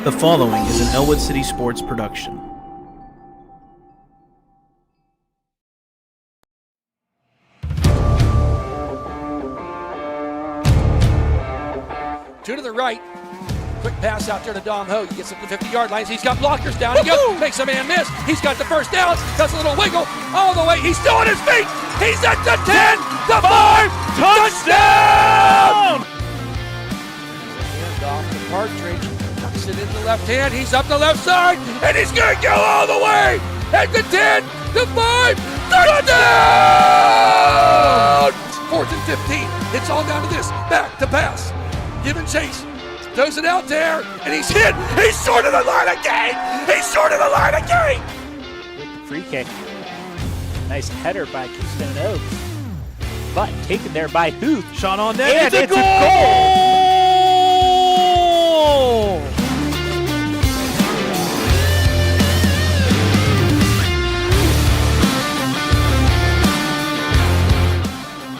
The following is an Ellwood City Sports production. Two to the right. Quick pass out there to Dom Ho. He gets up to the 50-yard line. He's got blockers down. He goes, makes a man miss. He's got the first down. Does a little wiggle all the way. He's still on his feet. He's at the 10, the 5, touchdown! Hand off to Partridge. Tucks it in the left hand. He's up the left side, and he's going to go all the way. At the 10, the 5, touchdown! 4th and 15. It's all down to this. Back to pass. Give and chase. Throws it out there, and he's hit. He's short of the line again. He's short of the line again. With the free kick. Nice header by Keystone Oaks. But taken there by Huth. Shot on net. And it's a goal!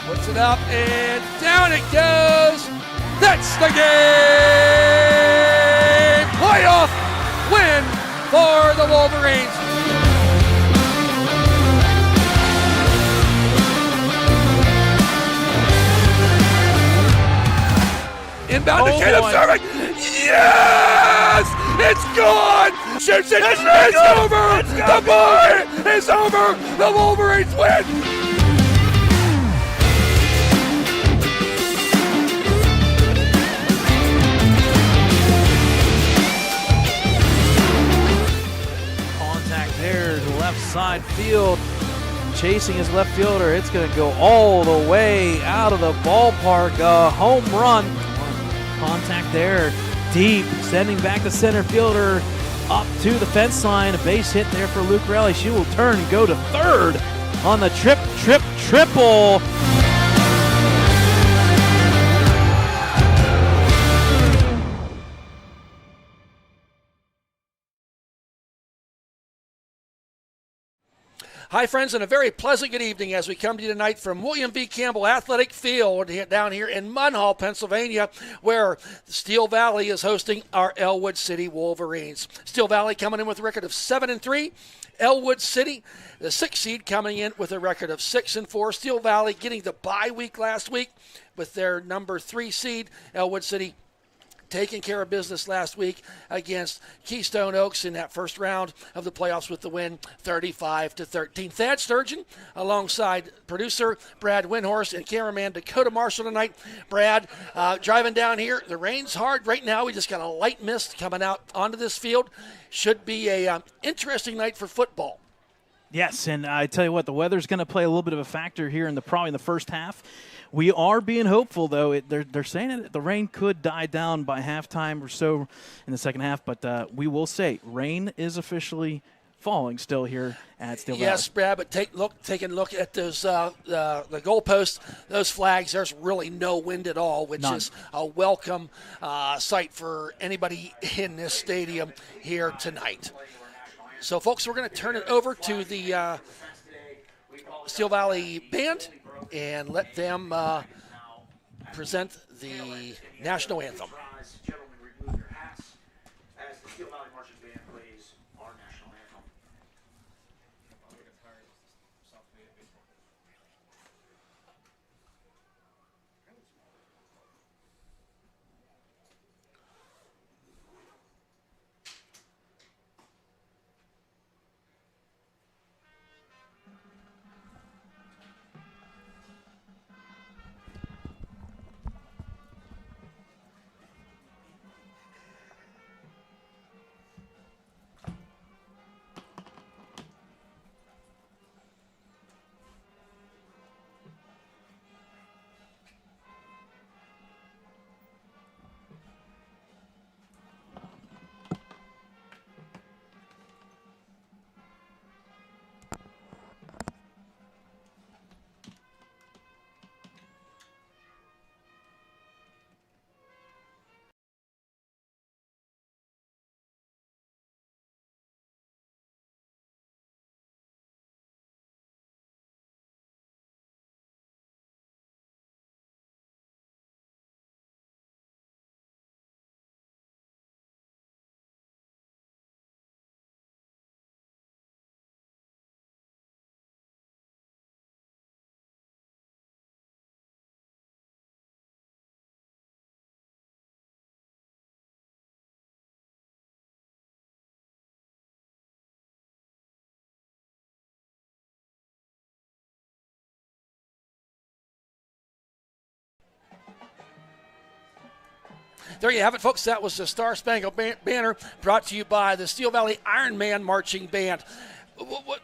Puts it up, and down it goes. That's the game! Playoff win for the Wolverines. Inbound to Caleb Serving. Yes! It's gone! Shoots it! It's over! The boy is over! The Wolverines win! Left side field, chasing his left fielder. It's going to go all the way out of the ballpark. A home run. Contact there, deep, sending back the center fielder up to the fence line. A base hit there for Luke Raleigh. She will turn and go to third on the triple. Hi, friends, and a very pleasant good evening as we come to you tonight from William V. Campbell Athletic Field down here in Munhall, Pennsylvania, where Steel Valley is hosting our Ellwood City Wolverines. Steel Valley coming in with a record of 7-3. Ellwood City, the 6th seed, coming in with a record of 6-4. Steel Valley getting the bye week last week with their number 3 seed. Ellwood City taking care of business last week against Keystone Oaks in that first round of the playoffs with the win 35-13. Thad Sturgeon alongside producer Brad Windhorst and cameraman Dakota Marshall tonight. Brad, driving down here, the rain's hard right now. We just got a light mist coming out onto this field. Should be a interesting night for football. Yes, and I tell you what, the weather's going to play a little bit of a factor here probably in the first half. We are being hopeful, though. They're saying that the rain could die down by halftime or so in the second half, but we will say rain is officially falling still here at Steel Valley. Yes, Brad, but taking a look at those the goalposts, those flags, there's really no wind at all, which is a welcome sight for anybody in this stadium here tonight. So, folks, we're going to turn it over to the Steel Valley Band and let them present the national anthem. Gentlemen, remove your hats as the Steel Valley Marching Band plays our national anthem. there you have it, folks. That was the Star Spangled Banner brought to you by the Steel Valley Ironman Marching Band. What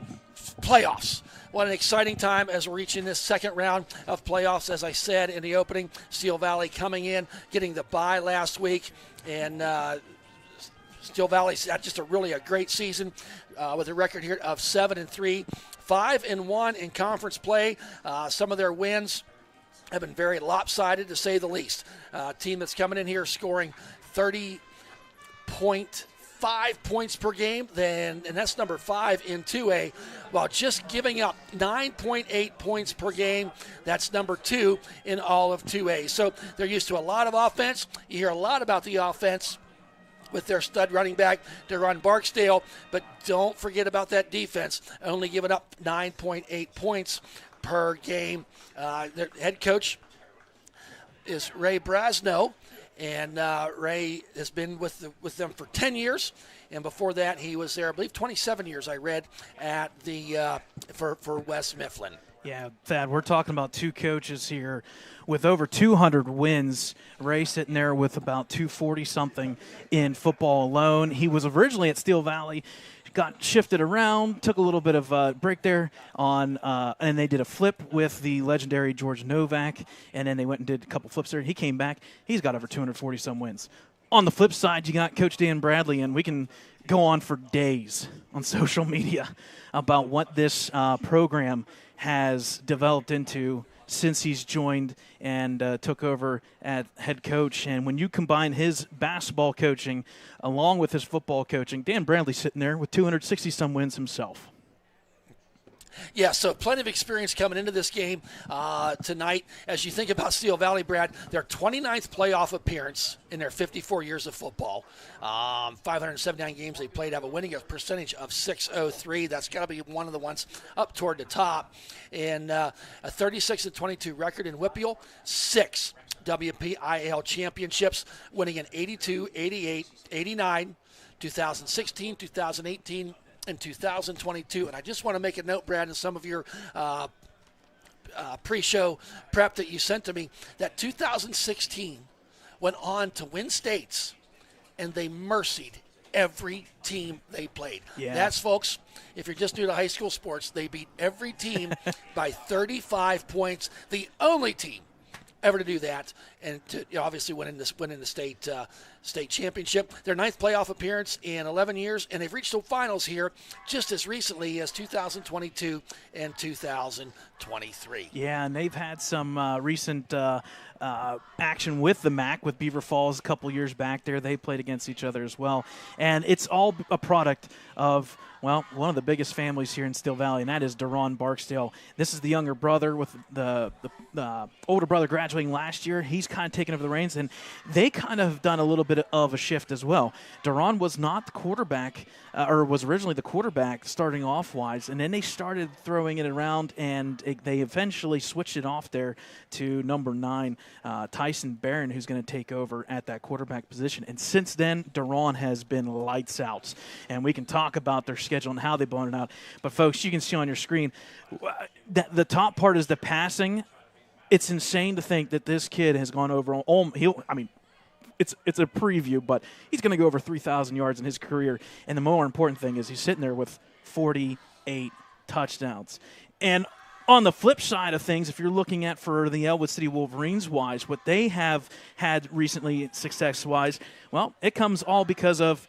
playoffs. What an exciting time as we're reaching this second round of playoffs. As I said in the opening, Steel Valley coming in, getting the bye last week, and Steel Valley's had just a great season with a record here of 7-3, 5-1 in conference play. Some of their wins have been very lopsided, to say the least. Team that's coming in here scoring 30.5 points per game, and that's number 5 in 2A, while just giving up 9.8 points per game. That's number 2 in all of 2A. So they're used to a lot of offense. You hear a lot about the offense with their stud running back, Deron Barksdale, but don't forget about that defense, only giving up 9.8 points per game. Their head coach is Ray Brasno, and Ray has been with them for 10 years, and before that he was there, I believe, 27 years. I read at the for West Mifflin. Yeah, Thad, we're talking about two coaches here with over 200 wins. Ray sitting there with about 240-something in football alone. He was originally at Steel Valley, got shifted around, took a little bit of a break there on, and they did a flip with the legendary George Novak, and then they went and did a couple flips there. He came back. He's got over 240-some wins. On the flip side, you got Coach Dan Bradley, and we can go on for days on social media about what this program has developed into since he's joined and took over at head coach. And when you combine his basketball coaching along with his football coaching, Dan Bradley's sitting there with 260-some wins himself. Yeah, so plenty of experience coming into this game tonight. As you think about Steel Valley, Brad, their 29th playoff appearance in their 54 years of football. 579 games they played, have a winning percentage of .603. That's got to be one of the ones up toward the top. And a 36-22 record in WPIAL, 6 WPIAL championships, winning in 82, 88, 89, 2016, 2018, in 2022. And I just want to make a note, Brad, in some of your pre-show prep that you sent to me, that 2016 went on to win states, and they mercied every team they played. Yeah. That's, folks, if you're just new to high school sports, they beat every team by 35 points. The only team ever to do that, and to obviously winning the state championship. Their 9th playoff appearance in 11 years, and they've reached the finals here just as recently as 2022 and 2023. Yeah, and they've had some recent action with the MAC, with Beaver Falls a couple years back there. They played against each other as well. And it's all a product of, well, one of the biggest families here in Steel Valley, and that is Deron Barksdale. This is the younger brother with the older brother graduating last year. He's kind of taken over the reins, and they kind of done a little bit of a shift as well. Deron was not the quarterback, or was originally the quarterback starting off-wise, and then they started throwing it around, and they eventually switched it off there to number 9, Tyson Barron, who's going to take over at that quarterback position. And since then, Deron has been lights out, and we can talk about their schedule and how they've blown it out. But, folks, you can see on your screen, the top part is the passing. It's insane to think that this kid has gone over it's a preview, but he's going to go over 3,000 yards in his career. And the more important thing is he's sitting there with 48 touchdowns. And on the flip side of things, if you're looking at for the Ellwood City Wolverines-wise, what they have had recently success-wise, well, it comes all because of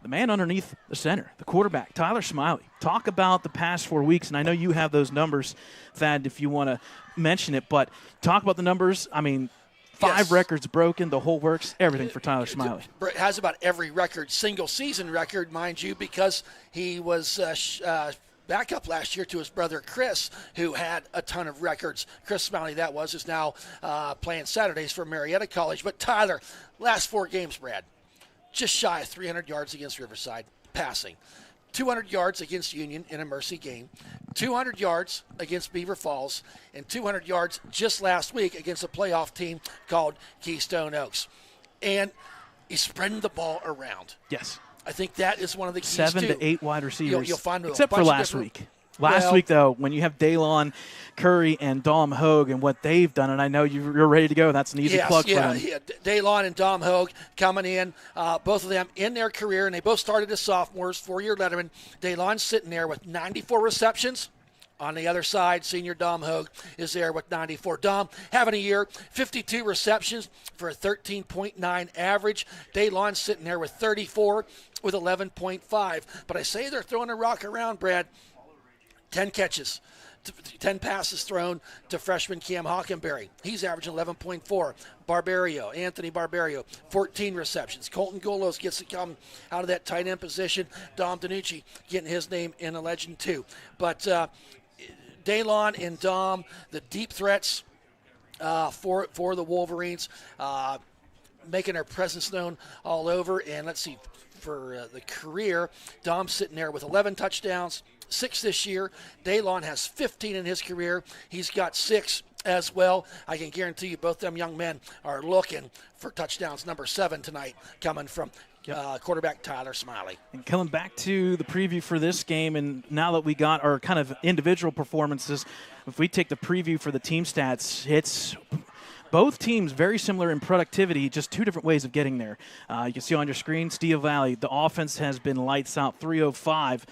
the man underneath the center, the quarterback, Tyler Smiley. Talk about the past 4 weeks, and I know you have those numbers, Thad, if you want to mention it, but talk about the numbers. I mean, 5 records broken, the whole works, everything for Tyler Smiley. Has about every record, single-season record, mind you, because he was backup last year to his brother Chris, who had a ton of records. Chris Smiley, is now playing Saturdays for Marietta College. But Tyler, last 4 games, Brad, just shy of 300 yards against Riverside, passing. 200 yards against Union in a Mercy game, 200 yards against Beaver Falls, and 200 yards just last week against a playoff team called Keystone Oaks. And he's spreading the ball around. Yes. I think that is one of the keys, 7 to 8 wide receivers, you'll find except for last week. Last week, though, when you have Daylon Curry and Dom Hogue and what they've done, and I know you're ready to go, that's an easy plug for them. Yeah, Daylon and Dom Hogue coming in, both of them in their career, and they both started as sophomores, 4-year letterman. Daylon's sitting there with 94 receptions. On the other side, senior Dom Hogue is there with 94. Dom having a year, 52 receptions for a 13.9 average. Daylon sitting there with 34 with 11.5. But I say they're throwing a rock around, Brad. 10 catches, 10 passes thrown to freshman Cam Hockenberry. He's averaging 11.4. Anthony Barbario, 14 receptions. Colton Golos gets to come out of that tight end position. Dom DiNucci getting his name in the legend too. But Daylon and Dom, the deep threats for the Wolverines, making their presence known all over. And let's see, for the career, Dom's sitting there with 11 touchdowns, 6 this year. Daylon has 15 in his career. He's got 6 as well. I can guarantee you both them young men are looking for touchdowns number 7 tonight coming from quarterback Tyler Smiley. And coming back to the preview for this game, and now that we got our kind of individual performances, if we take the preview for the team stats, it's both teams very similar in productivity, just 2 different ways of getting there. You can see on your screen, Steel Valley, the offense has been lights out, 305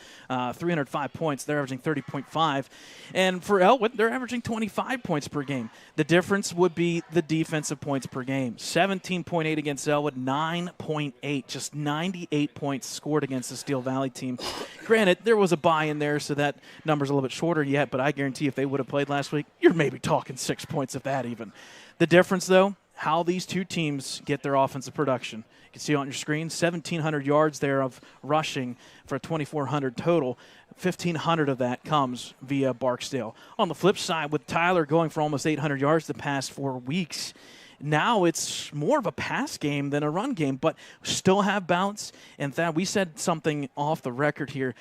points. They're averaging 30.5. And for Ellwood, they're averaging 25 points per game. The difference would be the defensive points per game. 17.8 against Ellwood, 9.8. Just 98 points scored against the Steel Valley team. Granted, there was a bye in there, so that number's a little bit shorter yet, but I guarantee if they would have played last week, you're maybe talking 6 points, if that even. The difference, though, how these two teams get their offensive production. You can see on your screen, 1,700 yards there of rushing for a 2,400 total. 1,500 of that comes via Barksdale. On the flip side, with Tyler going for almost 800 yards the past 4 weeks, now it's more of a pass game than a run game, but still have bounce. And that we said something off the record here.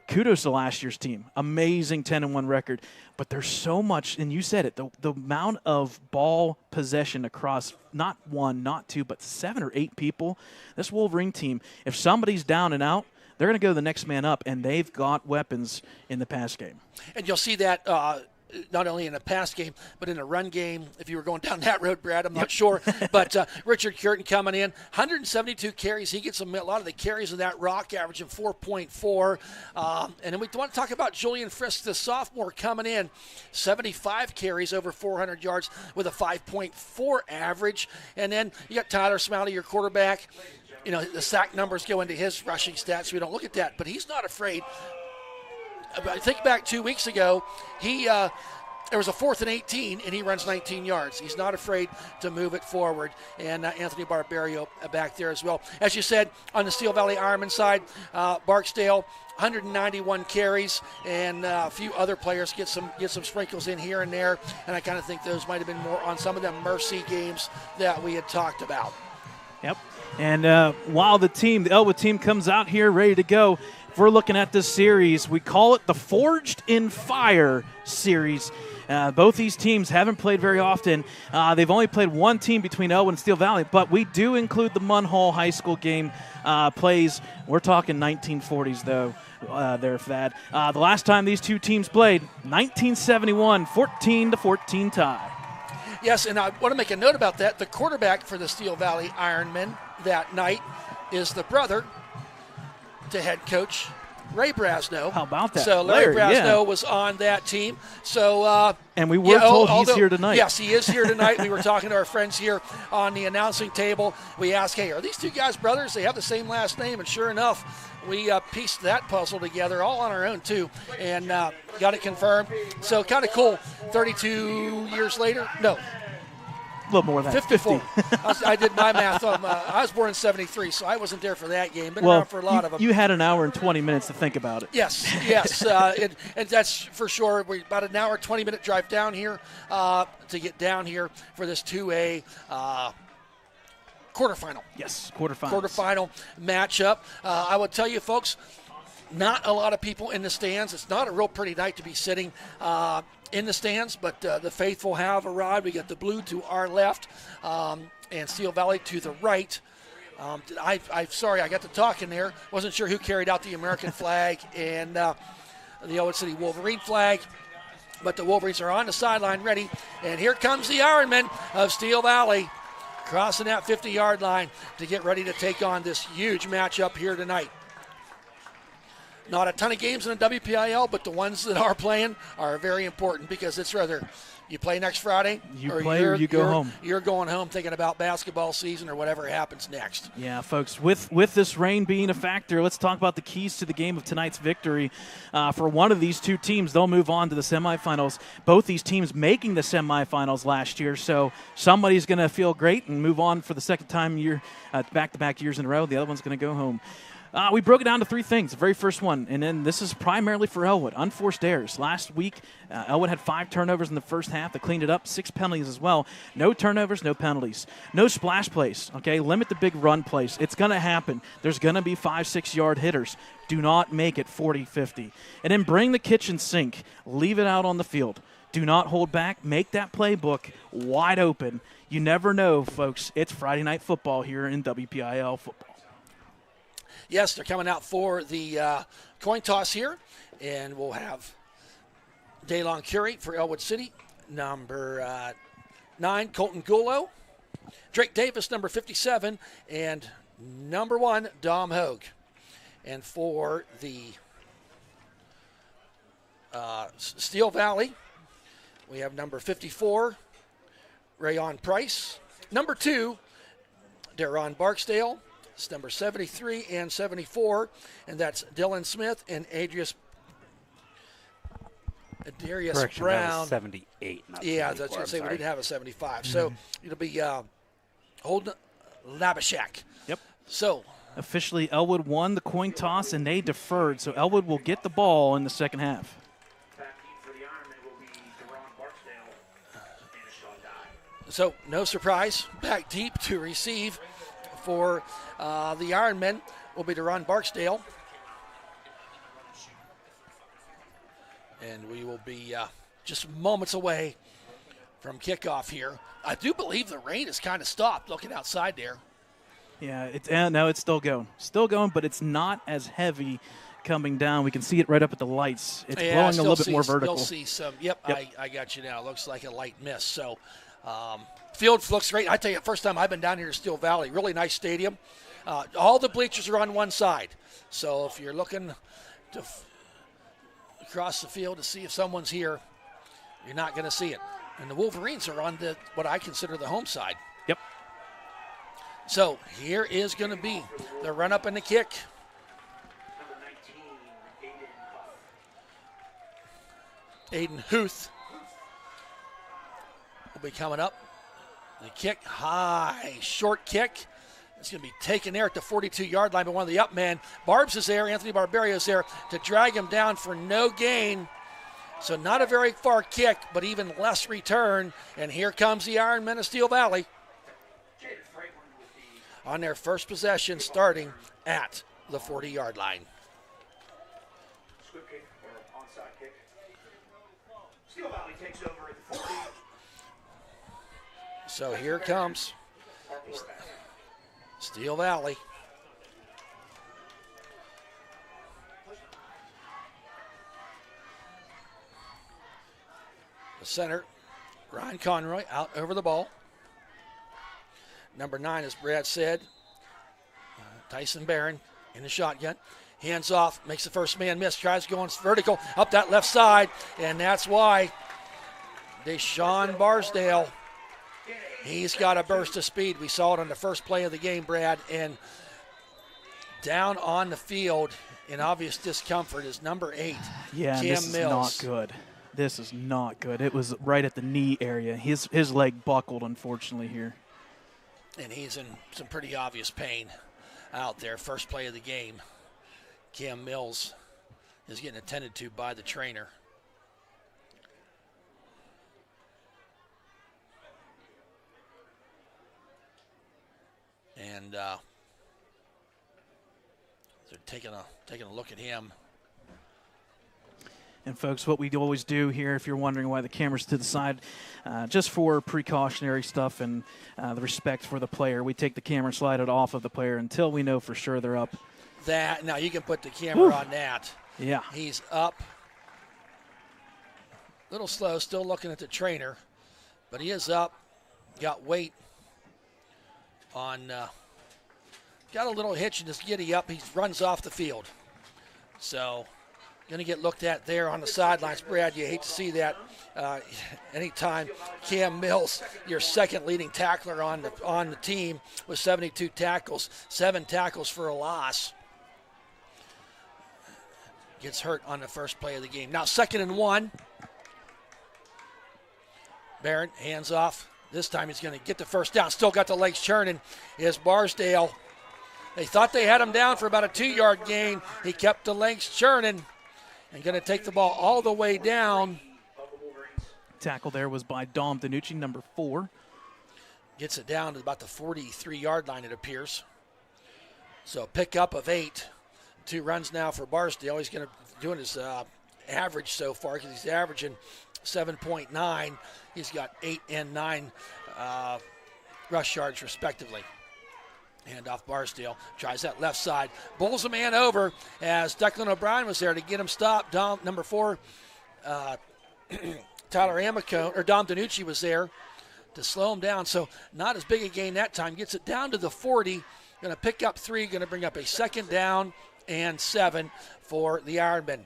Kudos to last year's team. Amazing 10-1 record. But there's so much, and you said it, the amount of ball possession across not 1, not 2, but 7 or 8 people. This Wolverine team, if somebody's down and out, they're going to go the next man up, and they've got weapons in the pass game. And you'll see that not only in a pass game, but in a run game. If you were going down that road, Brad, I'm not sure. But Richard Curtin coming in, 172 carries. He gets a lot of the carries of that rock, averaging 4.4. And then we want to talk about Julian Frisk, the sophomore, coming in, 75 carries, over 400 yards with a 5.4 average. And then you got Tyler Smiley, your quarterback. You know, the sack numbers go into his rushing stats. We don't look at that, but he's not afraid. I think back 2 weeks ago, there was a 4th and 18, and he runs 19 yards. He's not afraid to move it forward. And Anthony Barbario back there as well. As you said, on the Steel Valley Ironman side, Barksdale, 191 carries, and a few other players get some sprinkles in here and there. And I kind of think those might have been more on some of the mercy games that we had talked about. Yep. And while the Ellwood team comes out here ready to go, if we're looking at this series, we call it the Forged in Fire series. Both these teams haven't played very often. They've only played one team between Ellwood and Steel Valley, but we do include the Munhall High School game plays. We're talking 1940s, though, there, Thad. The last time these two teams played, 1971, 14-14 tie. Yes, and I want to make a note about that. The quarterback for the Steel Valley Ironmen that night is the brother to head coach Ray Brasno. How about that? So Larry Brasno was on that team. So and we were told he's here tonight. Yes, he is here tonight. We were talking to our friends here on the announcing table. We asked, hey, are these two guys brothers? They have the same last name. And sure enough, we pieced that puzzle together all on our own, too, and got it confirmed. So kind of cool. 32 years later? No. A little more than that. 54. I did my math. I was born in 73, so I wasn't there for that game. Been around for a lot of them. You had an hour and 20 minutes to think about it. Yes. And that's for sure. We're about an hour, 20-minute drive down here to get down here for this 2A quarterfinal. Yes, quarterfinal. Quarterfinal matchup. I will tell you, folks, not a lot of people in the stands. It's not a real pretty night to be sitting in the stands, but the faithful have arrived. We got the blue to our left and Steel Valley to the right. I'm sorry, I got to talking there. Wasn't sure who carried out the American flag. And the Ellwood City Wolverine flag. But the Wolverines are on the sideline ready. And here comes the Ironmen of Steel Valley crossing that 50-yard line to get ready to take on this huge matchup here tonight. Not a ton of games in the WPIAL, but the ones that are playing are very important because it's rather you play next Friday you go home. You're going home thinking about basketball season or whatever happens next. Yeah, folks, with this rain being a factor, let's talk about the keys to the game of tonight's victory. For one of these two teams, they'll move on to the semifinals. Both these teams making the semifinals last year, so somebody's going to feel great and move on for the second time back-to-back years in a row. The other one's going to go home. We broke it down to three things. The very first one, and then this is primarily for Ellwood, unforced errors. Last week, Ellwood had 5 turnovers in the first half. They cleaned it up, 6 penalties as well. No turnovers, no penalties. No splash plays, okay? Limit the big run plays. It's going to happen. There's going to be 5-6-yard hitters. Do not make it 40-50. And then bring the kitchen sink. Leave it out on the field. Do not hold back. Make that playbook wide open. You never know, folks. It's Friday night football here in WPIAL football. Yes, they're coming out for the coin toss here, and we'll have Daylon Curie for Ellwood City, number 9, Colton Gulo, Drake Davis, number 57, and number 1, Dom Hogue. And for the Steel Valley, we have number 54, Rayon Price, number 2, Deron Barksdale. It's number 73 and 74, and that's Dylan Smith and Adarius Brown. 78, not yeah, 74, that's going to say we didn't have a 75. Mm-hmm. So it'll be Holden Labashak. Yep. So officially, Ellwood won the coin toss, and they deferred, so Ellwood will get the ball in the second half. Back deep for the Ironmen will be Deron Barksdale and a Sean Dye. So no surprise, back deep to receive for the Ironmen will be Deron Barksdale. And we will be just moments away from kickoff here. I do believe the rain has kind of stopped looking outside there. Yeah, it's still going. Still going, but it's not as heavy coming down. We can see it right up at the lights. It's blowing a little bit more vertical. Still see some. Yep. I got you now. It looks like a light mist. So field looks great. I tell you, first time I've been down here to Steel Valley. Really nice stadium. All the bleachers are on one side. So if you're looking to across the field to see if someone's here, you're not going to see it. And the Wolverines are on what I consider the home side. Yep. So here is going to be the run up and the kick. Number 19, Aiden Huth will be coming up. The kick, high, short kick. It's going to be taken there at the 42-yard line by one of the up men. Barbs is there, Anthony Barberio is there to drag him down for no gain. So not a very far kick, but even less return. And here comes the Ironmen of Steel Valley on their first possession, starting at the 40-yard line. squib kick or onside kick. Steel Valley takes over at the 40. So here comes Steel Valley. The center, Ryan Conroy, out over the ball. Number 9, as Brad said, Tyson Barron in the shotgun. Hands off, makes the first man miss, tries going vertical up that left side, and that's why Deshaun Barsdale, he's got a burst of speed. We saw it on the first play of the game, Brad, and down on the field in obvious discomfort is number 8, Yeah, Cam this is Mills. not good. This is not good. It was right at the knee area. His leg buckled, unfortunately, here. And he's in some pretty obvious pain out there. First play of the game. Cam Mills is getting attended to by the trainer. And they're taking a look at him. And, folks, what we always do here, if you're wondering why the camera's to the side, just for precautionary stuff and the respect for the player, we take the camera and slide it off of the player until we know for sure they're up. Now you can put the camera on that. Yeah. He's up. little slow, still looking at the trainer, but he is up, got weight on, got a little hitch in his giddy up. He runs off the field. So going to get looked at there on the sidelines. Brad, you hate to see that. Anytime Cam Mills, your second leading tackler on the team with 72 tackles, 7 tackles for a loss, gets hurt on the first play of the game. Now 2nd and 1. Barron hands off. This time he's going to get the first down. Still got the legs churning. Is Barsdale. They thought they had him down for about a 2-yard gain. He kept the legs churning and going to take the ball all the way down. Tackle there was by Dom DiNucci, number 4. Gets it down to about the 43-yard line, it appears. So pickup of 8. 2 runs now for Barsdale. He's going to doing his average so far because he's averaging 7.9. He's got 8 and 9 rush yards respectively. Hand off Barsdale. Tries that left side. Bowls a man over as Declan O'Brien was there to get him stopped. Number 4, Tyler Amico, or Dom DiNucci was there to slow him down. So not as big a gain that time. Gets it down to the 40. Going to pick up 3. Going to bring up a 2nd down and 7 for the Ironmen.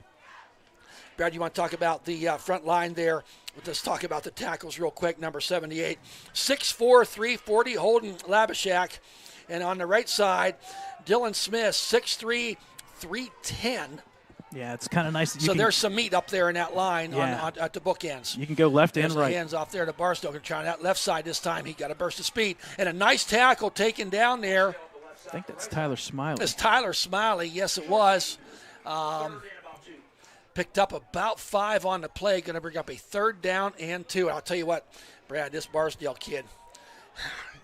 Brad, you want to talk about the front line there? Let's talk about the tackles real quick. Number 78, 6'4", 340, Holden Labashak. And on the right side, Dylan Smith, 6'3", 310. Yeah, it's kind of nice. So there's some meat up there in that line at the bookends. You can go left and right. Hands off there to Barstow. Trying that left side this time. He got a burst of speed. And a nice tackle taken down there. I think that's Tyler Smiley. It's Tyler Smiley. Yes, it was. Picked up about 5 on the play. Going to bring up a 3rd down and 2. I'll tell you what, Brad, this Barsdale kid.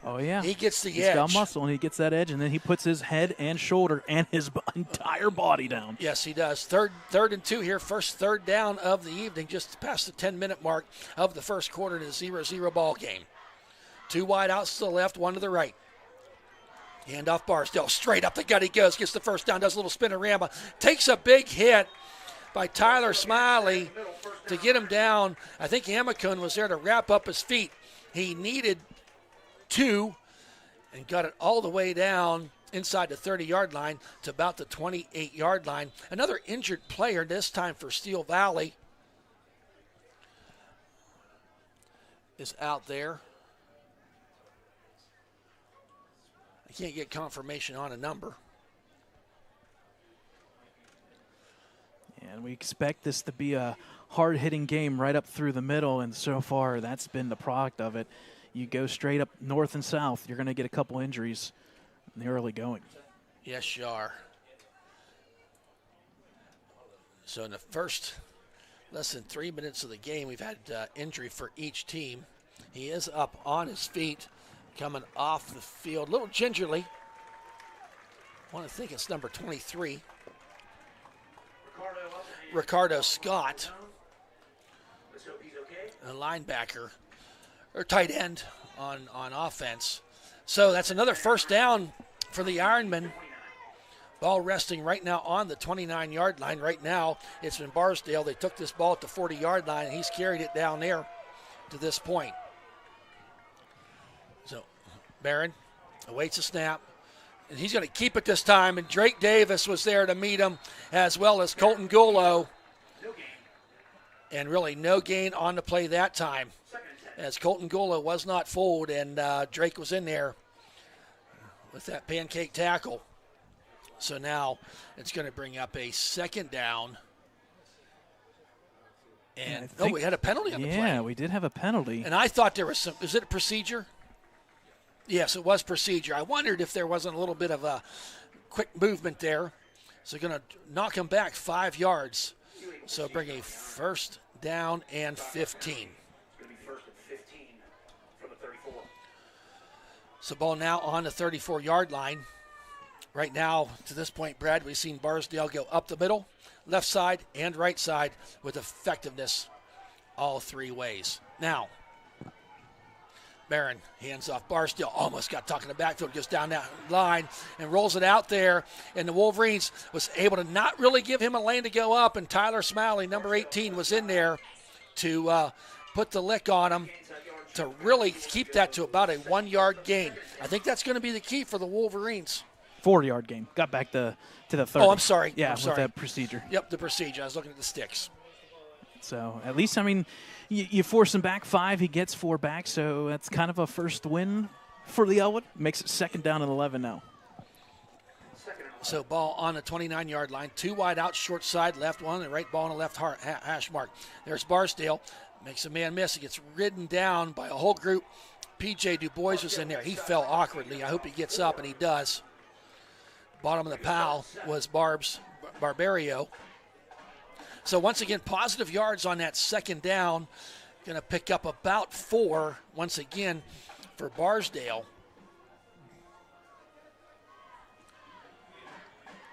Oh, yeah. He gets the edge. He's got muscle, and he gets that edge, and then he puts his head and shoulder and his entire body down. Yes, he does. Third and 2 here. First 3rd down of the evening, just past the 10-minute mark of the first quarter in a 0-0 ball game. 2 wide outs to the left, 1 to the right. Hand off Barsdale. Straight up the gut he goes. Gets the first down, does a little spinorama. Takes a big hit by Tyler Smiley to get him down. I think Amicone was there to wrap up his feet. He needed 2 and got it all the way down inside the 30-yard line to about the 28-yard line. Another injured player, this time for Steel Valley, is out there. I can't get confirmation on a number. And we expect this to be a hard-hitting game right up through the middle, and so far that's been the product of it. You go straight up north and south, you're going to get a couple injuries in the early going. Yes, you are. So in the first less than 3 minutes of the game, we've had injury for each team. He is up on his feet, coming off the field, a little gingerly. I want to think it's number 23. Ricardo Scott, a linebacker, or tight end on offense. So that's another first down for the Ironmen. Ball resting right now on the 29-yard line. Right now, it's been Barsdale. They took this ball at the 40-yard line, and he's carried it down there to this point. So Barron awaits a snap, and he's going to keep it this time, and Drake Davis was there to meet him, as well as Colton Gullo. And really no gain on the play that time, as Colton Gullo was not fooled, and Drake was in there with that pancake tackle. So now it's going to bring up a 2nd down. And we had a penalty on the play. Yeah, we did have a penalty. And I thought there was some, is it a procedure? Yes, it was procedure. I wondered if there wasn't a little bit of a quick movement there. So going to knock him back 5 yards. So bring a 1st down and 15. It's going to be 1st and 15 from the 34. So ball now on the 34-yard line. Right now, to this point, Brad, we've seen Barsdale go up the middle, left side, and right side with effectiveness all 3 ways. Now, Barron hands off Barsdale, almost got tucked in the backfield, goes down that line and rolls it out there. And the Wolverines was able to not really give him a lane to go up, and Tyler Smiley, number 18, was in there to put the lick on them to really keep that to about a 1 yard gain. I think that's going to be the key for the Wolverines. 4-yard game. Got back to the 30. Oh, I'm sorry. Yeah, I'm with sorry. that procedure. Yep, the procedure. I was looking at the sticks. So at least, I mean, you force him back 5, he gets 4 back, so that's kind of a first win for the Ellwood. Makes it 2nd down and 11 now. So ball on the 29-yard line. 2 wide out, short side, left one, and right ball on the left hash mark. There's Barstow. Makes a man miss. He gets ridden down by a whole group. P.J. Du Bois was in there. He fell awkwardly. I hope he gets up, and he does. Bottom of the pile was Barbario. So once again, positive yards on that 2nd down. Going to pick up about 4 once again for Barsdale.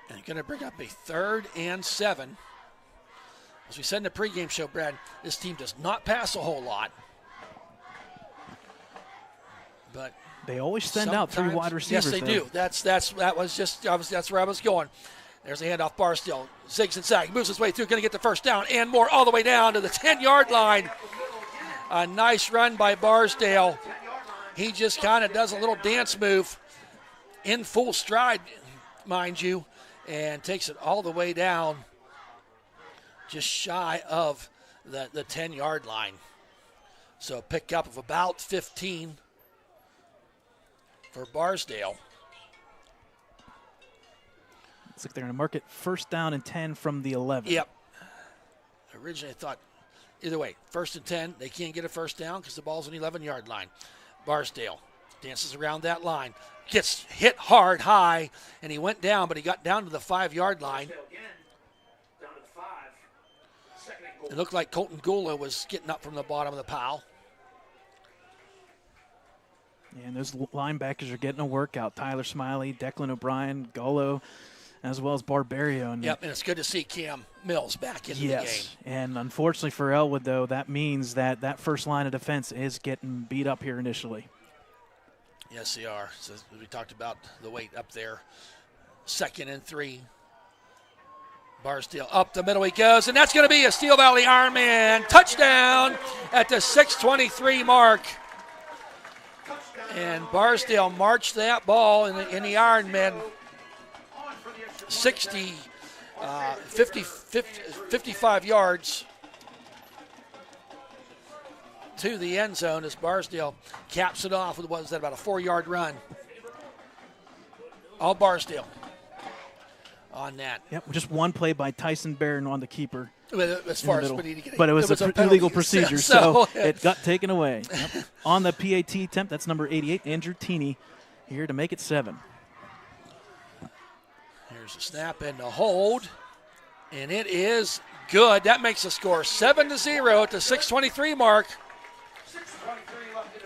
And going to bring up a 3rd and 7. As we said in the pregame show, Brad, this team does not pass a whole lot. But they always send out 3 wide receivers. Yes, they do. That's where I was going. There's a handoff. Barstow zigs and zags, moves his way through, going to get the first down and more, all the way down to the 10-yard line. A nice run by Barsdale. He just kind of does a little dance move in full stride, mind you, and takes it all the way down, just shy of the 10-yard line. So a pickup of about 15 for Barsdale. Looks like they're going to mark it 1st down and 10 from the 11. Yep. Originally I thought, either way, 1st and 10, they can't get a 1st down because the ball's on the 11-yard line. Barsdale dances around that line, gets hit hard high, and he went down, but he got down to the 5-yard line. It looked like Colton Gula was getting up from the bottom of the pile. And those linebackers are getting a workout. Tyler Smiley, Declan O'Brien, Gullo, as well as Barbario. And yep, and it's good to see Cam Mills back into the game. Yes, and unfortunately for Ellwood, though, that means that first line of defense is getting beat up here initially. Yes, they are. So we talked about the weight up there. 2nd and 3. Barsdale up the middle he goes, and that's going to be a Steel Valley Ironman touchdown at the 6:23 mark. And Barsdale marched that ball in the Ironman 55 yards to the end zone as Barsdale caps it off with, what was that, about a 4-yard run. All Barsdale on that. Yep, just one play by Tyson Barron on the keeper. As far as, but it was an illegal procedure, so it got taken away. Yep. On the PAT attempt, that's number 88, Andrew Teeney, here to make it 7. Here's a snap and a hold, and it is good. That makes the score 7-0 at the 6:23 mark.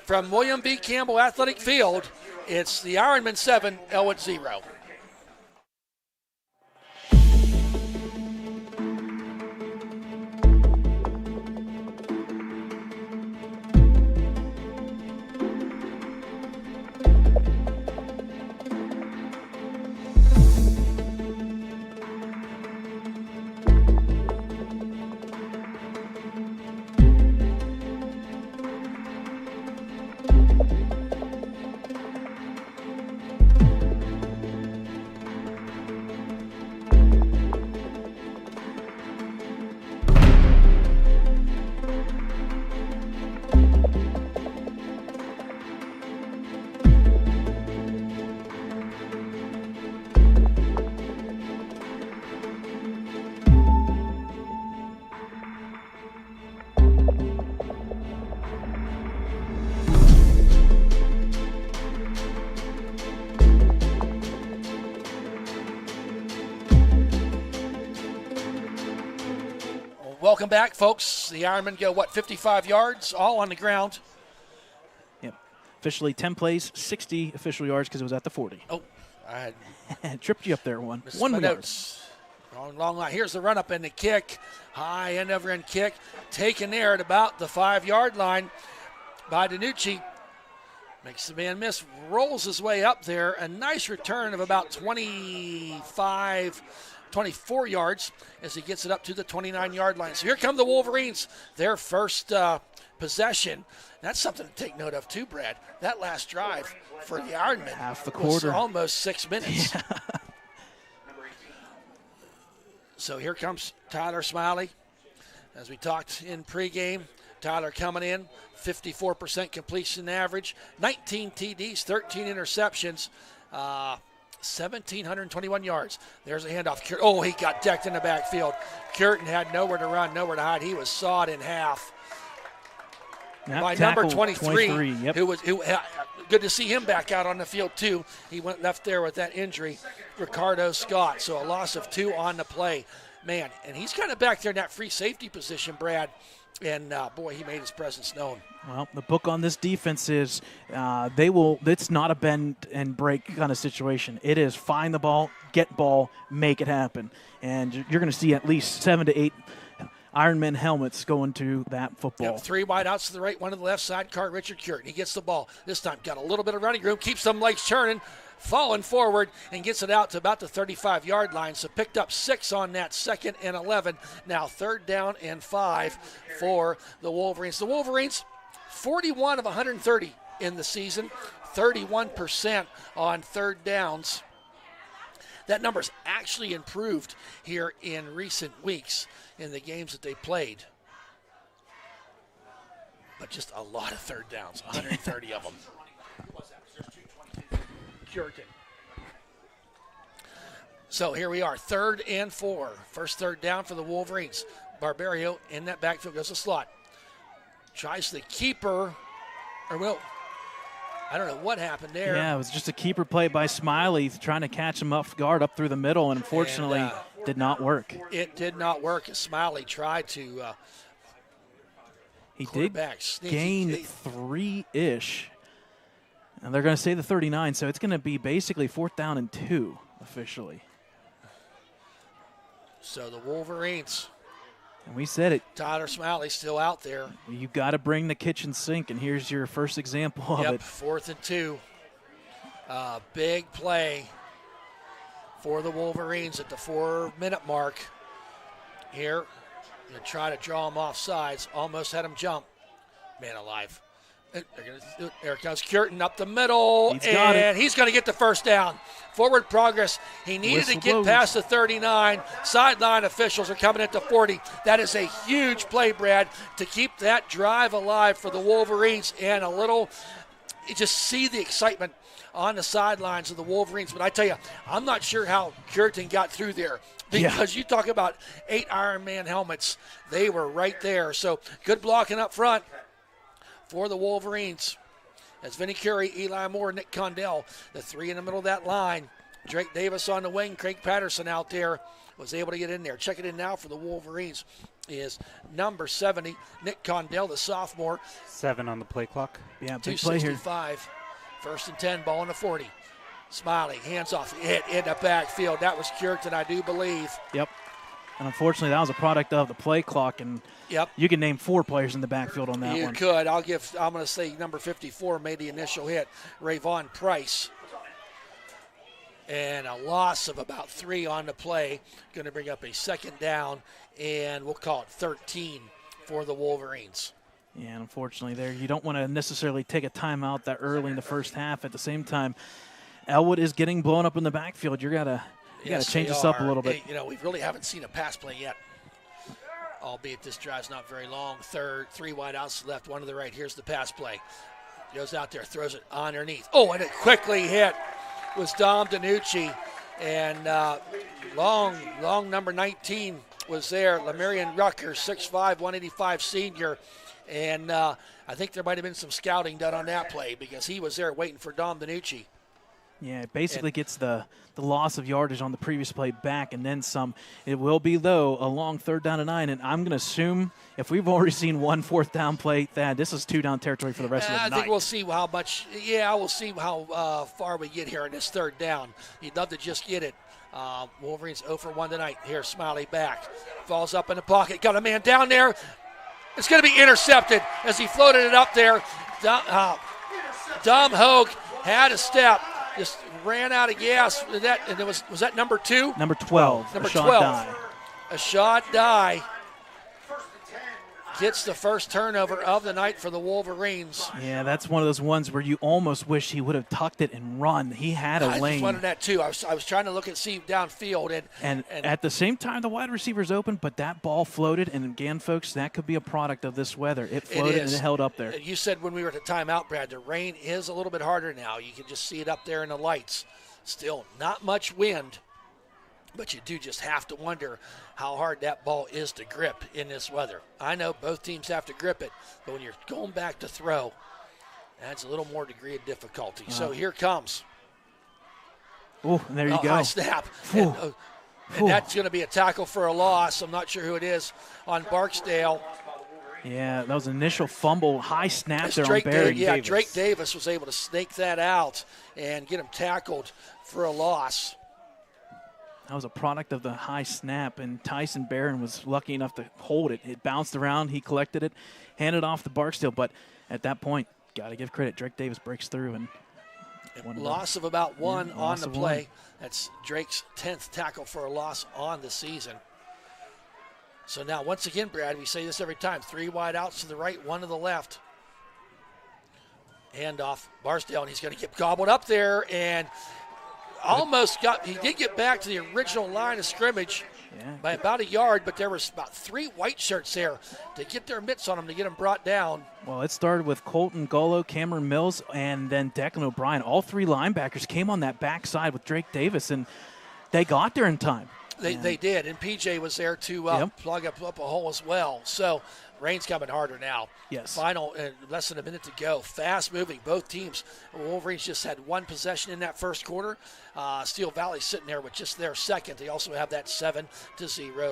From William B. Campbell Athletic Field, it's the Ironman 7, Ellwood 0. Welcome back, folks. The Ironmen go, 55 yards, all on the ground. Yep. Officially 10 plays, 60 official yards because it was at the 40. Oh, I had tripped you up there one. missed One my yard. notes. Long line. Here's the run up and the kick. High end over end kick. Taken there at about the 5-yard line by DiNucci. Makes the man miss. Rolls his way up there. A nice return of about 25, 24 yards as he gets it up to the 29-yard line. So here come the Wolverines, their first possession. That's something to take note of too, Brad. That last drive for the Ironmen half the was quarter, almost 6 minutes. Yeah. So here comes Tyler Smiley. As we talked in pregame, Tyler coming in, 54% completion average, 19 TDs, 13 interceptions, 1,721 yards. There's a handoff. Oh, he got decked in the backfield. Curtin had nowhere to run, nowhere to hide. He was sawed in half by number 23, yep. who good to see him back out on the field too. He went left there with that injury, Ricardo Scott. So a loss of 2 on the play. Man, and he's kind of back there in that free safety position, Brad. And, boy, he made his presence known. Well, the book on this defense is it's not a bend and break kind of situation. It is find the ball, get ball, make it happen. And you're going to see at least 7 to 8 Ironman helmets going to that football. Yep, 3 wide outs to the right, 1 to the left side. Richard Curtin. He gets the ball. This time got a little bit of running room, keeps them legs churning, falling forward, and gets it out to about the 35-yard line. So picked up 6 on that, 2nd and 11. Now 3rd down and 5 for the Wolverines. The Wolverines, 41 of 130 in the season, 31% on 3rd downs. That number's actually improved here in recent weeks in the games that they played. But just a lot of 3rd downs, 130 of them. Curtin. So here we are, 3rd and 4. First 3rd down for the Wolverines. Barbario in that backfield goes to slot. Tries the keeper, I don't know what happened there. Yeah, it was just a keeper play by Smiley trying to catch him off guard up through the middle, and unfortunately did not work. It did not work. Smiley tried to he did gain 3-ish. And they're going to say the 39, so it's going to be basically 4th down and 2 officially. So the Wolverines. And we said it. Tyler Smiley still out there. You got to bring the kitchen sink, and here's your first example of it. 4th and 2. Big play for the Wolverines at the 4-minute mark. Here, they try to draw him off sides. Almost had him jump. Man alive. There comes Curtin up the middle, and he's going to get the first down. Forward progress. He needed to get past the 39. Sideline officials are coming at the 40. That is a huge play, Brad, to keep that drive alive for the Wolverines. And you just see the excitement on the sidelines of the Wolverines. But I tell you, I'm not sure how Curtin got through there. Because you talk about 8 Ironman helmets. They were right there. So good blocking up front for the Wolverines. As Vinnie Curry, Eli Moore, Nick Condell, the 3 in the middle of that line. Drake Davis on the wing, Craig Patterson out there, was able to get in there. Check it in now for the Wolverines is number 70, Nick Condell, the sophomore. 7 on the play clock. Yeah, big play here. 265, 1st and 10, ball in the 40. Smiley, hands off, hit in the backfield. That was Curtin, I do believe. Yep. And unfortunately, that was a product of the play clock, and you can name 4 players in the backfield on that one. You could. I'm going to say number 54 made the initial hit, Rayvon Price. And a loss of about 3 on the play. Going to bring up a 2nd down, and we'll call it 13 for the Wolverines. Yeah, and unfortunately there, you don't want to necessarily take a timeout that early in the first half. At the same time, Ellwood is getting blown up in the backfield. You got to change this up a little bit. Hey, we really haven't seen a pass play yet, albeit this drive's not very long. 3 wide outs left, 1 to the right. Here's the pass play. Goes out there, throws it underneath. Oh, and it quickly hit was Dom DiNucci. And long number 19 was there. Lemarian Rucker, 6'5", 185 senior. And I think there might have been some scouting done on that play because he was there waiting for Dom DiNucci. Yeah, it basically gets the loss of yardage on the previous play back and then some. It will be, though, a long 3rd down and 9, and I'm going to assume if we've already seen 1 4th down play, Thad, this is 2-down territory for the rest of the night. I think we'll see how much. Yeah, we'll see how far we get here in this 3rd down. You'd love to just get it. Wolverines 0 for 1 tonight. Here's Smiley back. Falls up in the pocket. Got a man down there. It's going to be intercepted as he floated it up there. Dom Hogue had a step. Just ran out of gas. Was that number 2? Number 12. Number Ashad 12. Dye. Ashad Dye gets the first turnover of the night for the Wolverines. Yeah, that's one of those ones where you almost wish he would have tucked it and run. He had a lane. I just wanted that too. I was trying to look and see downfield. And at the same time, the wide receiver's open, but that ball floated. And again, folks, that could be a product of this weather. It floated and it held up there. You said when we were at the timeout, Brad, the rain is a little bit harder now. You can just see it up there in the lights. Still not much wind, but you do just have to wonder how hard that ball is to grip in this weather. I know both teams have to grip it, but when you're going back to throw, that's a little more degree of difficulty. So here comes. Oh, there you go. High snap. And that's going to be a tackle for a loss. I'm not sure who it is on Barksdale. Yeah, that was an initial fumble, high snap there Drake on Barry. Davis. Drake Davis was able to snake that out and get him tackled for a loss. That was a product of the high snap, and Tyson Barron was lucky enough to hold it. It bounced around. He collected it, handed off to Barksdale. But at that point, got to give credit. Drake Davis breaks through. And loss of about one on the play. One. That's Drake's 10th tackle for a loss on the season. So now, once again, Brad, we say this every time. 3 wide outs to the right, 1 to the left. Hand off Barksdale, and he's going to get gobbled up there, and he did get back to the original line of scrimmage by about a yard, but there was about 3 white shirts there to get their mitts on him to get him brought down. Well, it started with Colton Golo, Cameron Mills, and then Declan O'Brien. All 3 linebackers came on that backside with Drake Davis, and they got there in time. They did, and PJ was there to plug up a hole as well. So rain's coming harder now. Yes. Final, less than a minute to go. Fast moving, both teams. Wolverines just had 1 possession in that first quarter. Steel Valley sitting there with just their second. They also have that 7-0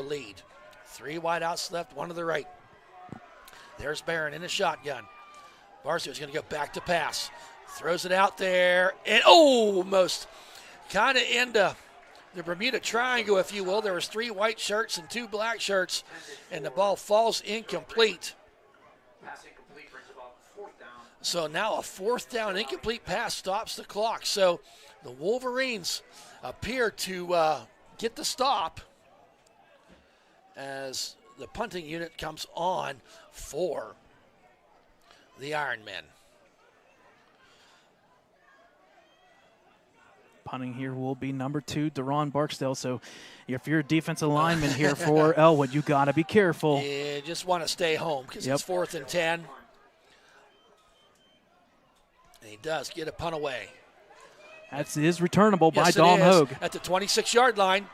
lead. 3 wide outs left, 1 to the right. There's Barron in a shotgun. Barstow is going to go back to pass. Throws it out there, and almost kind of into the Bermuda Triangle, if you will. There was 3 white shirts and 2 black shirts, and the ball falls incomplete. So now a 4th down incomplete pass stops the clock. So the Wolverines appear to get the stop as the punting unit comes on for the Ironmen. Punting here will be number 2, Deron Barksdale. So if you're a defensive lineman here for Ellwood, you got to be careful. You just want to stay home because it's 4th and 10. And he does get a punt away. That is returnable by Yes, Dom it is. Hogue. At the 26-yard line.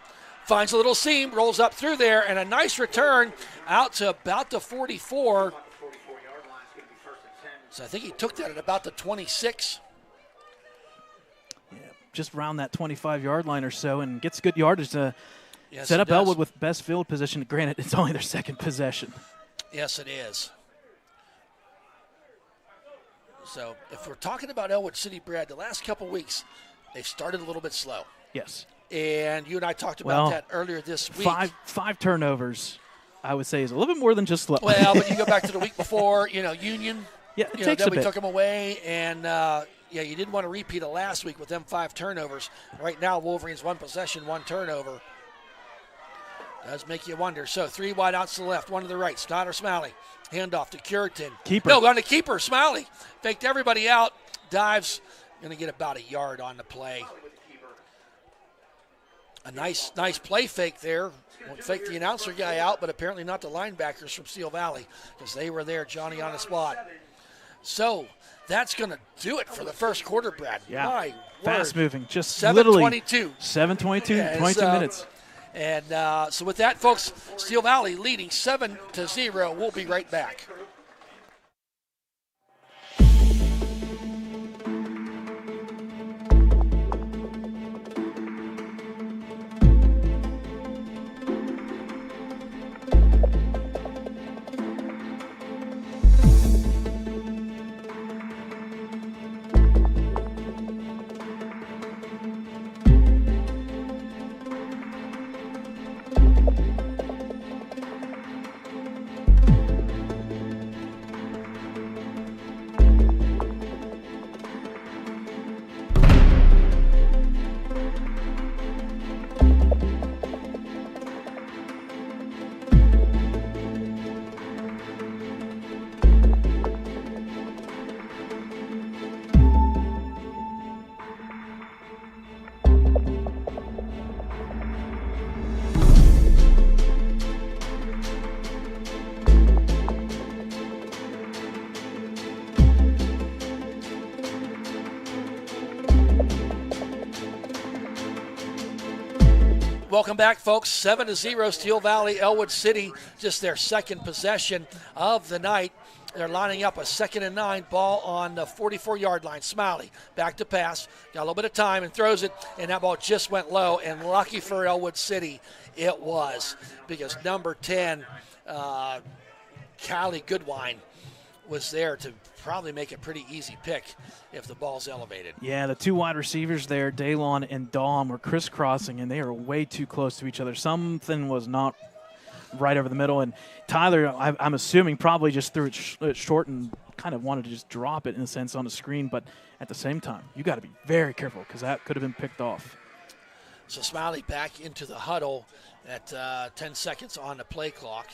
Finds a little seam, rolls up through there, and a nice return out to about the 44. So I think he took that at about the 26. Yeah, just around that 25-yard line or so, and gets good yardage to Yes, set it up does. Ellwood with best field position. Granted, it's only their 2nd possession. Yes, it is. So if we're talking about Ellwood City, Brad, the last couple weeks, they've started a little bit slow. Yes. And you and I talked about that earlier this week. Five turnovers, I would say, is a little bit more than just slow. Well, but you go back to the week before, Union. Yeah, it takes then a we bit. took them away, and you didn't want to repeat it last week with them 5 turnovers. Right now, Wolverines 1 possession, 1 turnover. Does make you wonder. So 3 wide outs to the left, 1 to the right. Snyder Smiley. Handoff to Curitan. Keeper. No, on the keeper. Smiley faked everybody out. Dives. Going to get about a yard on the play. A nice play fake there. Won't fake the announcer guy out, but apparently not the linebackers from Steel Valley because they were there, Johnny on the spot. So that's going to do it for the first quarter, Brad. Yeah. My Fast word. moving. Just 7:22. literally 7:22, 22 minutes. And so with that, folks, Steel Valley leading 7-0. We'll be right back. Welcome back, folks. 7-0, Steel Valley, Ellwood City, just their second possession of the night. They're lining up a 2nd and 9 ball on the 44-yard line. Smiley back to pass. Got a little bit of time and throws it, and that ball just went low. And lucky for Ellwood City, it was, because number 10, Callie Goodwine, was there to probably make a pretty easy pick if the ball's elevated. Yeah, the two wide receivers there, Daylon and Dawn, were crisscrossing, and they are way too close to each other. Something was not right over the middle, and Tyler, I'm assuming, probably just threw it short and kind of wanted to just drop it in a sense on the screen, but at the same time, you got to be very careful because that could have been picked off. So Smiley back into the huddle at 10 seconds on the play clock.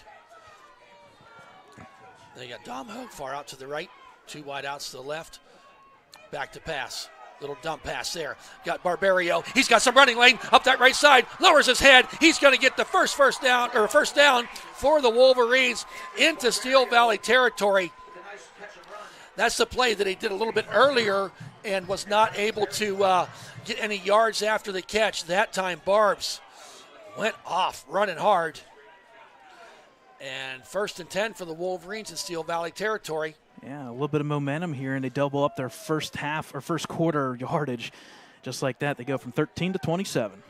Then you got Dom Hogue far out to the right, 2 wide outs to the left. Back to pass. Little dump pass there. Got Barbario. He's got some running lane up that right side. Lowers his head. He's going to get the first down for the Wolverines into Steel Valley territory. That's the play that he did a little bit earlier and was not able to get any yards after the catch. That time Barbs went off running hard. And 1st and 10 for the Wolverines in Steel Valley territory. Yeah, a little bit of momentum here, and they double up their first quarter yardage. Just like that, they go from 13 to 27.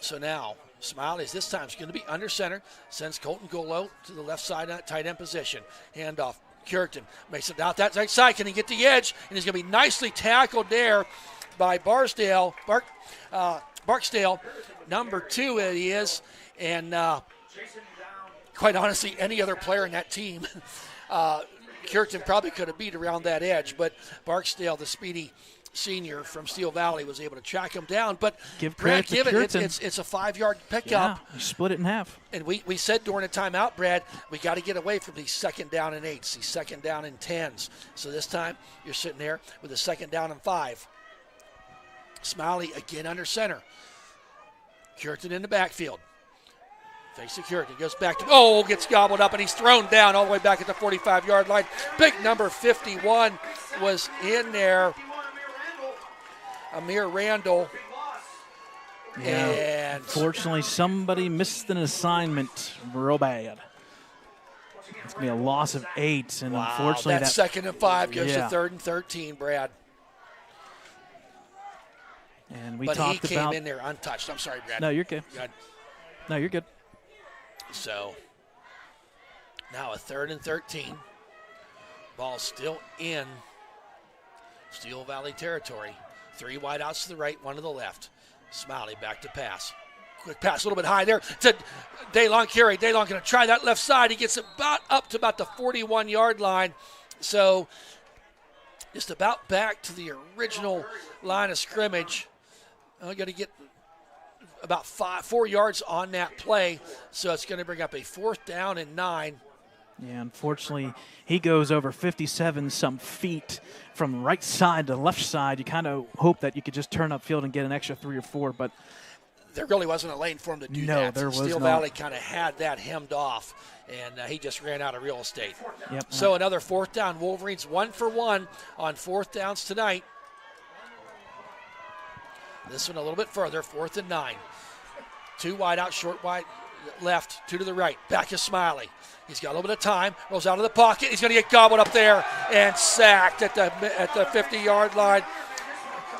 So now, Smiley's this time is going to be under center. Sends Colton Golo to the left side at tight end position. Handoff. Curtin makes it out that right side. Can he get the edge? And he's going to be nicely tackled there by Barksdale. Number 2 it is. And quite honestly, any other player in that team, Curtin probably could have beat around that edge, but Barksdale, the speedy senior from Steel Valley, was able to track him down. But give credit to Curtin. It's a 5-yard pickup. Yeah, you split it in half. And we said during the timeout, Brad, we got to get away from these 2nd down and 8s, these 2nd down and 10s. So this time you're sitting there with a 2nd down and 5. Smiley again under center. Curtin in the backfield. Face security, goes back to, gets gobbled up, and he's thrown down all the way back at the 45-yard line. Big number 51 was in there. Amir Randall. Yeah, and unfortunately, somebody missed an assignment real bad. It's going to be a loss of 8, and unfortunately that 2nd and 5 goes to 3rd and 13, Brad. And but he came in there untouched. I'm sorry, Brad. No, you're good. No, you're good. So now a 3rd and 13. Ball still in Steel Valley territory. 3 wide outs to the right, 1 to the left. Smiley back to pass. Quick pass, a little bit high there to Daylon Carey. Daylon going to try that left side. He gets it up to about the 41-yard line. So just about back to the original line of scrimmage. I got to get about 4 yards on that play, so it's going to bring up a 4th down and 9. Yeah, unfortunately, he goes over 57-some feet from right side to left side. You kind of hope that you could just turn upfield and get an extra 3 or 4, but there really wasn't a lane for him to do that. No, there was not. Steel Valley kind of had that hemmed off, and he just ran out of real estate. Yep. So another 4th down. Wolverines 1 for 1 on 4th downs tonight. This one a little bit further, 4th and 9. 2 wide out, short wide left, 2 to the right. Back is Smiley. He's got a little bit of time, rolls out of the pocket. He's going to get gobbled up there and sacked at the 50-yard line.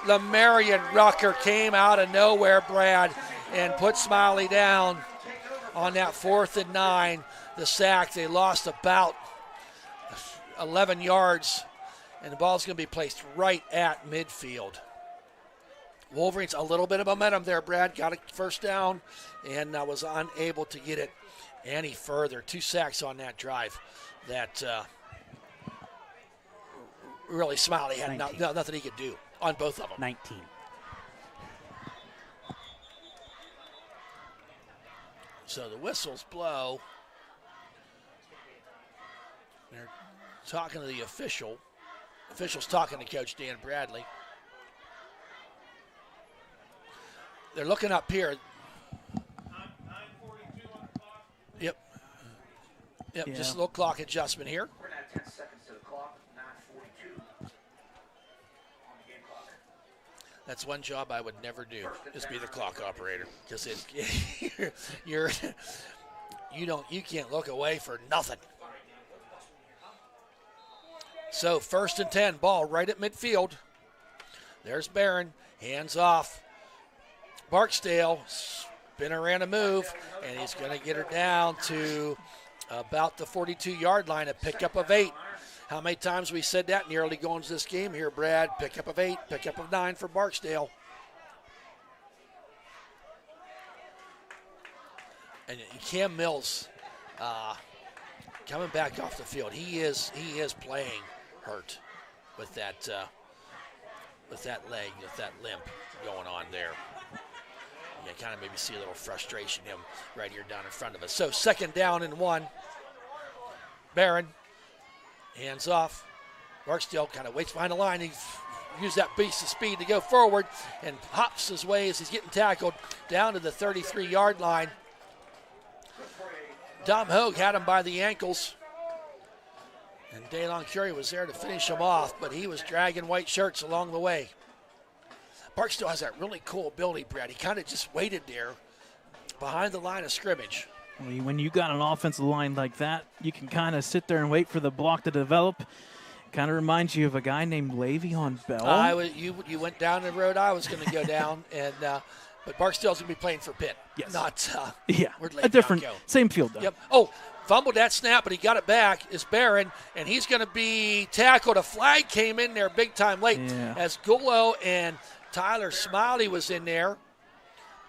Lamarian Rucker came out of nowhere, Brad, and put Smiley down on that 4th and 9. The sack, they lost about 11 yards, and the ball's going to be placed right at midfield. Wolverines, a little bit of momentum there, Brad. Got a 1st down and was unable to get it any further. 2 sacks on that drive. That really Smiley had nothing he could do on both of them. 19. So the whistles blow. They're talking to the official. Official's talking to Coach Dan Bradley. They're looking up here. 9:42 on the clock. Yep, Yeah. Just a little clock adjustment here. We're going to add 10 seconds to the clock. 9:42 on the game clock. That's one job I would never do, is be the clock operator, because you can't look away for nothing. So 1st and 10, ball right at midfield. There's Barron, hands off. Barksdale, spin around a move, and he's going to get her down to about the 42-yard line, a pickup of 8. How many times we said that in the early goings of this game here, Brad? Pickup of 8, pickup of 9 for Barksdale. And Cam Mills coming back off the field. He is playing hurt with that leg, with that limp going on there. You kind of maybe see a little frustration him right here down in front of us. So 2nd down and 1. Barron, hands off. Barksdale kind of waits behind the line. He's used that beast of speed to go forward and hops his way as he's getting tackled down to the 33-yard line. Dom Hogue had him by the ankles. And Daylon Curry was there to finish him off, but he was dragging white shirts along the way. Barksdale has that really cool ability, Brad. He kind of just waited there behind the line of scrimmage. When you got an offensive line like that, you can kind of sit there and wait for the block to develop. Kind of reminds you of a guy named Le'Veon Bell. You went down the road I was going to go down, and but Barksdale's going to be playing for Pitt. Yes. Not where'd Le'Veon a different, go? same field though. Yep. Oh, fumbled that snap, but he got it back. Is Barron, and he's going to be tackled. A flag came in there big time late as Gullo and Tyler Smiley was in there.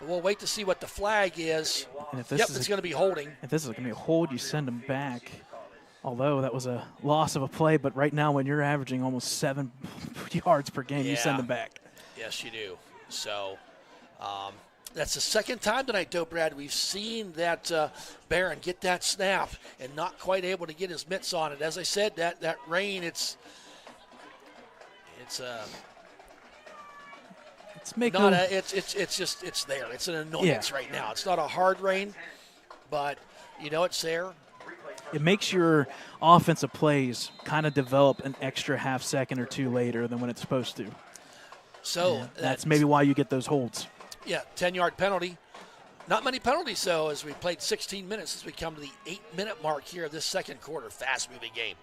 But we'll wait to see what the flag is. And if it's going to be holding. If this is going to be a hold, you send him back. Although that was a loss of a play, but right now when you're averaging almost 7 yards per game, you send him back. Yes, you do. So that's the 2nd time tonight, though, Brad. We've seen that Barron get that snap and not quite able to get his mitts on it. As I said, that rain, it's there. It's an annoyance right now. It's not a hard rain, but it's there. It makes your offensive plays kind of develop an extra half second or two later than when it's supposed to. So that's maybe why you get those holds. Yeah, 10-yard penalty. Not many penalties, though, as we played 16 minutes as we come to the 8-minute mark here of this 2nd quarter. Fast-moving game.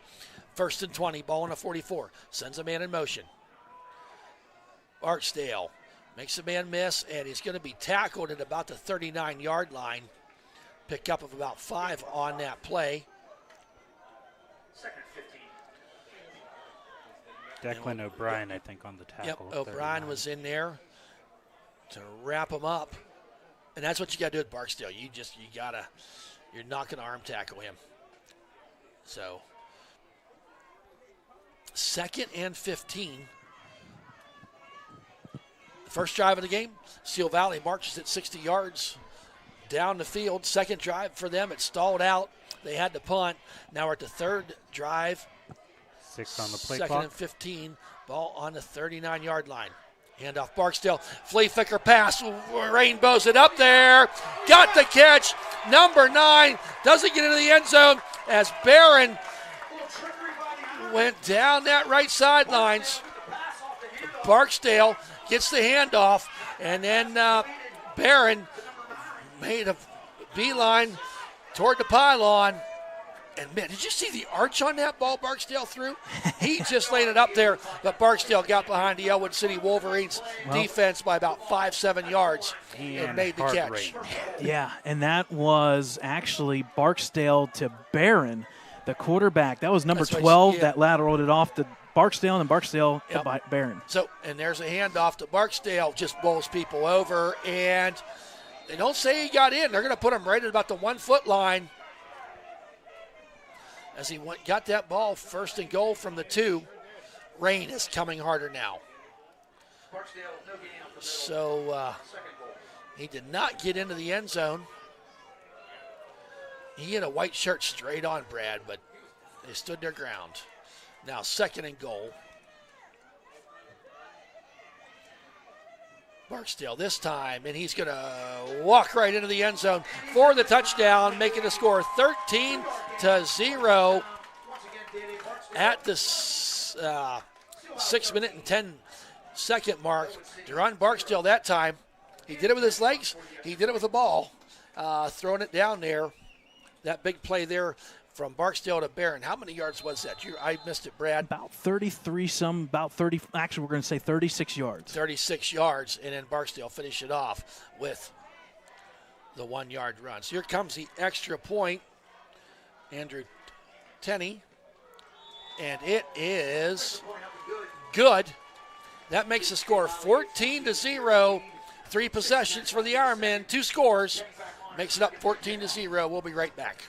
1st and 20, ball on a 44. Sends a man in motion. Barksdale makes a man miss, and he's going to be tackled at about the 39-yard line. Pick up of about 5 on that play. 2nd and 15. Declan O'Brien, I think, on the tackle. Yep, O'Brien was in there to wrap him up. And that's what you got to do with Barksdale. You're not going to arm tackle him. So, 2nd and 15. The first drive of the game, Steel Valley marches at 60 yards down the field. 2nd drive for them, it stalled out. They had to punt. Now we're at the 3rd drive. 6 on the play 2nd clock. and 15, ball on the 39-yard line. Handoff Barksdale, flea flicker pass, rainbows it up there, got the catch, number 9, doesn't get into the end zone as Barron went down that right sidelines. Barksdale gets the handoff, and then Barron made a beeline toward the pylon. And, man, did you see the arch on that ball Barksdale threw? He just laid it up there, but Barksdale got behind the Ellwood City Wolverines defense by about 5-7 yards and made the catch. Yeah, and that was actually Barksdale to Barron, the quarterback. That was number 12 that lateraled it off to Barksdale, and Barksdale to Barron. So, and there's a handoff to Barksdale, just bowls people over, and they don't say he got in. They're going to put him right at about the 1-foot line. As he got that ball, 1st and goal from the 2. Rain is coming harder now. So he did not get into the end zone. He had a white shirt straight on, Brad, but they stood their ground. Now 2nd and goal. Barksdale this time, and he's going to walk right into the end zone for the touchdown, making the score 13-0 at the 6 minute and 10 second mark. Deron Barksdale that time. He did it with his legs. He did it with the ball. Throwing it down there. That big play there from Barksdale to Barron. How many yards was that? I missed it, Brad. About 33 some, about 30, actually we're going to say 36 yards. 36 yards, and then Barksdale finished it off with the 1 yard run. So here comes the extra point. Andrew Tenney, and it is good. That makes the score 14-0. 3 possessions for the Ironmen, 2 scores. Makes it up 14-0. We'll be right back.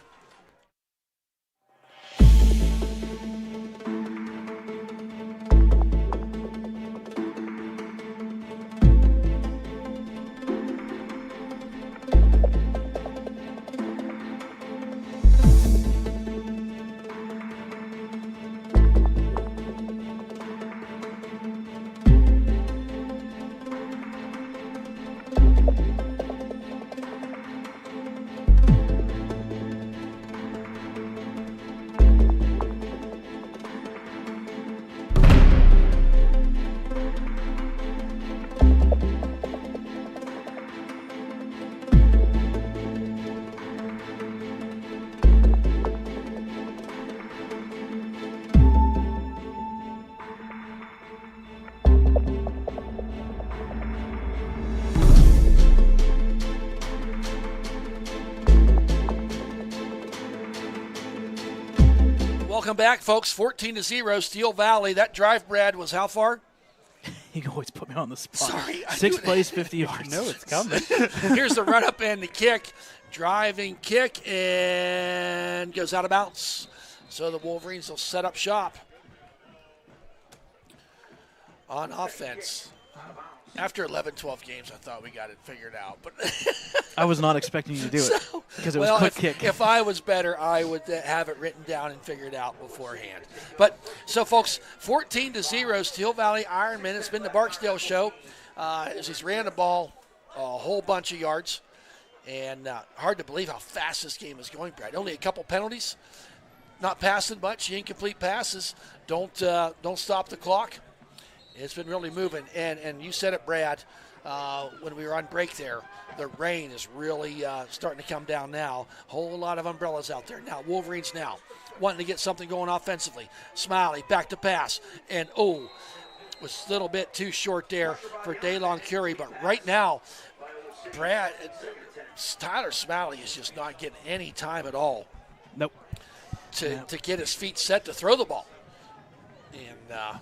Welcome back, folks. 14-0, Steel Valley. That drive, Brad, was how far? You can always put me on the spot. Sorry. 6 plays, 50 yards. No, it's coming. Here's the run up and the kick. Driving kick and goes out of bounds. So the Wolverines will set up shop on offense. After 11, 12 games, I thought we got it figured out. But I was not expecting you to do it because it was a quick kick. If I was better, I would have it written down and figured out beforehand. But so, folks, 14-0, Steel Valley Ironmen. It's been the Barksdale show. As he's ran the ball a whole bunch of yards. And hard to believe how fast this game is going, Brad. Only a couple penalties. Not passing much. Incomplete passes. Don't stop the clock. It's been really moving, and you said it, Brad, when we were on break there. The rain is really starting to come down now. Whole lot of umbrellas out there now. Wolverines now wanting to get something going offensively. Smiley back to pass, and was a little bit too short there for Daylon Curie. But right now, Brad, Tyler Smiley is just not getting any time at all. Nope. To get his feet set to throw the ball, and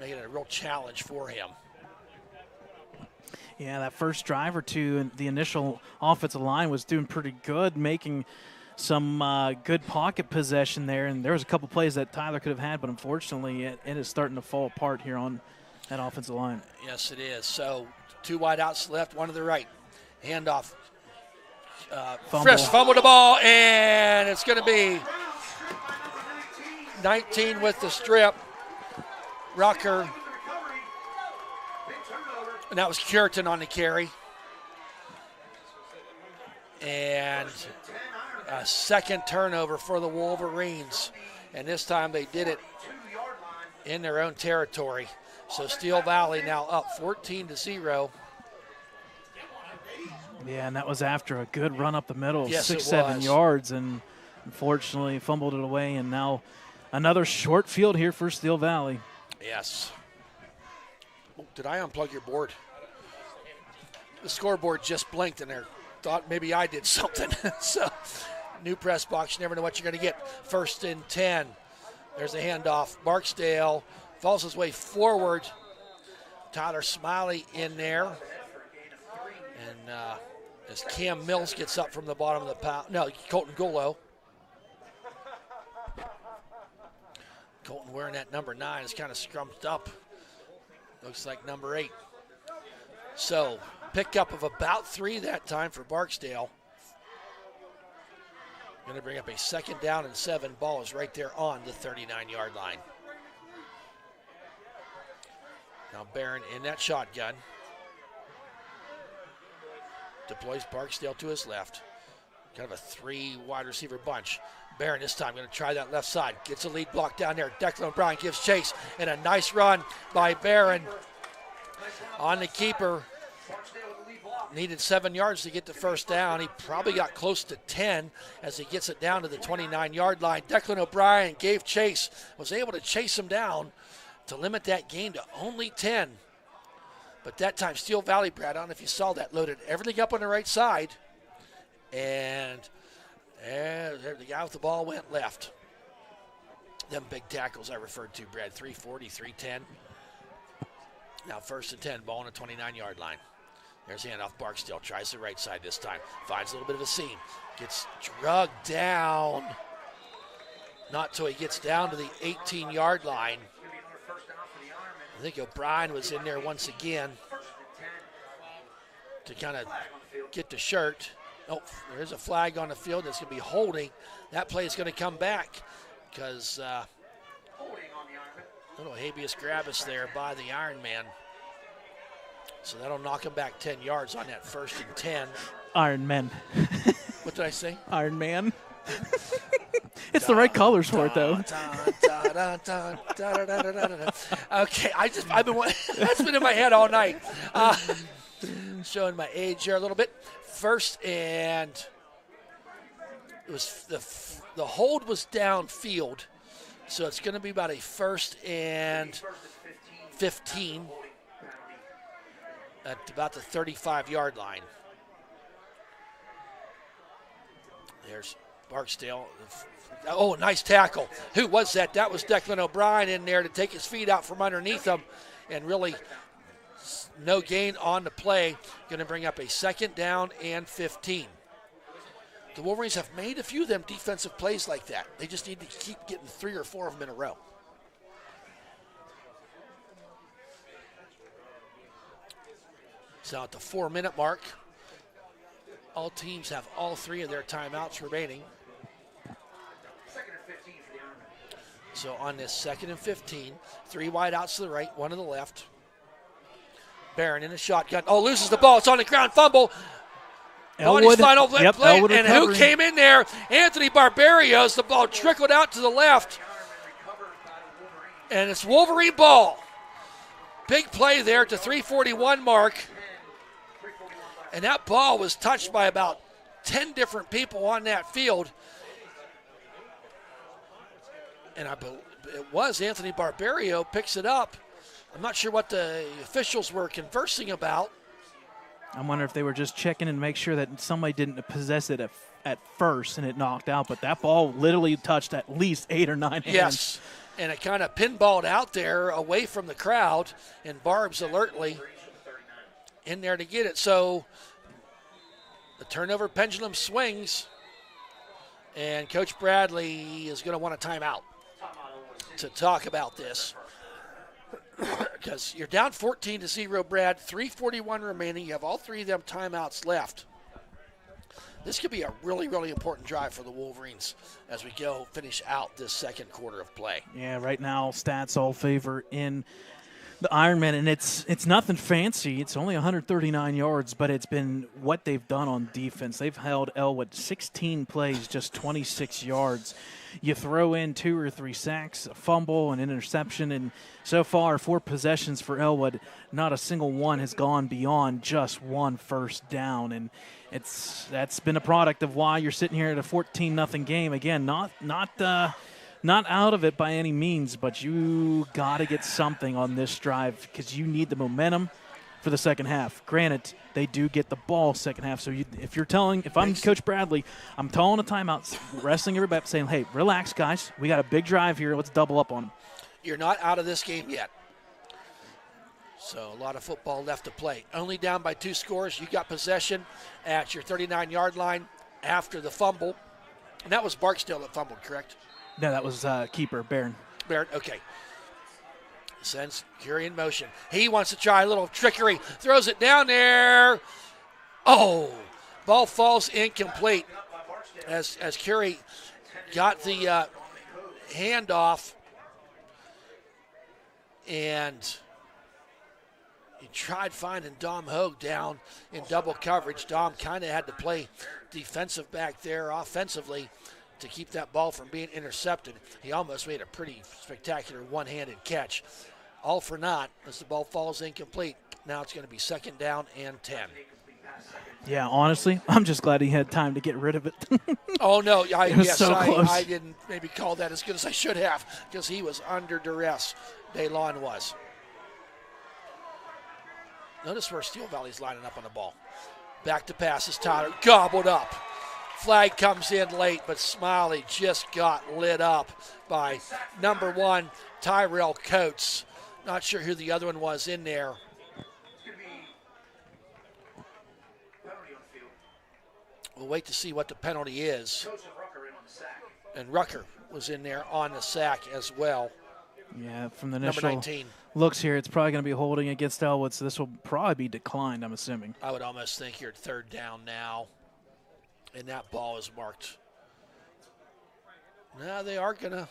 making it a real challenge for him. Yeah, that first drive or two, the initial offensive line was doing pretty good, making some good pocket possession there. And there was a couple plays that Tyler could have had, but unfortunately it is starting to fall apart here on that offensive line. Yes, it is. So 2 wideouts left, 1 to the right. Handoff. Frisk fumbled the ball, and it's going to be 19 with the strip. Rucker, and that was Curitan on the carry. And a second turnover for the Wolverines. And this time they did it in their own territory. So Steel Valley now up 14-0. Yeah, and that was after a good run up the middle, Yes, 6-7 yards, and unfortunately fumbled it away. And now another short field here for Steel Valley. Yes. Oh, did I unplug your board? The scoreboard just blinked in there. Thought maybe I did something. So, new press box. You never know what you're going to get. 1st and 10. There's a handoff. Barksdale falls his way forward. Tyler Smiley in there. And as Cam Mills gets up from the bottom of the pile. No, Colton Golo. Colton wearing that number 9 is kind of scrumped up. Looks like number 8. So, pickup of about 3 that time for Barksdale. Going to bring up a 2nd down and 7. Ball is right there on the 39-yard line. Now Barron in that shotgun. Deploys Barksdale to his left. kind of a 3 wide receiver bunch. Barron this time going to try that left side. Gets a lead block down there. Declan O'Brien gives chase, and a nice run by Barron on the keeper. Needed 7 yards to get the first down. He probably got close to 10 as he gets it down to the 29-yard line. Declan O'Brien gave chase, was able to chase him down to limit that gain to only 10. But that time, Steel Valley, Brad, I don't know if you saw that, loaded everything up on the right side. And the guy with the ball went left. Them big tackles I referred to, Brad, 340, 310. Now 1st and 10, ball on the 29-yard line. There's handoff. Barksdale tries the right side this time. Finds a little bit of a seam. Gets drugged down. Not till he gets down to the 18-yard line. I think O'Brien was in there once again to kind of get the shirt. Oh, there's a flag on the field that's going to be holding. That play is going to come back because little habeas grabus there by the Iron Man. So that'll knock him back 10 yards on that 1st and 10. Iron Men. What did I say? Iron Man. It's the right colors for it, though. Okay, I've been that's been in my head all night. Showing my age here a little bit. 1st and it was the hold was downfield, so it's going to be about a 1st and 15 at about the 35-yard line. There's Barksdale. Oh, nice tackle. Who was that? That was Declan O'Brien in there to take his feet out from underneath him, and really no gain on the play. Going to bring up a 2nd down and 15. The Wolverines have made a few of them defensive plays like that. They just need to keep getting 3 or 4 of them in a row. So at the 4-minute mark, all teams have all 3 of their timeouts remaining. So on this 2nd and 15, 3 wide outs to the right, 1 to the left. Barron in the shotgun. Oh, loses the ball. It's on the ground. Fumble. Ellwood. Final play. Ellwood and who came in there? Anthony Barbarios. The ball trickled out to the left. And it's Wolverine ball. Big play there to 3:41 mark. And that ball was touched by about 10 different people on that field. And I believe it was Anthony Barbario picks it up. I'm not sure what the officials were conversing about. I wonder if they were just checking and make sure that somebody didn't possess it at first and it knocked out. But that ball literally touched at least 8 or 9 hands. Yes, and it kind of pinballed out there away from the crowd, and Barb's alertly in there to get it. So the turnover pendulum swings, and Coach Bradley is going to want a timeout to talk about this. Because you're down 14-0, Brad. 3:41 remaining. You have all 3 of them timeouts left. This could be a really, really important drive for the Wolverines as we go finish out this 2nd quarter of play. Yeah, right now stats all favor in the Ironman, and it's nothing fancy. It's only 139 yards, but it's been what they've done on defense. They've held Ellwood 16 plays, just 26 yards. You throw in 2 or 3 sacks, a fumble, an interception, and so far 4 possessions for Ellwood. Not a single one has gone beyond just 1 first down, and that's been a product of why you're sitting here at a 14-0 game. Again, not out of it by any means, but you got to get something on this drive because you need the momentum for the second half. Granted, they do get the ball second half, so if I'm Coach Bradley, I'm calling a timeout, wrestling everybody up, saying, hey, relax, guys. We got a big drive here. Let's double up on them. You're not out of this game yet. So a lot of football left to play. Only down by 2 scores. You got possession at your 39-yard line after the fumble. And that was Barksdale that fumbled, correct? No, that was keeper, Barron. Barron, okay. Sends Curie in motion. He wants to try a little trickery. Throws it down there. Oh, ball falls incomplete as Curie got the handoff. And he tried finding Dom Hogue down in double coverage. Dom kind of had to play defensive back there offensively to keep that ball from being intercepted. He almost made a pretty spectacular one-handed catch. All for naught as the ball falls incomplete. Now it's going to be 2nd down and 10. Yeah, honestly, I'm just glad he had time to get rid of it. Oh, no. It was so close. I didn't maybe call that as good as I should have because he was under duress. DeLon was. Notice where Steel Valley's lining up on the ball. Back to passes. Tyler gobbled up. Flag comes in late, but Smiley just got lit up by number 1, Tyrell Coates. Not sure who the other one was in there. We'll wait to see what the penalty is. And Rucker was in there on the sack as well. Yeah, from the Number initial 19. looks here, it's probably going to be holding against Ellwood, so this will probably be declined, I'm assuming. I would almost think you're at 3rd down now. And that ball is marked. No, they are going to.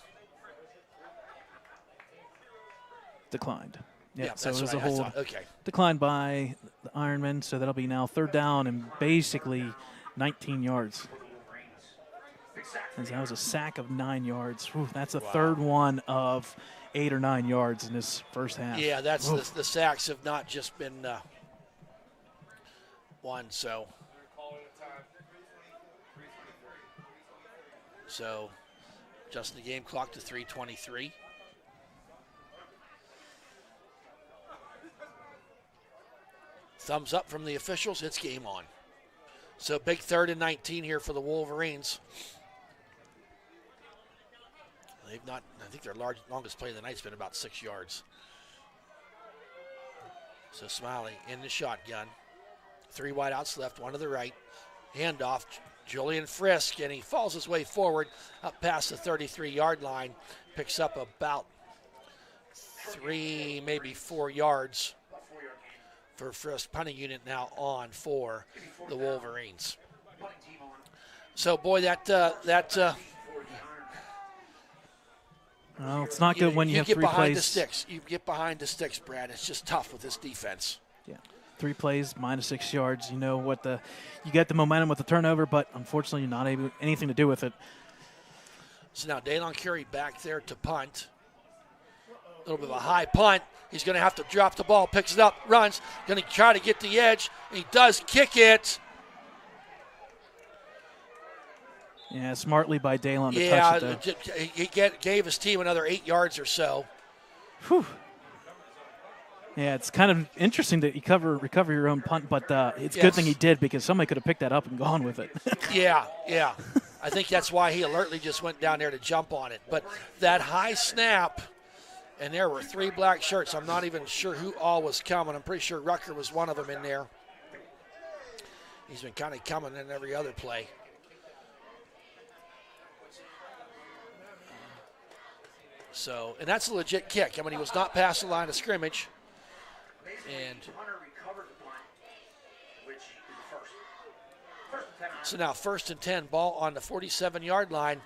Declined. Yeah, so that's it was what a I hold. thought. Okay. Declined by the Ironman, so that'll be now 3rd down and basically 19 yards. And that was a sack of 9 yards. Whew, that's the 3rd one of 8 or 9 yards in this first half. Yeah, that's the sacks have not just been one, so adjusting the game clock to 3:23. Thumbs up from the officials. It's game on. So big 3rd and 19 here for the Wolverines. They've not. I think their longest play of the night's been about 6 yards. So Smiley in the shotgun. 3 wideouts left, 1 to the right. Handoff, Julian Frisk, and he falls his way forward up past the 33-yard line. Picks up about 3, maybe 4 yards for Frisk. Punting unit now on for the Wolverines. So, boy, Well, it's not good when you have 3 get behind the plays. sticks. You get behind the sticks, Brad. It's just tough with this defense. Yeah, 3 plays, minus 6 yards. You know what you get the momentum with the turnover, but unfortunately, you're not able anything to do with it. So now Daylon Curry back there to punt. A little bit of a high punt. He's going to have to drop the ball, picks it up, runs. Going to try to get the edge. He does kick it. Yeah, smartly by Daylon to touch it, though. He gave his team another 8 yards or so. Whew. Yeah, it's kind of interesting that you recover your own punt, but it's a good thing he did because somebody could have picked that up and gone with it. Yeah. I think that's why he alertly just went down there to jump on it. But that high snap, and there were 3 black shirts. I'm not even sure who all was coming. I'm pretty sure Rucker was one of them in there. He's been kind of coming in every other play. So, and that's a legit kick. I mean, he was not past the line of scrimmage. And so now 1st and 10, ball on the 47-yard line.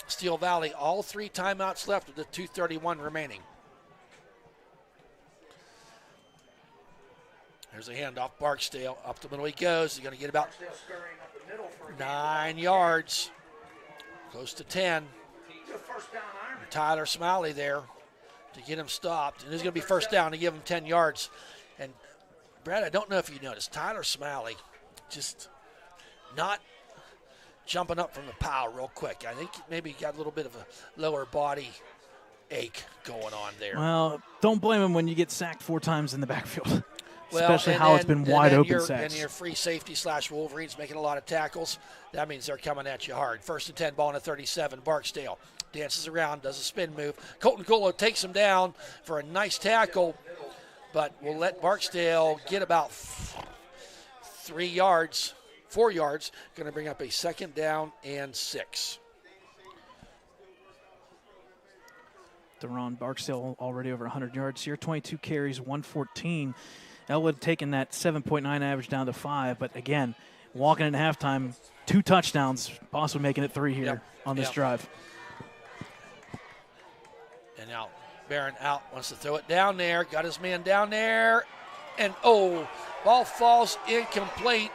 Steel Valley, all 3 timeouts left with the 2:31 remaining. There's a handoff. Barksdale up the middle he goes. He's going to get about 9 yards, close to 10. Tyler Smiley there to get him stopped. And it's going to be 1st down to give him 10 yards. And, Brad, I don't know if you noticed, Tyler Smiley just not jumping up from the pile real quick. I think maybe he got a little bit of a lower body ache going on there. Well, don't blame him when you get sacked 4 times in the backfield. Well, Especially how it's been wide open sacks. And your free safety / Wolverines making a lot of tackles. That means they're coming at you hard. 1st and 10, ball on the 37. Barksdale dances around, does a spin move. Colton Golo takes him down for a nice tackle, but we'll let Barksdale get about 4 yards. Going to bring up a 2nd down and 6. Deron Barksdale already over 100 yards here. 22 carries, 114. Ellwood taking that 7.9 average down to 5, but again, walking into halftime, 2 touchdowns, possibly making it 3 here on this drive. And now Barron out, wants to throw it down there, got his man down there, And, ball falls incomplete.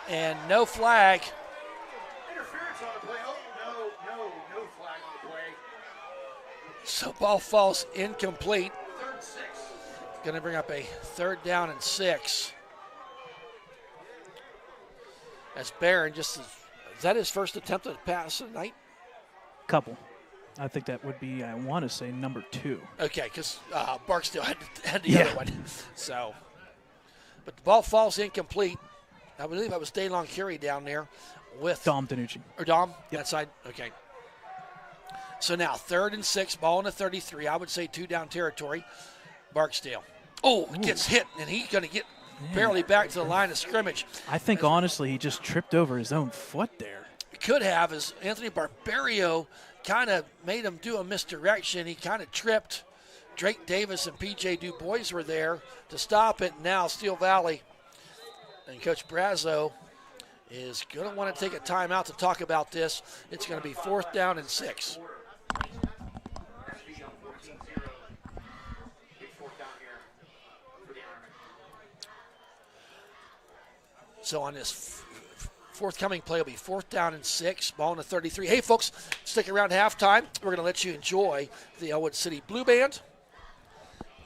And no flag. Interference on the play. Oh, no flag on the play. So ball falls incomplete. 3rd and 6. Going to bring up a 3rd down and 6. As Barron is that his first attempt at pass tonight? Couple. I think that would be, I want to say, number 2. Okay, because Barksdale had the other one. So, but the ball falls incomplete. I believe that was Daylon Curie down there with Dom Danucci. Or Dom, that side. Okay. So now 3rd and 6, ball in the 33. I would say 2 down territory. Barksdale. Gets hit, and he's going to get barely back to the line of scrimmage. I think, honestly, he just tripped over his own foot there. Could have, as Anthony Barbario kind of made him do a misdirection. He kind of tripped. Drake Davis and P.J. Du Bois were there to stop it. Now Steel Valley and Coach Brazo is going to want to take a timeout to talk about this. It's going to be 4th down and 6. So on this forthcoming play will be 4th down and 6, ball in the 33. Hey, folks, stick around halftime. We're going to let you enjoy the Ellwood City Blue Band,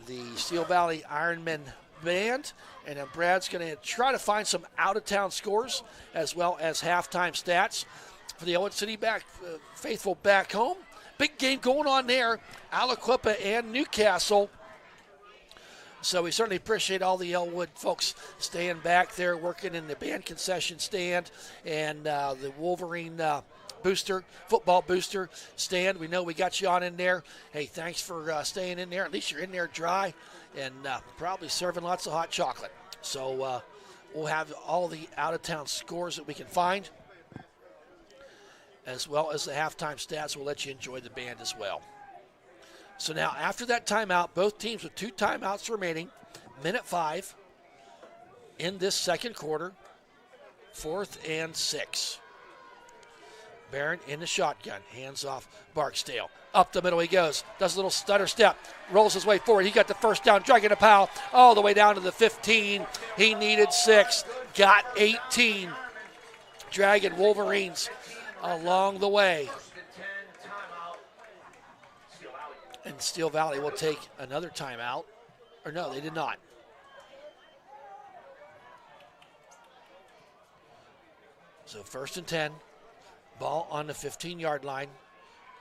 the Steel Valley Ironman Band, and then Brad's going to try to find some out-of-town scores as well as halftime stats for the Ellwood City faithful back home. Big game going on there, Aliquippa and Newcastle. So we certainly appreciate all the Ellwood folks staying back there, working in the band concession stand and the Wolverine football booster stand. We know we got you on in there. Hey, thanks for staying in there. At least you're in there dry and probably serving lots of hot chocolate. So we'll have all the out-of-town scores that we can find, as well as the halftime stats. We'll let you enjoy the band as well. So now, after that timeout, both teams with 2 timeouts remaining, minute 5 in this second quarter, 4th and 6. Barron in the shotgun, hands off Barksdale. Up the middle he goes, does a little stutter step, rolls his way forward. He got the first down, dragging a Powell all the way down to the 15. He needed 6, got 18. Dragging Wolverines along the way. And Steel Valley will take another timeout. Or no, they did not. So 1st and 10. Ball on the 15-yard line.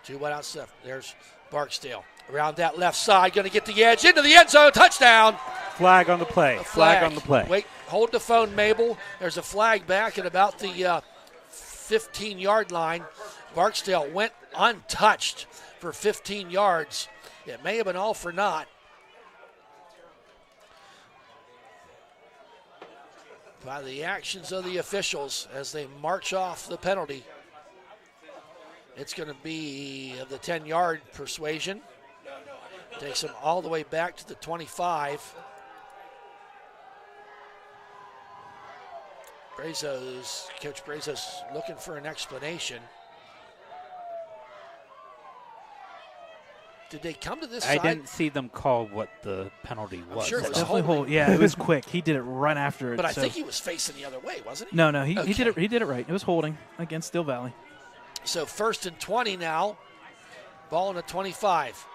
2 wide out stuff. There's Barksdale. Around that left side, going to get the edge into the end zone. Touchdown. Flag on the play. Flag on the play. Wait, hold the phone, Mabel. There's a flag back at about the 15-yard line. Barksdale went untouched for 15 yards. It may have been all for naught. By the actions of the officials as they march off the penalty. It's going to be the 10-yard persuasion. Takes them all the way back to the 25. Coach Brazo's looking for an explanation. Did they come to this side? I didn't see them call what the penalty was. Sure, it was Definitely holding. Yeah, it was quick. He did it right after it. But I think he was facing the other way, wasn't he? No, he Okay. did it. He did it right. It was holding against Steel Valley. So 1st and 20 now. Ball in the 25.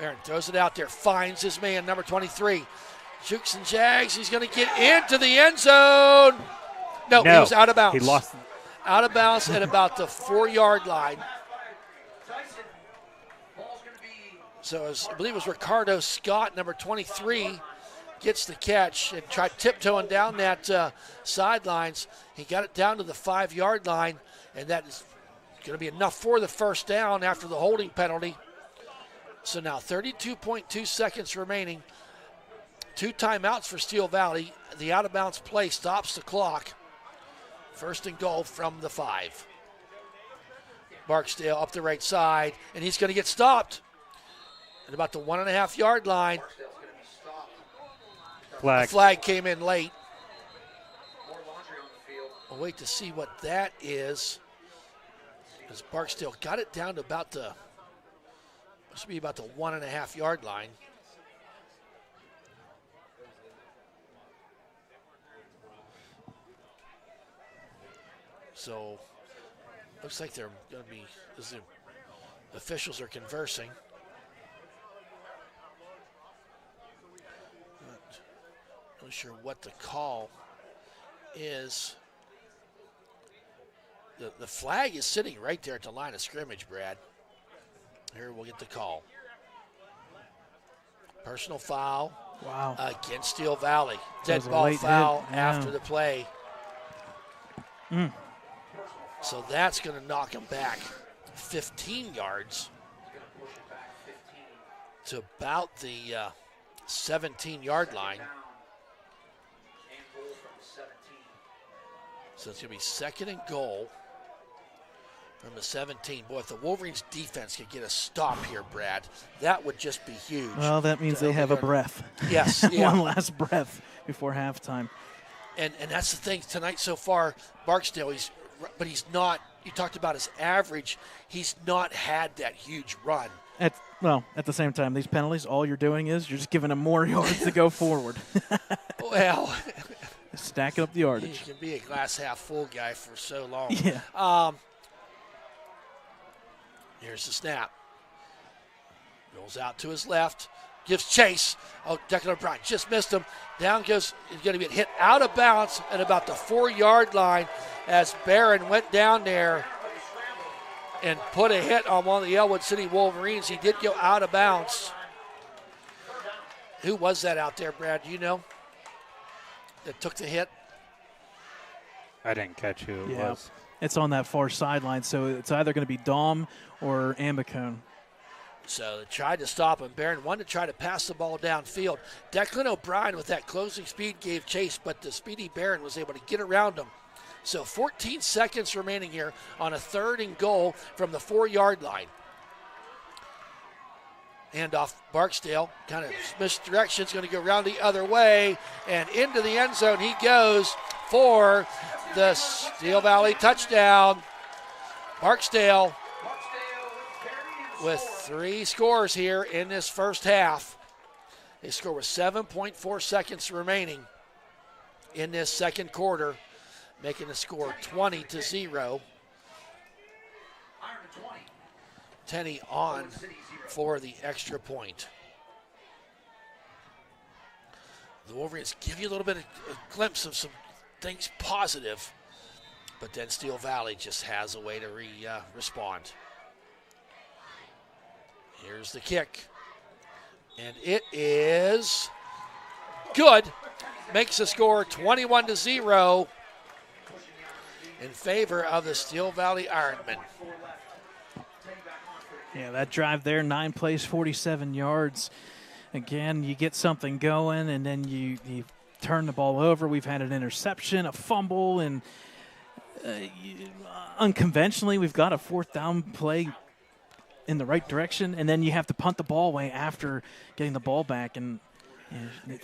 Aaron throws it out there. Finds his man, number 23. Jukes and jags. He's going to get into the end zone. No, he was out of bounds. He lost. Out of bounds at about the 4-yard line. So I believe it was Ricardo Scott, number 23, gets the catch and tried tiptoeing down that sidelines. He got it down to the 5-yard line, and that is going to be enough for the first down after the holding penalty. So now 32.2 seconds remaining. 2 timeouts for Steel Valley. The out-of-bounds play stops the clock. 1st and goal from the 5. Barksdale up the right side, and he's going to get stopped at about the 1.5-yard line. Flag. The flag came in late. We'll wait to see what that is. Because Barksdale got it down to about the, must be about the 1.5-yard line. So looks like they're going to be, as the officials are conversing. Not really sure what the call is. The flag is sitting right there at the line of scrimmage, Brad. Here we'll get the call. Personal foul. Wow. Against Steel Valley. That Dead was a ball late foul hit, yeah. after the play. So that's going to knock him back 15 yards to about the 17-yard line. So it's going to be second and goal from the 17. Boy, if the Wolverines defense could get a stop here, Brad, that would just be huge. Well, that means they have a breath. Yes, yeah. One last breath before halftime. And that's the thing tonight so far, Barksdale, he's not, you talked about his average, he's not had that huge run. At the same time, these penalties, all you're doing is you're just giving them more yards to go forward. Well, stacking up the yardage. He can be a glass half full guy for so long. Yeah. Here's the snap. Rolls out to his left. Gives chase. Oh, Declan O'Brien just missed him. Down goes, he's going to get hit out of bounds at about the 4-yard line as Barron went down there and put a hit on one of the Ellwood City Wolverines. He did go out of bounds. Who was that out there, Brad? Do you know? That took the hit? I didn't catch who it was. It's on that far sideline, so it's either going to be Dom or Ambicone. So they tried to stop him. Barron wanted to try to pass the ball downfield. Declan O'Brien with that closing speed gave chase, but the speedy Barron was able to get around him. So 14 seconds remaining here on a 3rd and goal from the 4-yard line. Handoff Barksdale, kind of misdirection. It's going to go around the other way and into the end zone he goes for the Steel Valley touchdown. Barksdale with 3 scores here in this first half. They score with 7.4 seconds remaining in this second quarter, making the score 20-0. Tenney on for the extra point. The Wolverines give you a little bit of a glimpse of some things positive, but then Steel Valley just has a way to respond. Here's the kick, and it is good. Makes the score 21-0 in favor of the Steel Valley Ironmen. Yeah, that drive there, 9 plays, 47 yards. Again, you get something going, and then you turn the ball over. We've had an interception, a fumble, and unconventionally, we've got a 4th down play in the right direction, and then you have to punt the ball away after getting the ball back. And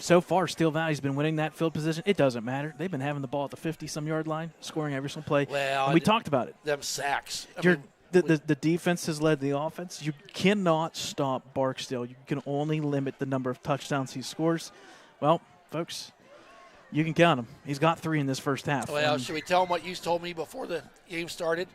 so far, Steel Valley's been winning that field position. It doesn't matter. They've been having the ball at the 50-some-yard line, scoring every single play. Well, and we talked about it. Them sacks. The defense has led the offense. You cannot stop Barksdale. You can only limit the number of touchdowns he scores. Well, folks, you can count him. He's got 3 in this first half. Well, should we tell him what you told me before the game started?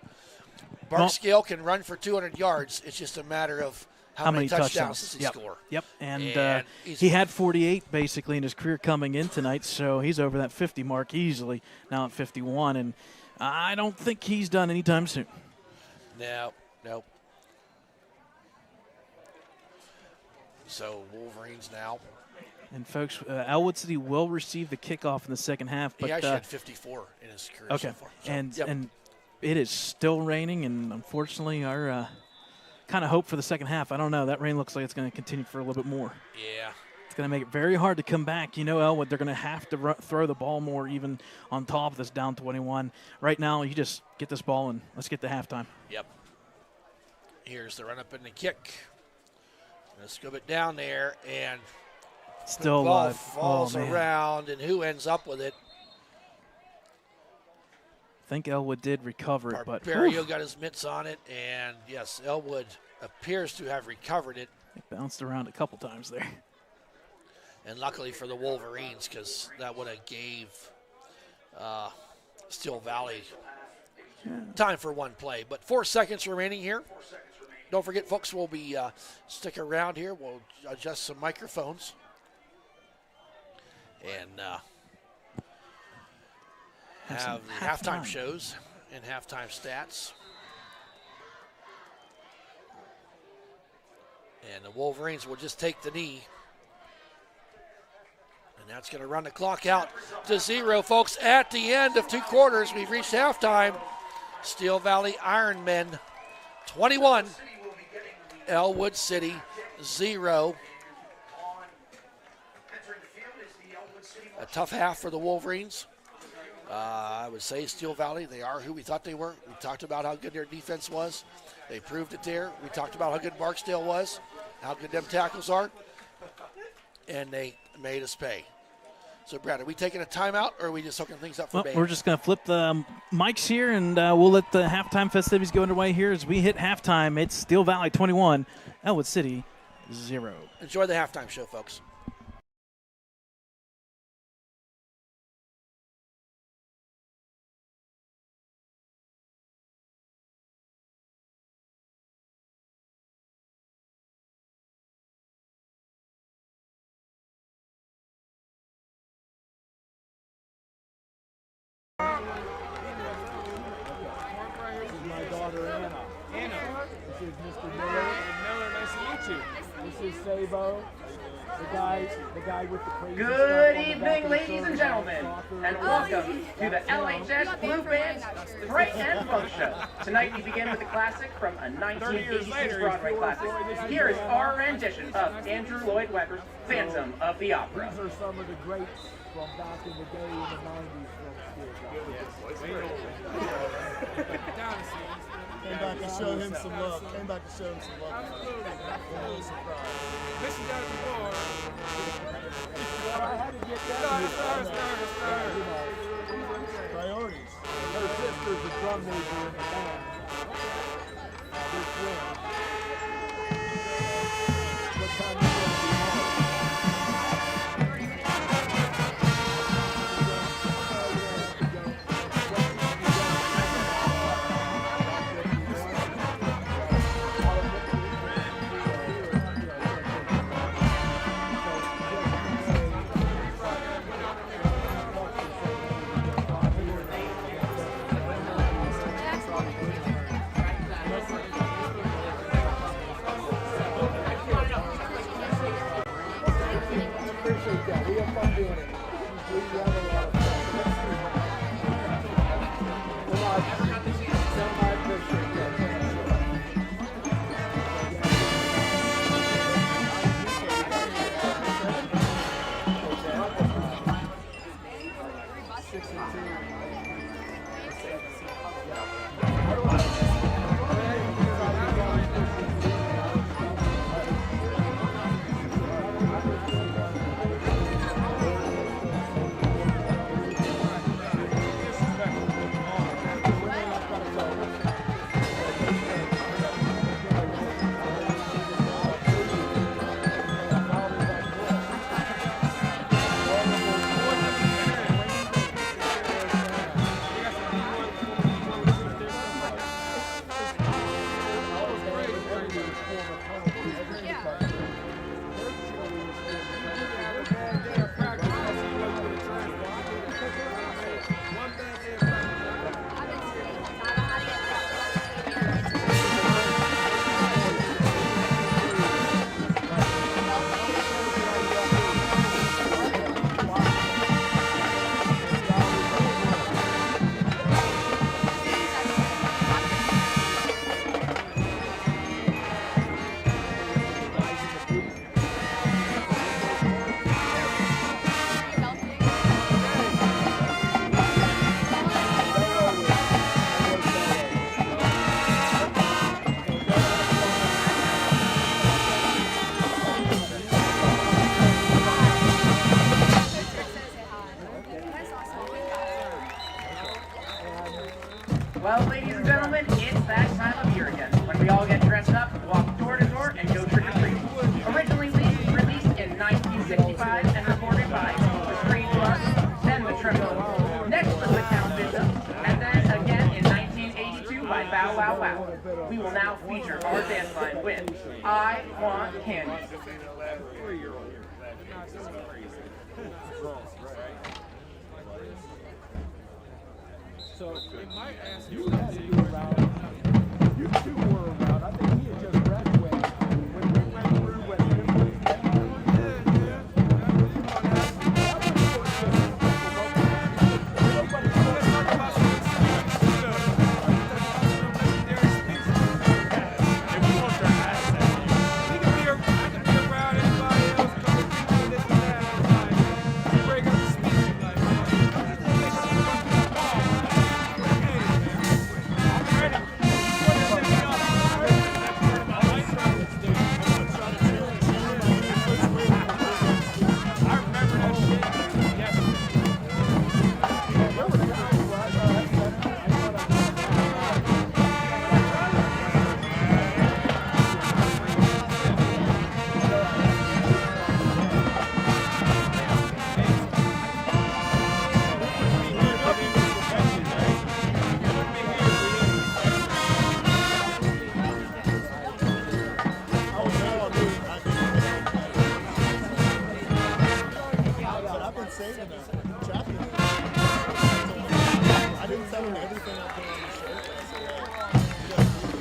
Barksdale can run for 200 yards. It's just a matter of how many touchdowns does he score. Yep, and he had 48 basically in his career coming in tonight, so he's over that 50 mark easily, now at 51, and I don't think he's done anytime soon. No. So Wolverines now. And folks, Ellwood City will receive the kickoff in the second half. But he actually had 54 in his career so far. So, and it is still raining, and unfortunately our kind of hope for the second half, I don't know. That rain looks like it's going to continue for a little bit more. Yeah. It's going to make it very hard to come back. You know, Ellwood, they're going to have to throw the ball more even on top of this down 21. Right now, you just get this ball and let's get to halftime. Yep. Here's the run-up and the kick. Let's go it down there, and still the ball alive. falls around, and who ends up with it? I think Ellwood did recover it, but Barrio got his mitts on it, and yes, Ellwood appears to have recovered it. It bounced around a couple times there. And luckily for the Wolverines, because that would have gave Steel Valley time for one play, but 4 seconds remaining here. Don't forget, folks, we'll be stick around here. We'll adjust some microphones. And have the halftime shows and halftime stats. And the Wolverines will just take the knee. And that's going to run the clock out to 0, folks. At the end of 2 quarters, we've reached halftime. Steel Valley Ironmen 21, Ellwood City 0. A tough half for the Wolverines. I would say Steel Valley, they are who we thought they were. We talked about how good their defense was. They proved it there. We talked about how good Barksdale was, how good them tackles are, and they made us pay. So, Brad, are we taking a timeout, or are we just hooking things up for bait? We're just going to flip the mics here, and we'll let the halftime festivities go underway here as we hit halftime. It's Steel Valley 21, Ellwood City 0. Enjoy the halftime show, folks. This is Mr. Miller. Nice to meet you. This is Sabo, the guy with the crazy Good evening, ladies and gentlemen, and welcome to the LHS Blue Band's Pray and Funk Show. Tonight we begin with a classic from a 1986 Broadway classic. Here is our rendition of Andrew Lloyd Webber's Phantom of the Opera. These are some of the greats from back in the day in the 90s from Steel. Came back to show him some love. Absolutely. A little surprise. Listen down the door. I had to get that. Priorities. Her sister's a drum major in the band. Big twin. What time is it? Well, ladies and gentlemen, it's that time of year again, when we all get dressed up, walk door to door, and go trick-or-treating. Originally released in 1965 and recorded by the Street Plus, then the Triple, next was the Count Bishop, and then again in 1980 Wow Wow. We will now feature our dance line with I Want Candy. So it might ask you had to do a route. You two were around. I think he had just wrecked when we went through what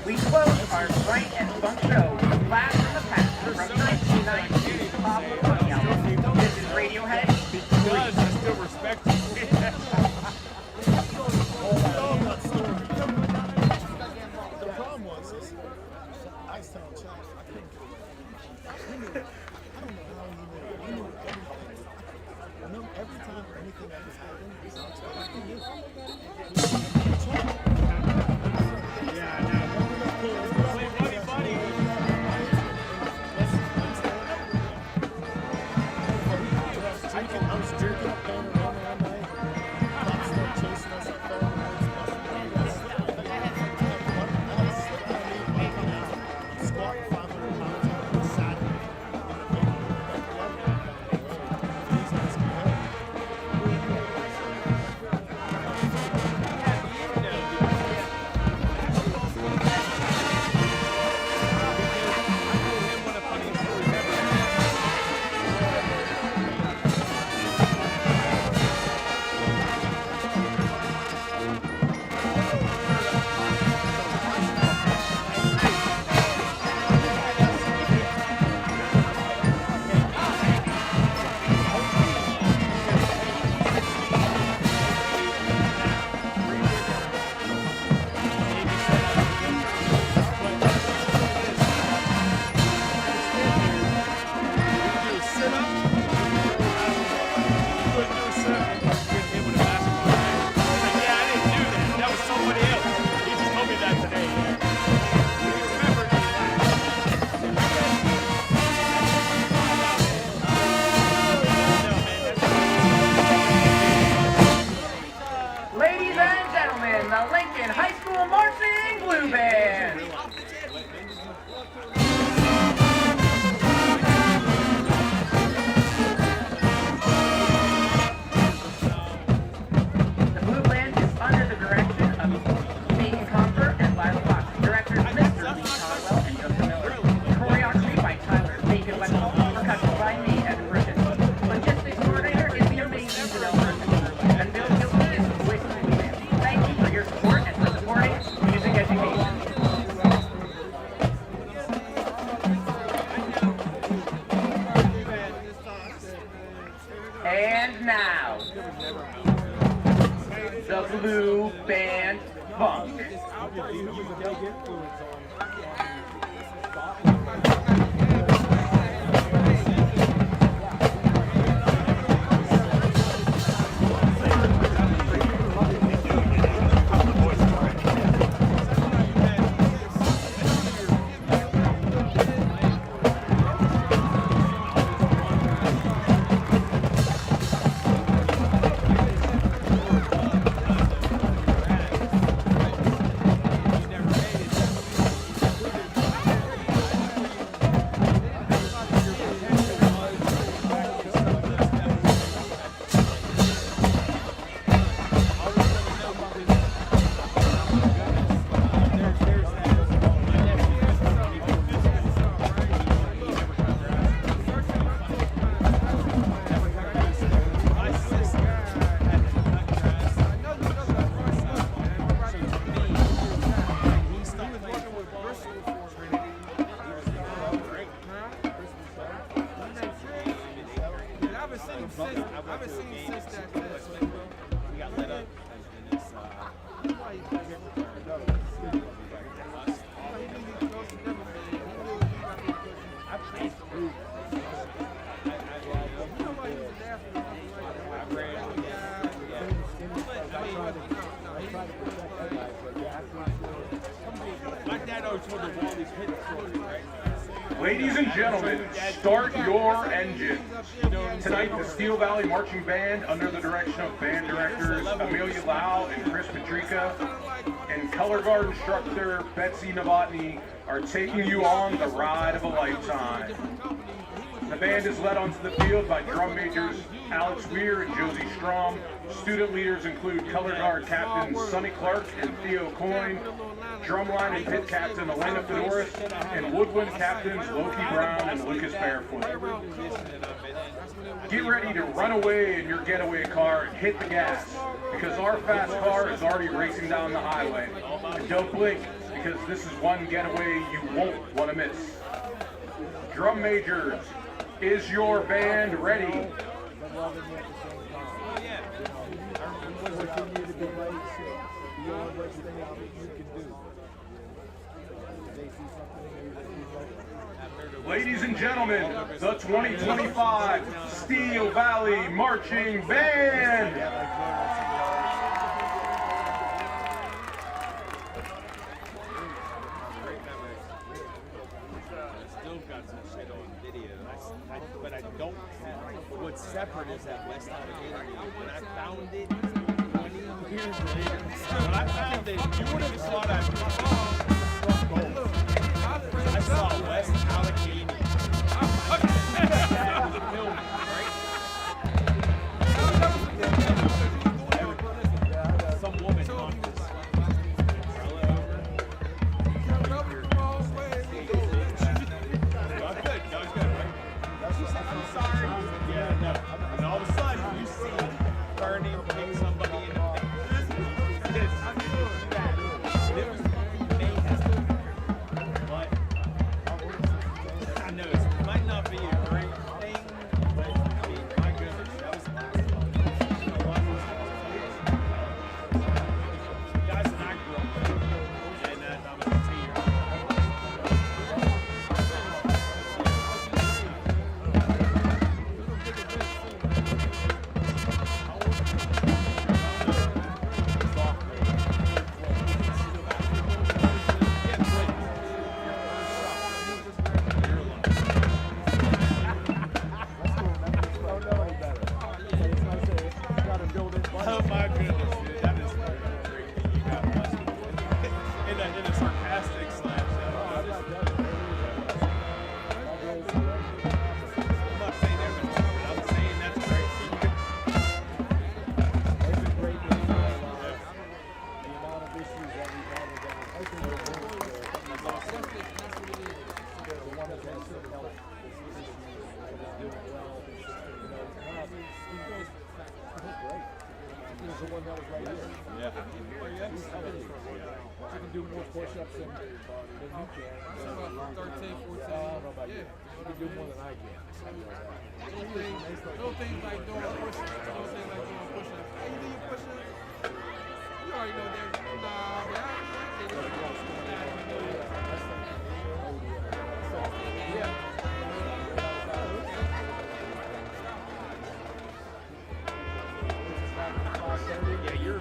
We close our Bright and Funk show with a blast from the past from 1992's Pop Punk album. This is Radiohead. because I still respect you. The problem was this Ice Town Chop. I couldn't get it. I don't know how he knew. He knew everything. I know every time anything that was happening, he was on he knew. Yeah, I know. Play buddy, buddy. I was jerking up going around all night. Cops started chasing us up there. Squat 500 pounds on the Saturday. Ladies and gentlemen, the Lincoln High School Marching Blue Band. The Blue Band is under the direction of Megan Comfort and Lila Fox. Directors Mr. Lee Caldwell and Justin Miller. Choreography by Tyler Bacon Westall. Percussion by me, Evan Bridges. Logistics coordinator is the amazing Janelle Murphy. And Bill Gilson is the voice of the Blue Band. Thank you for your support and for supporting music education. And now, the Blue Band Funk. Ladies and gentlemen, start your engines. Tonight, the Steel Valley Marching Band, under the direction of band directors Amelia Lau and Chris Patrica, and color guard instructor Betsy Novotny, are taking you on the ride of a lifetime. The band is led onto the field by drum majors Alex Weir and Josie Strom. Student leaders include color guard captains Sonny Clark and Theo Coyne, drumline and pit captain Elena Fedoris, and woodwind captains Loki Brown and Lucas Barefoot. Get ready to run away in your getaway car and hit the gas, because our fast car is already racing down the highway. And don't blink, because this is one getaway you won't want to miss. Drum majors, is your band ready? Ladies and gentlemen, the 2025 Steel Valley Marching Band. But I don't have what's separate is that West Allegheny. When I found it 20 years later, when I found it, you would have thought I saw West Allegheny. Some woman knocked this umbrella over. I'm sorry. Yeah, no. And all of a sudden, you see Bernie kick somebody in the face. It was mayhem. But I know it might not be a great thing, but I mean, my goodness, that was guys that I grew up with, and I was a senior. Oh my goodness, dude, that is great thing you got busted. In a sarcastic slash. I'm not saying everything's wrong, but I'm saying that's great. It's a great day for our lives. The amount of issues that we've had with that. That's awesome. The one that has some health issues that is doing well. He's great. He's the one that was right here. Yeah. He's healthy. He can do more push-ups than you can. 13, 14. I don't know about you. He can do more than I can. Little things like doing push-ups. Little things like doing push-ups. Hey, you do your push-ups? You already know that. Nah, man. I can't do it. Yeah. Yeah, you're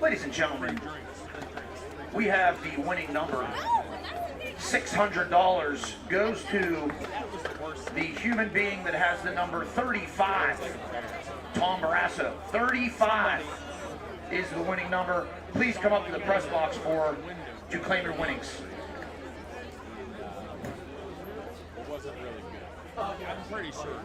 Ladies and gentlemen, we have the winning number. $600 goes to the human being that has the number 35, Tom Barrasso. 35 is the winning number. Please come up to the press box to claim your winnings. I'm pretty sure.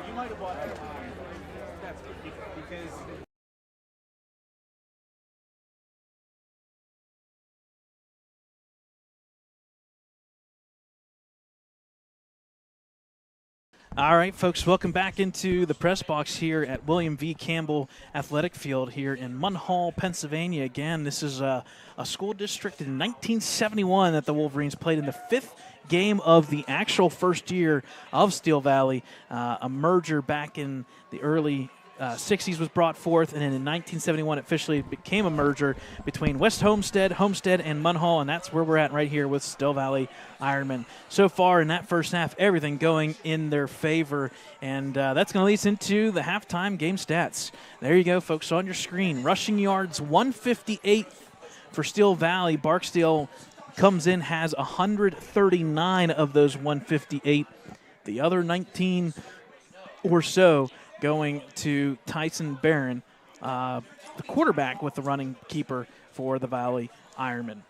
You might have bought that. That's because. All right, folks, welcome back into the press box here at William V. Campbell Athletic Field here in Munhall, Pennsylvania. Again, this is a school district in 1971 that the Wolverines played in the 5th game of the actual first year of Steel Valley. A merger back in the early 60s was brought forth, and then in 1971 officially became a merger between West Homestead, and Munhall, and that's where we're at right here with Steel Valley Ironmen. So far in that first half, everything going in their favor, and that's going to lead us into the halftime game stats. There you go, folks, on your screen. Rushing yards, 158 for Steel Valley. Barksdale comes in, has 139 of those 158. The other 19 or so going to Tyson Barron, the quarterback with the running keeper for the Valley Ironmen.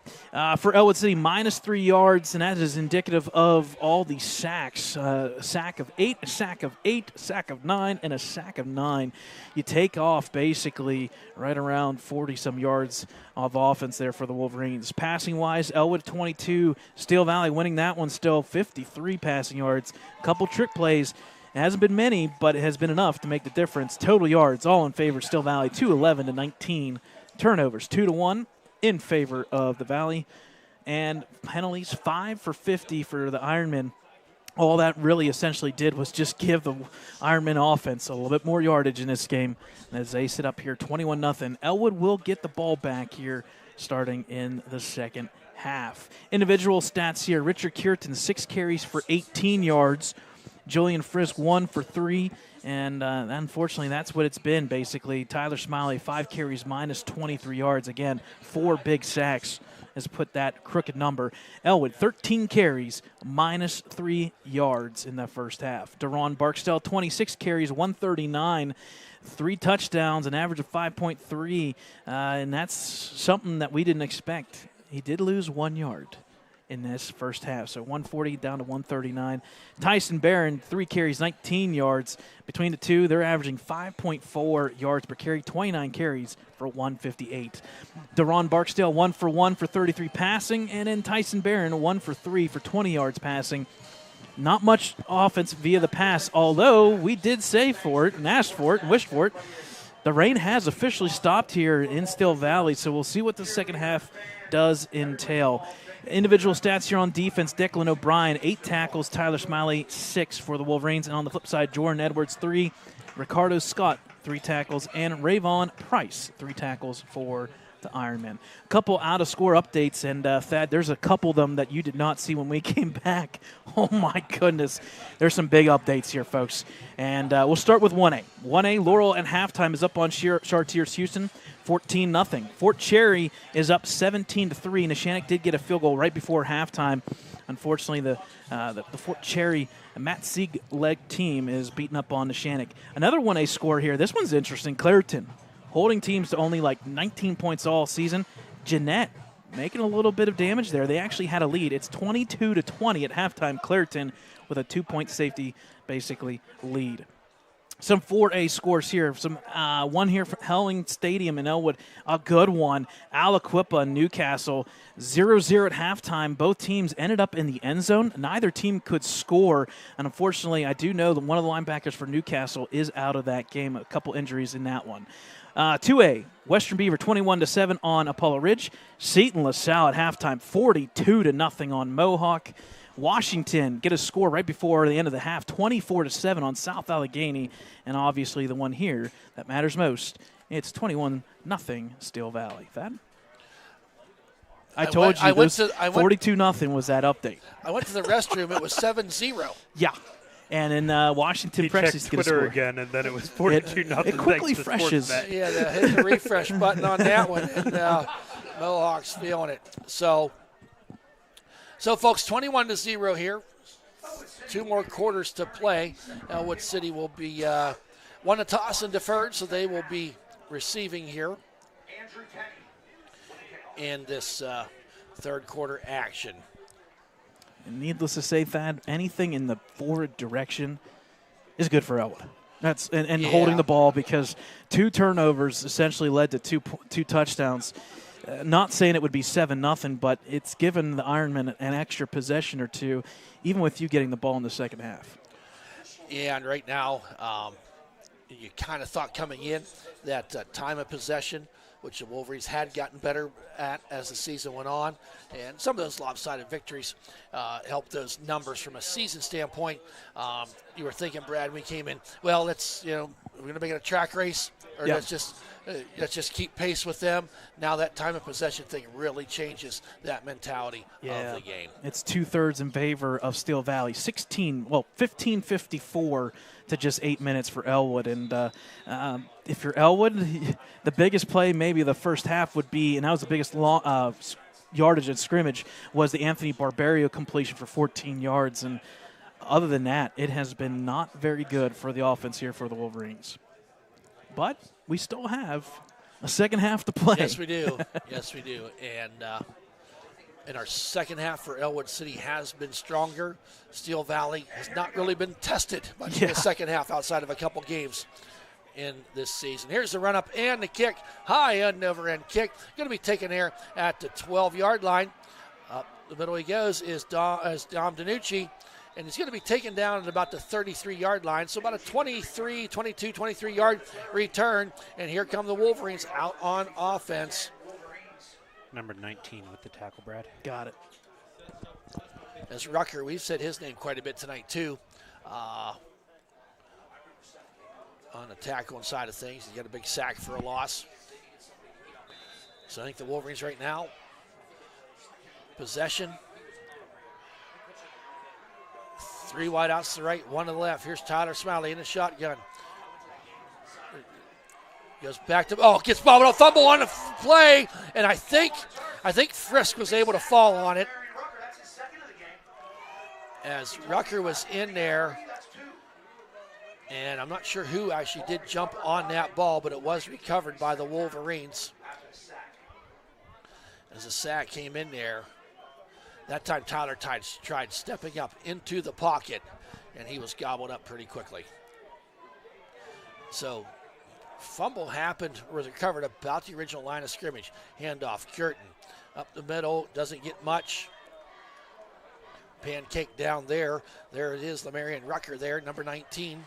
For Ellwood City, -3 yards, and that is indicative of all the sacks. A sack of 8, a sack of 8, a sack of 9, and a sack of 9. You take off basically right around 40-some yards of offense there for the Wolverines. Passing-wise, Ellwood 22, Steel Valley winning that one still, 53 passing yards. A couple trick plays. It hasn't been many, but it has been enough to make the difference. Total yards, all in favor of Steel Valley, 211 to 19. Turnovers, 2-1 in favor of the Valley. And penalties, 5 for 50 for the Ironmen. All that really essentially did was just give the Ironmen offense a little bit more yardage in this game. As they sit up here 21-0. Ellwood will get the ball back here starting in the second half. Individual stats here. Richard Kierton, 6 carries for 18 yards. Julian Frisk, 1 for 3, and unfortunately that's what it's been basically. Tyler Smiley, 5 carries, -23 yards. Again, 4 big sacks has put that crooked number. Ellwood, 13 carries, -3 yards in the first half. Deron Barksdale, 26 carries, 139, 3 touchdowns, an average of 5.3, and that's something that we didn't expect. He did lose 1 yard in this first half, so 140 down to 139. Tyson Barron, 3 carries, 19 yards. Between the two, they're averaging 5.4 yards per carry, 29 carries for 158. Deron Barksdale, 1 for 1 for 33 passing, and then Tyson Barron, 1 for 3 for 20 yards passing. Not much offense via the pass, although we did say for it and asked for it and wished for it. The rain has officially stopped here in Steel Valley, so we'll see what the second half does entail. Individual stats here on defense. Declan O'Brien, 8 tackles. Tyler Smiley, 6 for the Wolverines. And on the flip side, Jordan Edwards, 3. Ricardo Scott, 3 tackles. And Rayvon Price, 3 tackles for the Ironmen. A couple out-of-score updates. And, Thad, there's a couple of them that you did not see when we came back. Oh, my goodness. There's some big updates here, folks. And we'll start with 1A. 1A, Laurel at halftime is up on Chartiers Houston. 14-0. Fort Cherry is up 17-3. Neshannock did get a field goal right before halftime. Unfortunately, the Fort Cherry Matt Sieg-led team is beating up on Neshannock. Another 1A score here. This one's interesting. Clairton holding teams to only like 19 points all season. Jeanette making a little bit of damage there. They actually had a lead. It's 22-20 at halftime. Clairton with a 2-point safety basically lead. Some 4A scores here. Some one here from Helling Stadium in Ellwood, a good one. Aliquippa and Newcastle, 0-0 at halftime. Both teams ended up in the end zone. Neither team could score, and unfortunately, I do know that one of the linebackers for Newcastle is out of that game. A couple injuries in that one. 2A, Western Beaver 21-7 on Apollo Ridge. Seton LaSalle at halftime, 42-0 on Mohawk. Washington get a score right before the end of the half, 24-7 on South Allegheny, and obviously the one here that matters most, it's 21-0 Steel Valley. Thad? I told you 42-0 was that update. I went to the restroom. It was 7-0. Yeah. And in Washington, presses checked get a Twitter score again, and then it was 42-0. It quickly refreshes. Yeah, hit the refresh button on that one, and Mohawks feeling it. So, folks, 21-0 here. 2 more quarters to play. Ellwood City will be won a toss and deferred, so they will be receiving here in this third quarter action. And needless to say, Thad, anything in the forward direction is good for Ellwood. That's and holding the ball, because 2 turnovers essentially led to two touchdowns. Not saying it would be 7-0, but it's given the Ironmen an extra possession or two, even with you getting the ball in the second half. Yeah, and right now, you kind of thought coming in that time of possession, which the Wolverines had gotten better at as the season went on, and some of those lopsided victories helped those numbers from a season standpoint. You were thinking, Brad, we came in, well, we're going to make it a track race, or let's just keep pace with them. Now that time of possession thing really changes that mentality of the game. It's 2/3 in favor of Steel Valley. 15:54 to just 8 minutes for Ellwood. And if you're Ellwood, the biggest play maybe the first half would be, and that was the biggest yardage and scrimmage, was the Anthony Barbario completion for 14 yards. And other than that, it has been not very good for the offense here for the Wolverines. But we still have a second half to play. Yes, we do. Yes, we do. And our second half for Ellwood City has been stronger. Steel Valley has not really been tested much in the second half outside of a couple games in this season. Here's the run-up and the kick. High end over end kick. Going to be taken there at the 12-yard line. Up the middle he goes is Dom Danucci. And he's going to be taken down at about the 33-yard line. So about a 23-yard return. And here come the Wolverines out on offense. Number 19 with the tackle, Brad. Got it. As Rucker, we've said his name quite a bit tonight, too. On the tackling side of things, he's got a big sack for a loss. So I think the Wolverines right now, possession. 3 wide outs to the right, 1 to the left. Here's Tyler Smiley in the shotgun. Goes back to, gets bobbled up, fumble on the play, and I think Frisk was able to fall on it. As Rucker was in there, and I'm not sure who actually did jump on that ball, but it was recovered by the Wolverines. As the sack came in there, that time Tyler tried stepping up into the pocket, and he was gobbled up pretty quickly. So fumble happened, was recovered about the original line of scrimmage. Handoff, Curtin up the middle, doesn't get much. Pancake down there. There it is, Lamarian Rucker there, number 19.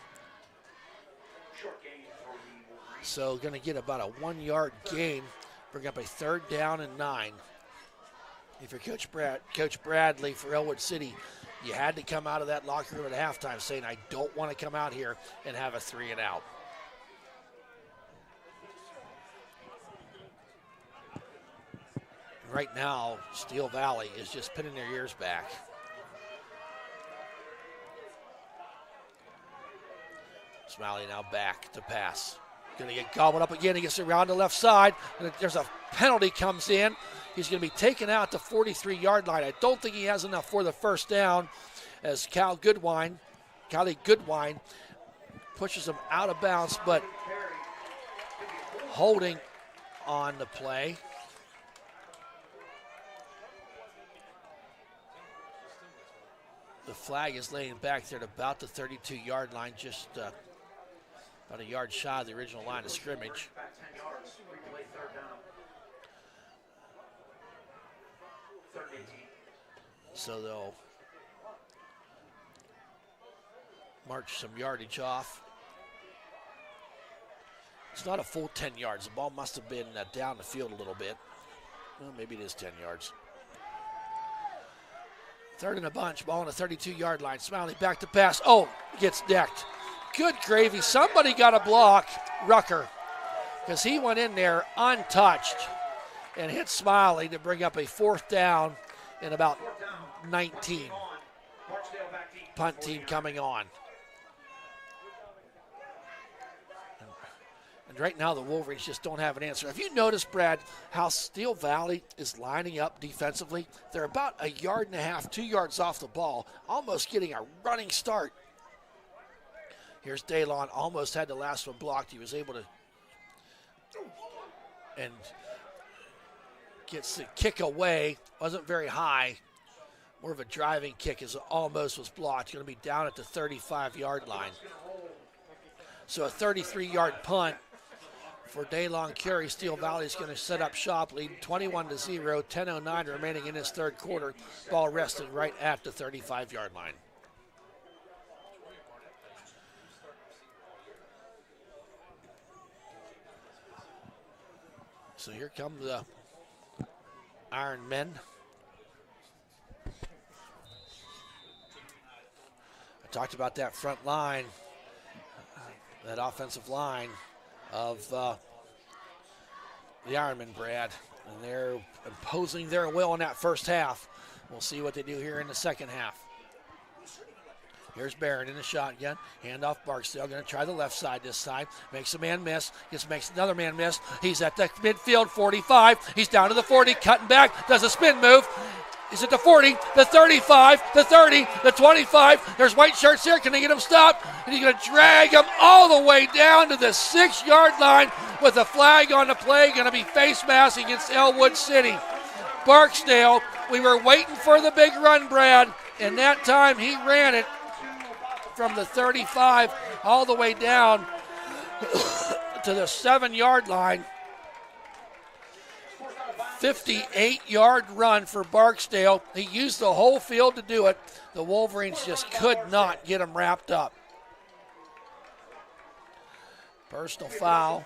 So going to get about a 1-yard gain, bring up a 3rd down and 9. If you're Coach Bradley for Ellwood City, you had to come out of that locker room at halftime saying, I don't want to come out here and have a 3-and-out. Right now, Steel Valley is just pinning their ears back. Smiley now back to pass. Going to get gobbled up again. He gets around the left side. And there's a penalty comes in. He's going to be taken out to 43-yard line. I don't think he has enough for the first down as Callie Goodwine pushes him out of bounds, but holding on the play. The flag is laying back there at about the 32-yard line, just About a yard shy of the original line of scrimmage. Back 10 yards. Replay third down. Third and 18. So they'll march some yardage off. It's not a full 10 yards. The ball must have been down the field a little bit. Well, maybe it is 10 yards. Third and a bunch, ball on the 32-yard line. Smiley back to pass. Oh, gets decked. Good gravy. Somebody got a block, Rucker, because he went in there untouched and hit Smiley to bring up a fourth down in about 19. Punt team coming on. And right now the Wolverines just don't have an answer. Have you noticed, Brad, how Steel Valley is lining up defensively? They're about a yard and a half, 2 yards off the ball, almost getting a running start. Here's Daylon, almost had the last one blocked. He was able to and gets the kick away. Wasn't very high. More of a driving kick as it almost was blocked. Going to be down at the 35-yard line. So a 33-yard punt for Daylon Curry. Steel Valley is going to set up shop, lead 21-0, 10:09 remaining in this third quarter. Ball resting right at the 35-yard line. So here come the Iron Men. I talked about that front line, that offensive line of the Ironmen, Brad, and they're imposing their will in that first half. We'll see what they do here in the second half. Here's Barron in the shotgun. Hand off Barksdale. Going to try the left side this time. Makes a man miss. Makes another man miss. He's at the midfield, 45. He's down to the 40, cutting back. Does a spin move. He's at the 40, the 35, the 30, the 25. There's white shirts here. Can they get him stopped? And he's going to drag him all the way down to the 6-yard line with a flag on the play. Going to be face mask against Ellwood City. Barksdale, we were waiting for the big run, Brad, and that time he ran it from the 35 all the way down to the 7-yard line. 58-yard run for Barksdale. He used the whole field to do it. The Wolverines just could not get him wrapped up. Personal foul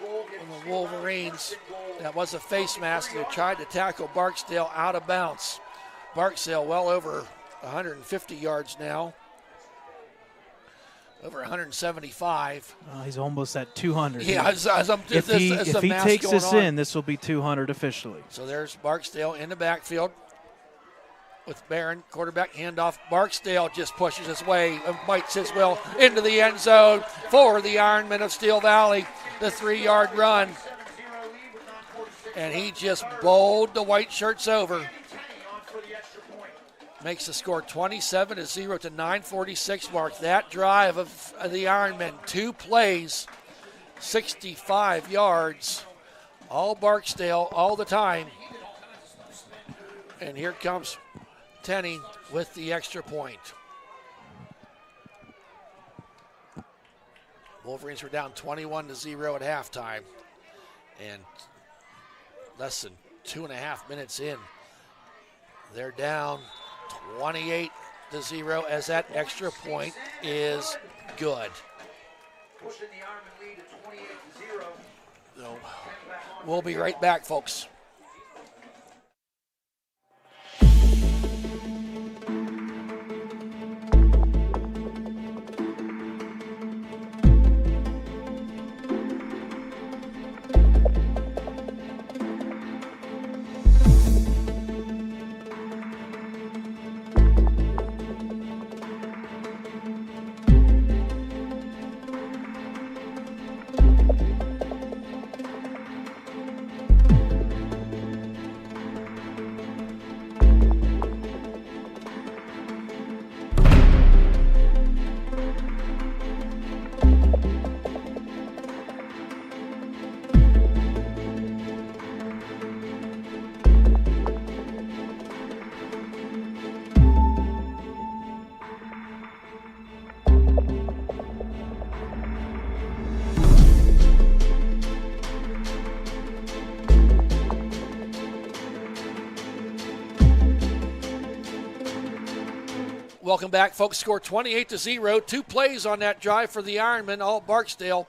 on the Wolverines. That was a face mask. They tried to tackle Barksdale out of bounds. Barksdale well over 150 yards now. Over 175. He's almost at 200. Yeah, if he takes this in, this will be 200 officially. So there's Barksdale in the backfield with Barron, quarterback handoff. Barksdale just pushes his way, bites his will into the end zone for the Ironmen of Steel Valley. The 3-yard run. And he just bowled the white shirts over. Makes the score 27-0 to 9:46 mark. That drive of the Ironmen, 2 plays, 65 yards, all Barksdale all the time. And here comes Tenney with the extra point. Wolverines were down 21-0 at halftime, and less than 2.5 minutes in, they're down 28-0 as that extra point is good. Pushing the Ironman lead to 28-0. So we'll be right back, folks. Welcome back, folks. Score 28-0. 2 plays on that drive for the Ironmen, all Barksdale.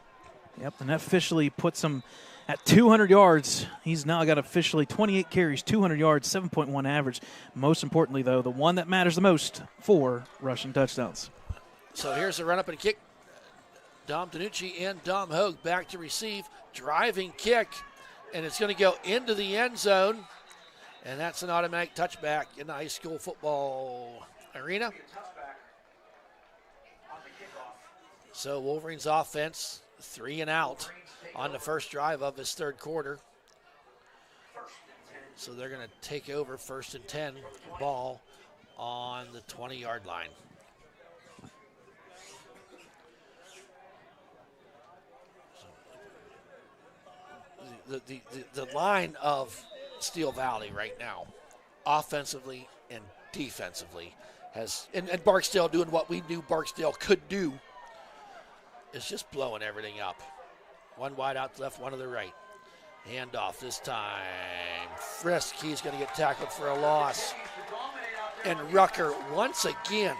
Yep, and that officially puts him at 200 yards. He's now got officially 28 carries, 200 yards, 7.1 average. Most importantly, though, the one that matters the most, 4 rushing touchdowns. So here's the run-up and kick. Dom Danucci and Dom Hogue back to receive. Driving kick, and it's going to go into the end zone. And that's an automatic touchback in the high school football arena. So Wolverines offense 3 and out on the first drive of his third quarter. So they're going to take over 1st and 10, ball on the 20-yard line. The line of Steel Valley right now, offensively and defensively, has and Barksdale doing what we knew Barksdale could do, is just blowing everything up. One wide out to left, one to the right. Hand off this time. Frisk, he's going to get tackled for a loss. And Rucker once again,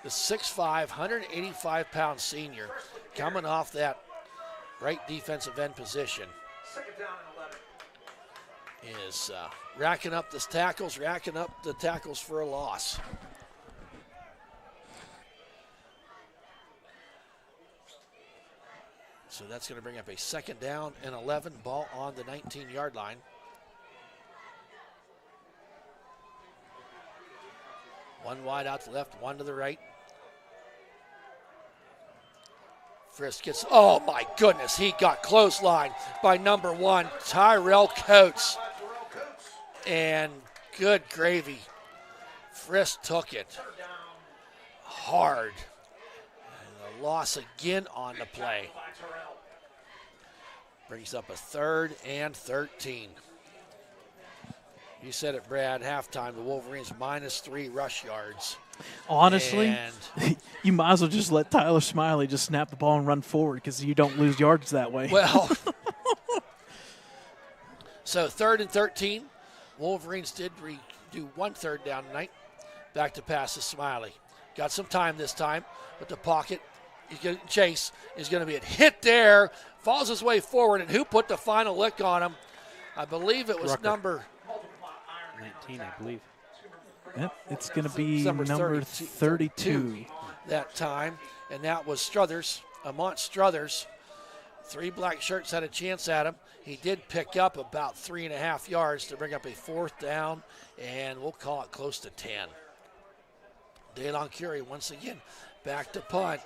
the 6'5", 185-pound senior, coming off that right defensive end position, is racking up the tackles for a loss. So that's going to bring up a 2nd down and 11, ball on the 19-yard line. One wide out to the left, one to the right. Frisk gets, oh my goodness, he got clotheslined by number 1, Tyrell Coates. And good gravy. Frisk took it hard. And a loss again on the play. Brings up a 3rd and 13. You said it, Brad, halftime, the Wolverines -3 rush yards. Honestly, And you might as well just let Tyler Smiley just snap the ball and run forward because you don't lose yards that way. well, so 3rd and 13. Wolverines did do 1 third down tonight. Back to pass to Smiley. Got some time this time, but the pocket, Chase is going to be a hit there. Falls his way forward, and who put the final lick on him? I believe it was Rucker. number 19, I believe. Yep, it's going to be number number 32. that time, and that was Struthers, Amont Struthers. 3 black shirts had a chance at him. He did pick up about 3.5 yards to bring up a 4th down, and we'll call it close to 10. Daylon Curie once again back to punt.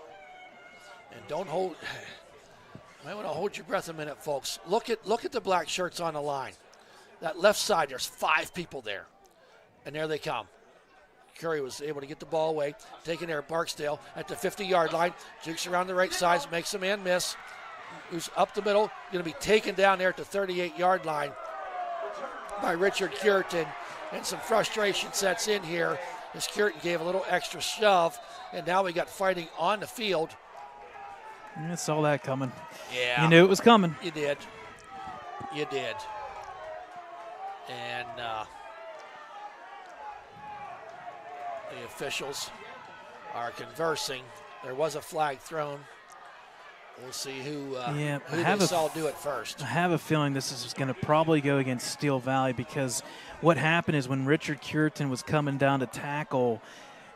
And don't hold, might want to hold your breath a minute, folks. Look at the black shirts on the line. That left side, there's 5 people there. And there they come. Curry was able to get the ball away, taking there Barksdale at the 50-yard line. Jukes around the right side, makes a man miss. Who's up the middle, going to be taken down there at the 38-yard line by Richard Cureton. And some frustration sets in here as Cureton gave a little extra shove. And now we got fighting on the field. I saw that coming. Yeah. You knew it was coming. You did. You did. And the officials are conversing. There was a flag thrown. We'll see who they saw do it first. I have a feeling this is going to probably go against Steel Valley because what happened is when Richard Cureton was coming down to tackle,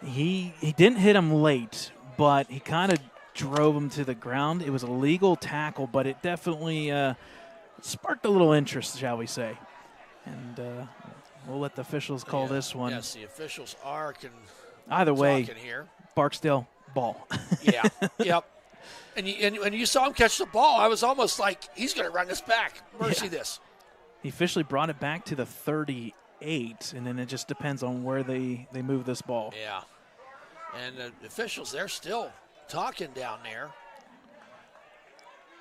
he didn't hit him late, but he kind of drove him to the ground. It was a legal tackle, but it definitely sparked a little interest, shall we say. And we'll let the officials call this one. Yes, the officials are either way, here. Barksdale ball. Yeah, yep. And you saw him catch the ball, I was almost like, he's going to run this back. Mercy this. He officially brought it back to the 38, and then it just depends on where they move this ball. Yeah. And the officials, they're still talking down there.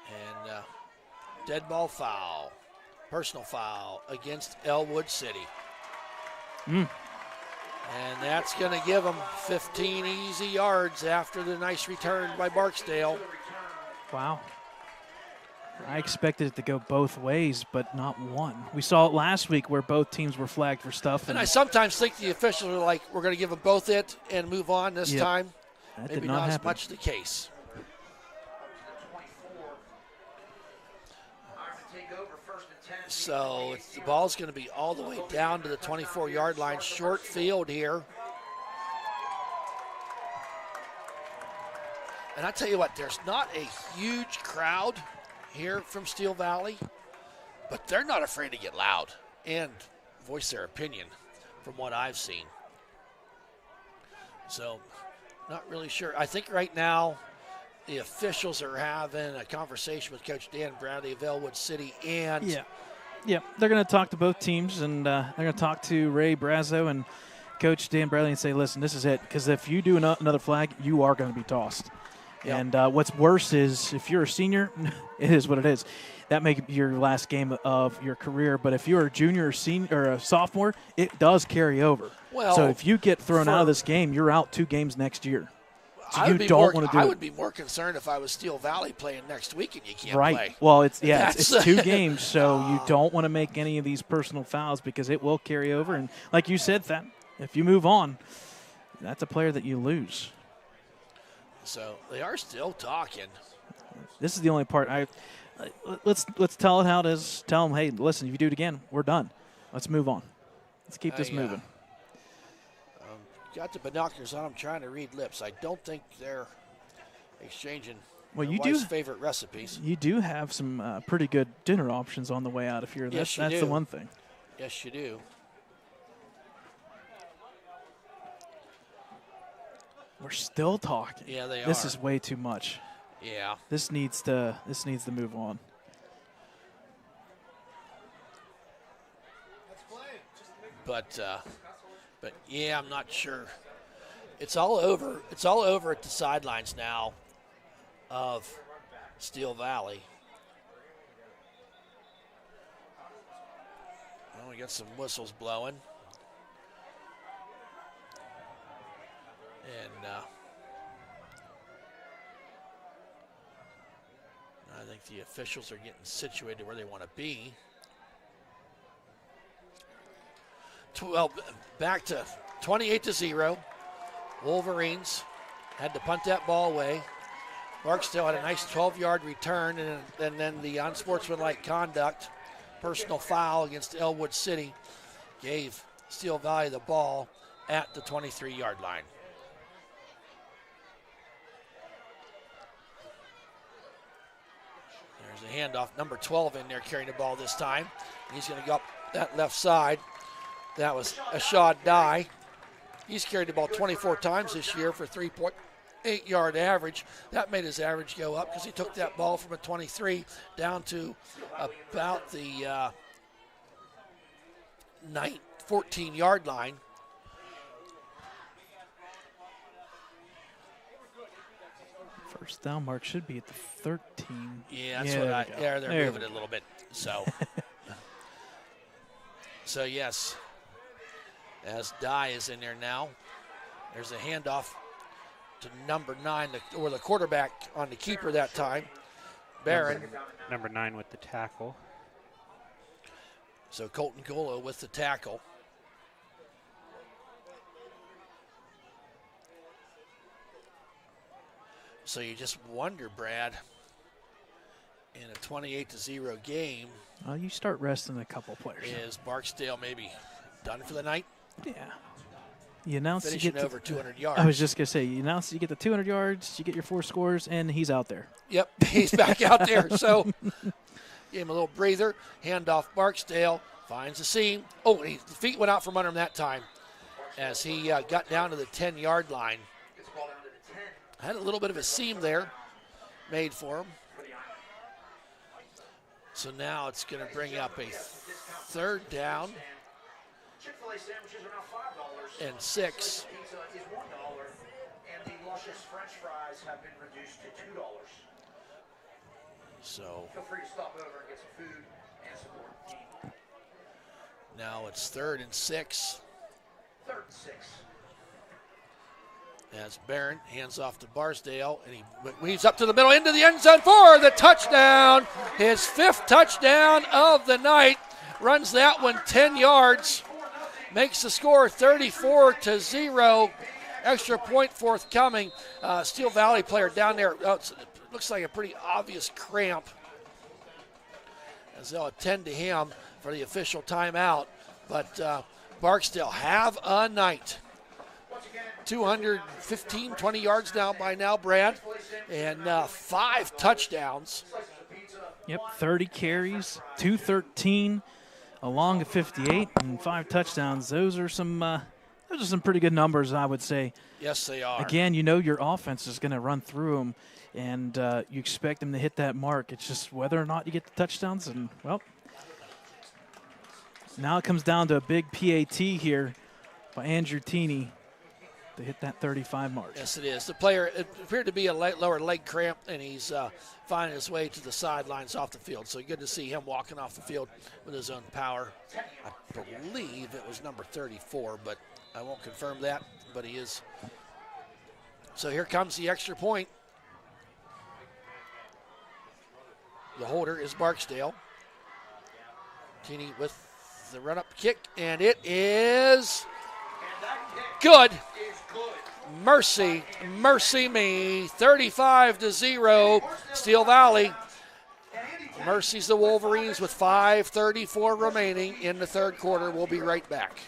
And dead ball foul, personal foul against Ellwood City. And that's going to give them 15 easy yards after the nice return by Barksdale. Wow. I expected it to go both ways, but not one. We saw it last week where both teams were flagged for stuff. And I sometimes think the officials are like, we're going to give them both it and move on this time. That Maybe did not as happen. much the case. So the ball's going to be all the way down to the 24-yard line, short field here. And I tell you what, there's not a huge crowd here from Steel Valley, but they're not afraid to get loud and voice their opinion from what I've seen. So, not really sure. I think right now the officials are having a conversation with Coach Dan Bradley of Ellwood City and Yeah, they're going to talk to both teams, and they're going to talk to Ray Brazo and Coach Dan Bradley and say, listen, this is it. Because if you do another flag, you are going to be tossed. Yep. And what's worse is if you're a senior, it is what it is. That may be your last game of your career. But if you're a junior or senior or a sophomore, it does carry over. Well, so if you get thrown out of this game, you're out 2 games next year. So I you don't want to do it. I would be more concerned if I was Steel Valley playing next week and you can't right. play. Well, it's 2 games, so you don't want to make any of these personal fouls because it will carry over. And like you said, Thad, if you move on, that's a player that you lose. So they are still talking. This is the only part let's tell it how it is. Tell them, hey, listen, if you do it again, we're done. Let's move on. Let's keep this moving. Got the binoculars on them trying to read lips. I don't think they're exchanging you wife's favorite recipes. You do have some pretty good dinner options on the way out if you're yes, that's the one thing. Yes, you do. We're still talking. Yeah, they are. This is way too much. Yeah. This needs to move on. But yeah, I'm not sure. It's all over. It's all over at the sidelines now of Steel Valley. Well, we got some whistles blowing. And I think the officials are getting situated where they want to be. Well, back to 28-0. Wolverines had to punt that ball away. Barksdale had a nice 12-yard return, and then the unsportsmanlike conduct, personal foul against Ellwood City, gave Steel Valley the ball at the 23-yard line. There's a handoff. Number 12 in there carrying the ball this time. He's going to go up that left side. That was Ashad Dye. He's carried the ball 24 times this year for 3.8-yard average. That made his average go up because he took that ball from a 23 down to about the 14-yard line. First down mark should be at the 13. Yeah, that's what they're moving it a little bit. So, so yes, as Dye is in there now, there's a handoff to number 9, or the quarterback on the keeper that time, Barron. Number 9 with the tackle. So Colton Golo with the tackle. So you just wonder, Brad, in a 28-0 game, you start resting a couple players. Is Barksdale maybe done for the night? Yeah. You announce finishing you get over 200 yards. I was just going to say, you announce you get the 200 yards, you get your 4 scores, and he's out there. Yep, he's back out there. So gave him a little breather. Handoff Barksdale. Finds the seam. Oh, the feet went out from under him that time as he got down to the 10-yard line. Had a little bit of a seam there made for him. So now it's going to bring up a 3rd down Chick-fil-A sandwiches are now $5. and 6. Pizza is $1, and the luscious French fries have been reduced to $2. So Feel free to stop over and get some food and support. now it's 3rd and 6. 3rd and 6. As Barron hands off to Barsdale, and he weaves up to the middle into the end zone for the touchdown. His 5th touchdown of the night. Runs that one 10 yards. Makes the score 34-0. Extra point forthcoming. Steel Valley player down there. It looks like a pretty obvious cramp. As they'll attend to him for the official timeout. But Barksdale have a night. 215, 20 yards down by now, Brad, and 5 touchdowns. Yep, 30 carries, 213, along to 58, and 5 touchdowns. Those are some pretty good numbers, I would say. Yes, they are. Again, you know your offense is going to run through them, and you expect them to hit that mark. It's just whether or not you get the touchdowns, and, well, now it comes down to a big PAT here by Andrew Teeney to hit that 35 mark. Yes, it is. The player, it appeared to be a lower leg cramp, and he's finding his way to the sidelines off the field. So good to see him walking off the field with his own power. I believe it was number 34, but I won't confirm that, but he is. So here comes the extra point. The holder is Barksdale. Teeney with the run-up kick, and it is good. Mercy me, 35-0, Steel Valley. Mercies the Wolverines with 5:34 remaining in the third quarter. We'll be right back.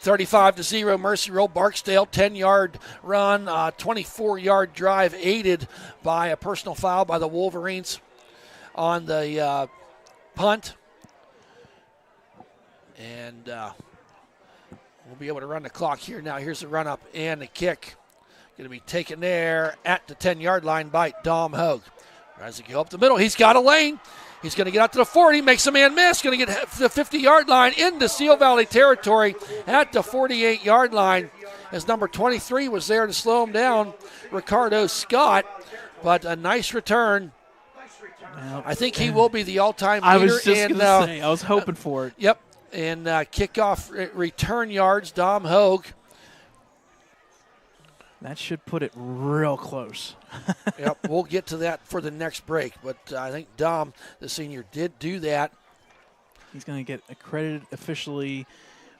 (35-0) Mercy Roll. Barksdale 10-yard run, 24-yard drive aided by a personal foul by the Wolverines on the punt. And we'll be able to run the clock here now. Here's the run up and the kick. Going to be taken there at the 10-yard line by Dom Hogue. Tries to go up the middle. He's got a lane. He's going to get out to the 40, makes a man miss, going to get the 50-yard line into Steel Valley territory at the 48-yard line as number 23 was there to slow him down, Ricardo Scott. But a nice return. I think he will be the all-time leader. I was just going to say, I was hoping for it. Yep, and kickoff return yards, Dom Hogue. That should put it real close. Yep, we'll get to that for the next break. But I think Dom, the senior, did do that. He's going to get accredited officially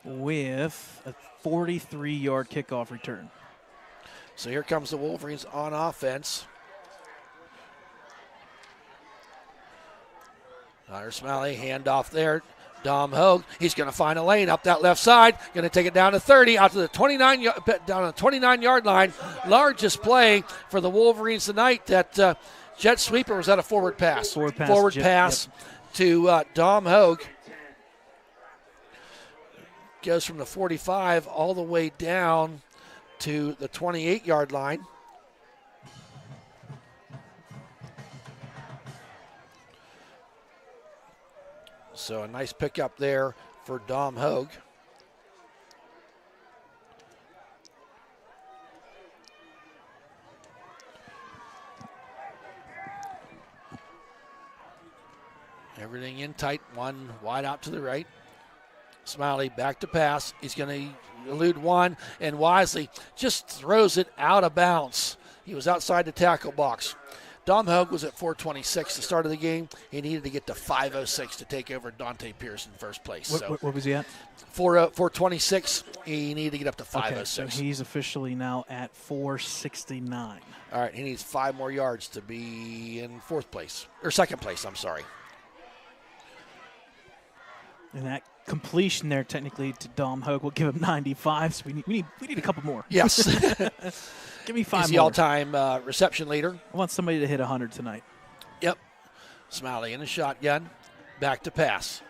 with a 43-yard kickoff return. So here comes the Wolverines on offense. Connor Smalley, handoff there. Dom Hogue, he's going to find a lane up that left side. Going to take it down to 30, out to the 29-yard line. Largest play for the Wolverines tonight. That jet sweeper was that a forward pass? Forward pass to Dom Hogue. Goes from the 45 all the way down to the 28-yard line. So a nice pickup there for Dom Hogue. Everything in tight, one wide out to the right. Smiley back to pass. He's going to elude one, and wisely just throws it out of bounds. He was outside the tackle box. Dom Hogue was at 426 the start of the game. He needed to get to 506 to take over Dante Pierce in first place. What was he at? 426. He needed to get up to Okay, 506. so he's officially now at 469. All right, he needs 5 more yards to be in fourth place, or second place, I'm sorry. And that completion there, technically, to Dom Hogue will give him 95. So we need a couple more. Yes. Give me 5 He's more. the all-time reception leader. I want somebody to hit 100 tonight. Yep. Smiley in the shotgun. Back to pass.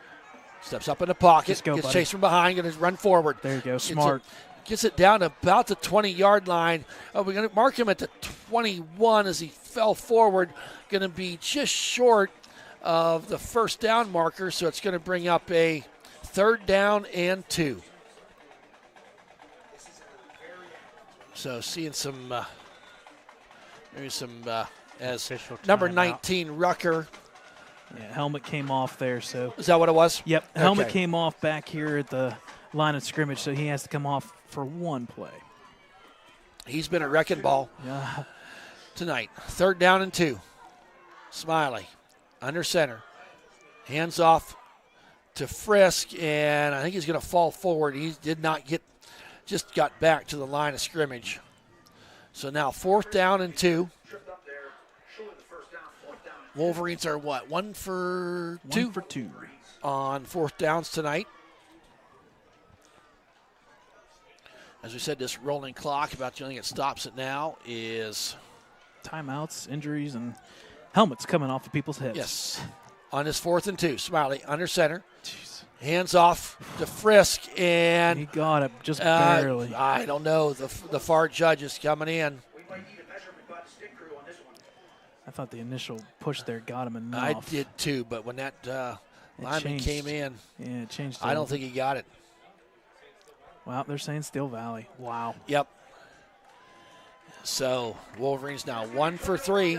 Steps up in the pocket. Just go, gets buddy. chased from behind. Going to run forward. There you go. Smart. Gets it down to about the 20-yard line. Oh, we're going to mark him at the 21 as he fell forward. Going to be just short of the first down marker, so it's going to bring up a 3rd down and 2. So seeing some, maybe some, as Official number timeout. 19, Rucker. Yeah, helmet came off there, so. Is that what it was? Yep, helmet Okay. came off back here at the line of scrimmage, so he has to come off for one play. He's been a wrecking ball Yeah. tonight. 3rd down and 2. Smiley under center. Hands off to Frisk, and I think he's going to fall forward. He did not get, just got back to the line of scrimmage. So now 4th down and 2. Wolverines are what? 1 for 2? 1 for 2. On 4th downs tonight. As we said, this rolling clock, about the only thing that stops it now is Timeouts, injuries, and helmets coming off of people's heads. yes. On this 4th and 2, Smiley under center. Jeez. Hands off to Frisk, and He got it just barely. I don't know. The far judge is coming in. I thought the initial push there got him enough. I did too, but when that lineman changed. came in, Yeah, it changed. I don't think he got it. Wow, they're saying Steel Valley. Wow. Yep. So Wolverines now 1 for 3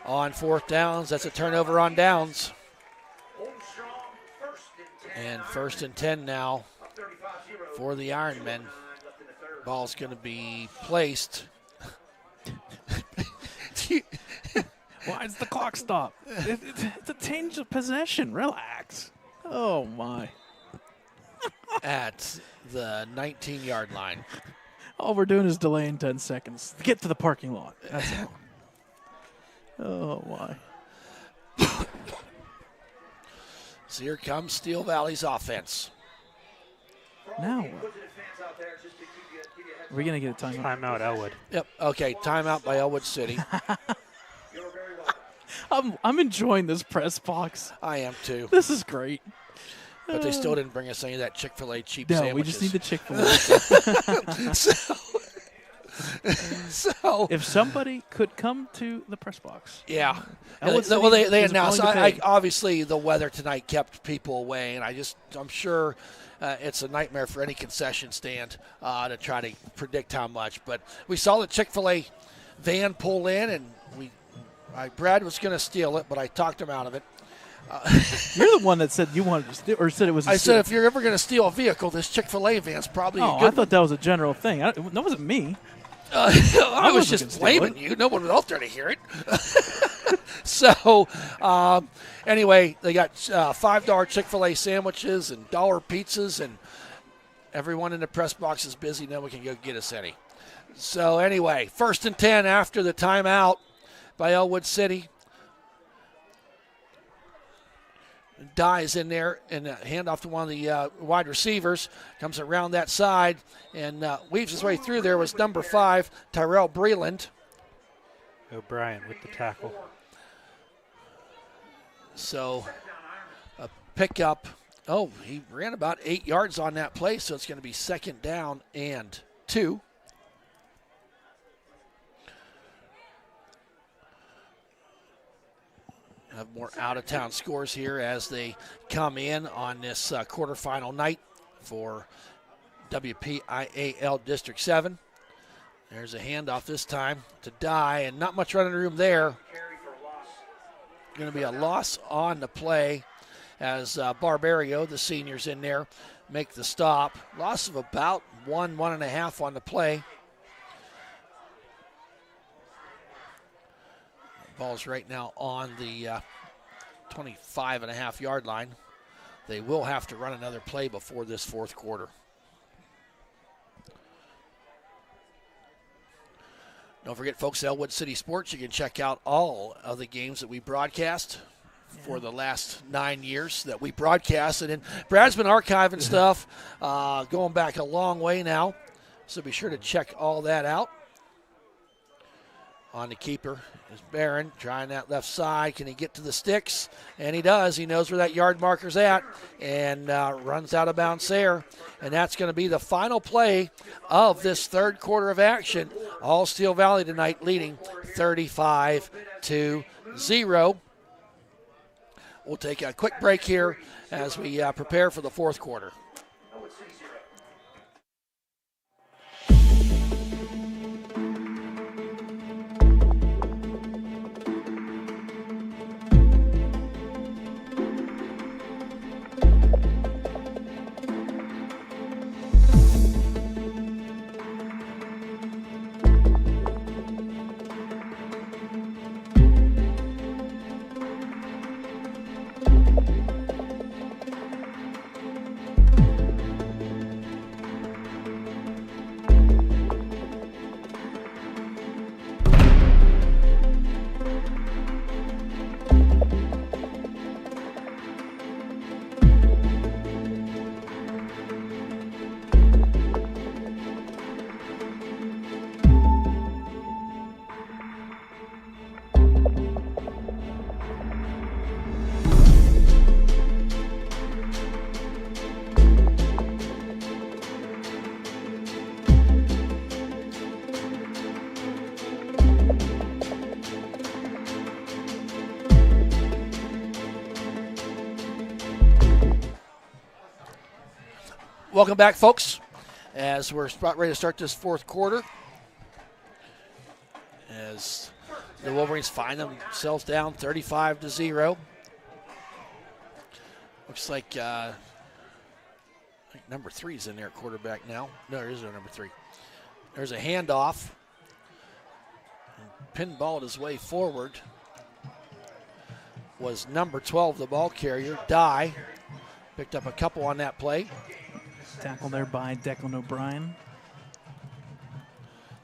on 4th downs. That's a turnover on downs. And 1st and 10 now for the Ironmen. Ball's going to be placed. Why does the clock stop? It's a change of possession. Relax. Oh, my. At the 19-yard line. All we're doing is delaying 10 seconds to get to the parking lot. That's all. Oh, my. So here comes Steel Valley's offense. Now what? Are we going to get a timeout? Timeout, Ellwood. Yep. Okay, timeout by Ellwood City. I'm enjoying this press box. I am too. This is great. But they still didn't bring us any of that Chick-fil-A cheap No, sandwiches. we just need the Chick-fil-A. So If somebody could come to the press box. yeah. Ellwood Well, they City is announced. willing to I pay. obviously the weather tonight kept people away, and I'm sure it's a nightmare for any concession stand to try to predict how much. But we saw the Chick-fil-A van pull in, and Brad was going to steal it, but I talked him out of it. You're the one that said you wanted to steal, or said it was a I steal. said if you're ever going to steal a vehicle, this Chick-fil-A van's probably a Oh, good I thought that was a general thing. That wasn't me. I was wasn't just gonna steal blaming it. you. No one was out there to hear it. So, anyway, they got $5 Chick-fil-A sandwiches and dollar pizzas, and everyone in the press box is busy. Now we can go get us any. So, anyway, 1st and 10 after the timeout by Ellwood City. Dies in there and hand off to one of the wide receivers. Comes around that side and weaves his way through. There was number 5, Tyrell Breland. O'Brien with the tackle. So a pickup. Oh, he ran about 8 yards on that play, so it's going to be 2nd down and 2. Have more out-of-town scores here as they come in on this quarterfinal night for WPIAL District 7. There's a handoff this time to Dye, and not much running room there. Going to be a loss on the play as Barbario, the seniors in there, make the stop. Loss of about 1.5 on the play. Ball's right now on the 25.5-yard line. They will have to run another play before this fourth quarter. Don't forget, folks, Ellwood City Sports. You can check out all of the games that we broadcast for the last 9 years that we broadcasted. And Brad's been archiving stuff going back a long way now. So be sure to check all that out. On the keeper is Barron, trying that left side. Can he get to the sticks? And he does. He knows where that yard marker's at and runs out of bounds there. And that's going to be the final play of this third quarter of action. All Steel Valley tonight leading 35-0. We'll take a quick break here as we prepare for the fourth quarter. Welcome back, folks, as we're ready to start this fourth quarter. As the Wolverines find themselves down 35-0. Looks like number 3's in there at quarterback now. No, there is no number 3. There's a handoff. Pinballed his way forward was number 12, the ball carrier, Dye. Picked up a couple on that play. Tackle there by Declan O'Brien.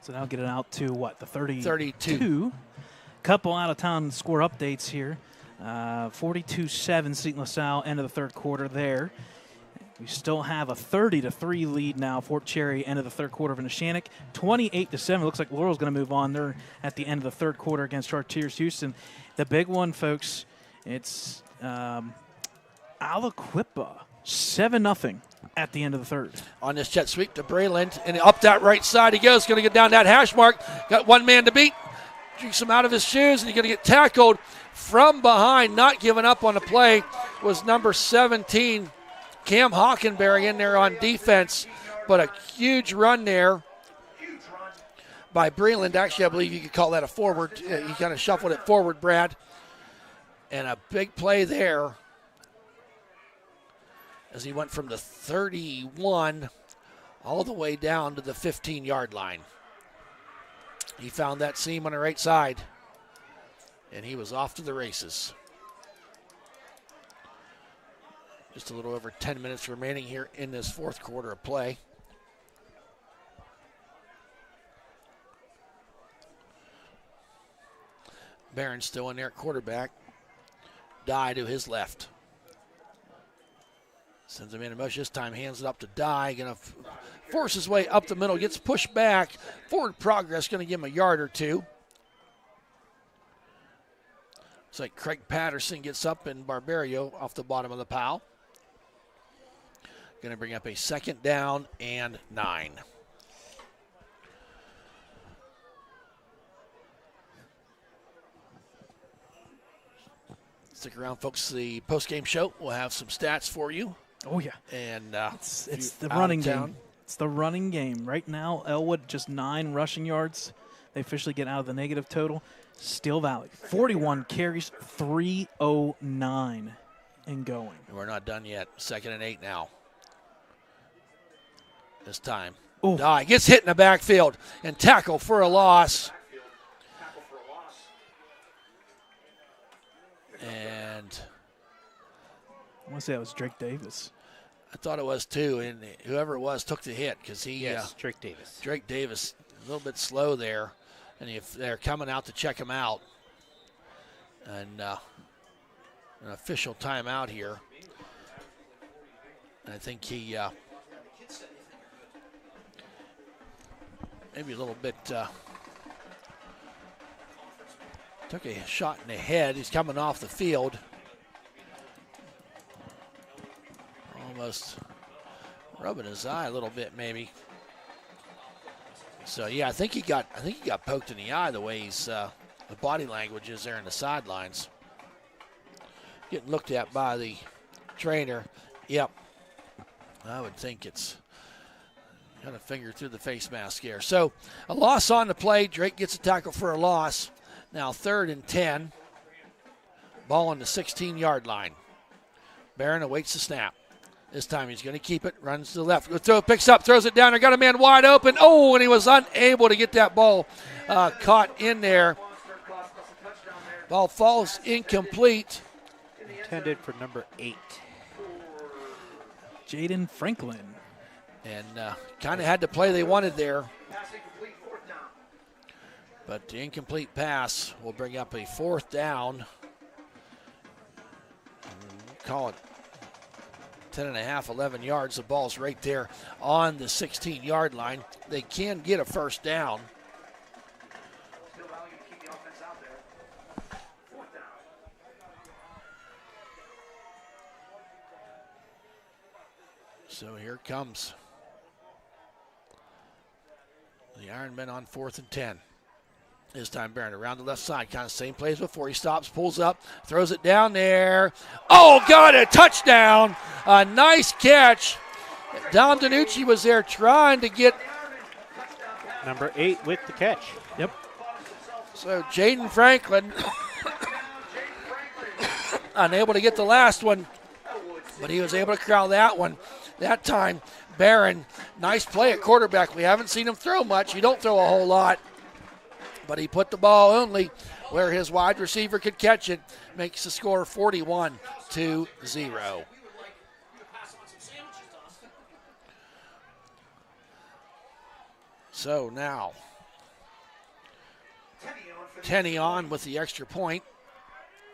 So now get it out to what, the 32. Couple out of town score updates here. 42-7 St. LaSalle, end of the third quarter there. We still have a 30-3 lead now, Fort Cherry, end of the third quarter of Neshannock. 28-7. Looks like Laurel's going to move on. They're at the end of the third quarter against Chartiers Houston. The big one, folks, it's Aliquippa, 7-0 at the end of the third. On this jet sweep to Brayland, and up that right side he goes. Going to get down that hash mark. Got one man to beat. Drinks him out of his shoes, and he's going to get tackled from behind. Not giving up on the play was number 17, Cam Hockenberry, in there on defense. But a huge run there by Brayland. Actually, I believe you could call that a forward. He kind of shuffled it forward, Brad. And a big play there as he went from the 31 all the way down to the 15-yard line. He found that seam on the right side, and he was off to the races. Just a little over 10 minutes remaining here in this fourth quarter of play. Barron still in there at quarterback. Dye to his left. Sends him in motion. This time hands it up to Dye. Going to force his way up the middle. Gets pushed back. Forward progress. Going to give him a yard or two. Looks like Craig Patterson gets up and Barbario off the bottom of the pile. Going to bring up a 2nd down and 9. Stick around, folks. The post-game show will have some stats for you. Oh, yeah. And it's the running game. It's the running game. Right now, Ellwood just 9 rushing yards. They officially get out of the negative total. Steel Valley, 41 carries, 309 and going. And we're not done yet. 2nd and 8 now. This time. Ooh. Dye gets hit in the backfield and tackle for a loss. want to say that was Drake Davis. I thought it was too, and whoever it was took the hit because he. Yes, Drake Davis. Drake Davis, a little bit slow there, and if they're coming out to check him out, and an official timeout here. I think he maybe a little bit took a shot in the head. He's coming off the field. Almost rubbing his eye a little bit, maybe. So yeah, I think he got poked in the eye the way he's the body language is there in the sidelines. Getting looked at by the trainer. Yep. I would think it's got a finger through the face mask here. So a loss on the play. Drake gets a tackle for a loss. Now 3rd and 10. Ball on the 16-yard line. Barron awaits the snap. This time he's going to keep it. Runs to the left. Picks up, throws it down. There got a man wide open. Oh, and he was unable to get that ball caught in there. Ball falls incomplete. Intended for number 8. Jaden Franklin. And kind of had the play they wanted there. But the incomplete pass will bring up a 4th down. Call it 10.5, 11 yards. The ball's right there on the 16-yard line. They can get a 1st down. So here comes the Ironmen on 4th and 10. This time Barron around the left side, kind of same play as before. He stops, pulls up, throws it down there. Oh, got a touchdown. A nice catch. Dom DiNucci was there trying to get. Number 8 with the catch. Yep. So Jaden Franklin unable to get the last one, but he was able to corral that one. That time, Barron, nice play at quarterback. We haven't seen him throw much. You don't throw a whole lot. But he put the ball only where his wide receiver could catch it. Makes the score 41-0. So now, Tenney on with the extra point.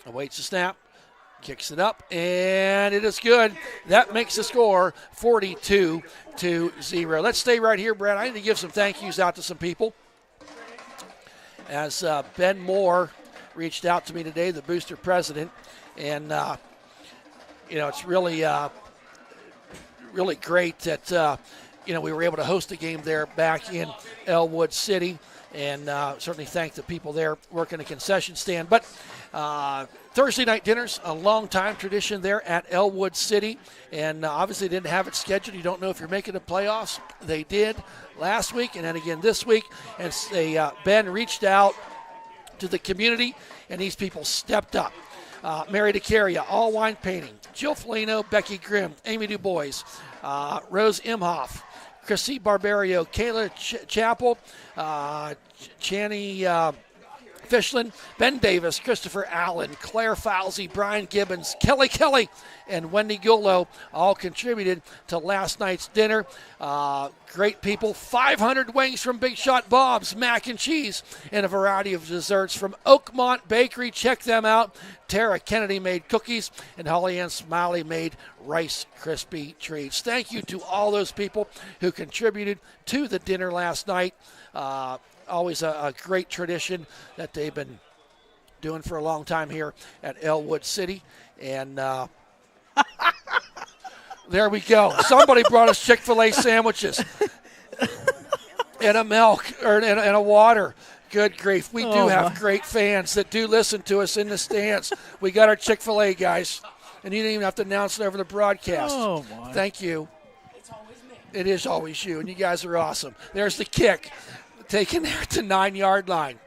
Awaits the snap. Kicks it up, and it is good. That makes the score 42-0. Let's stay right here, Brad. I need to give some thank yous out to some people. As Ben Moore reached out to me today, the booster president, and it's really great that we were able to host a game there back in Ellwood City, and certainly thank the people there working the concession stand. But Thursday night dinners, a long-time tradition there at Ellwood City, and obviously didn't have it scheduled. You don't know if you're making the playoffs. They did last week and then again this week, and Ben reached out to the community, and these people stepped up. Mary DeCaria, All Wine Painting, Jill Felino, Becky Grimm, Amy DuBois, Rose Imhoff, Chrissy Barbario, Kayla Chappell, Channy Fishlin, Ben Davis, Christopher Allen, Claire Falsey, Brian Gibbons, Kelly, and Wendy Gullo all contributed to last night's dinner. Great people. 500 wings from Big Shot Bob's, mac and cheese, and a variety of desserts from Oakmont Bakery. Check them out. Tara Kennedy made cookies, and Holly Ann Smiley made Rice Krispie treats. Thank you to all those people who contributed to the dinner last night. Always a great tradition that they've been doing for a long time here at Ellwood City. And there we go. Somebody brought us Chick-fil-A sandwiches and a milk and a water. Good grief. We do have great fans that do listen to us in the stands. We got our Chick-fil-A, guys. And you didn't even have to announce it over the broadcast. Oh, my. Thank you. It is always you, and you guys are awesome. There's the kick. Taken there at the 9-yard line.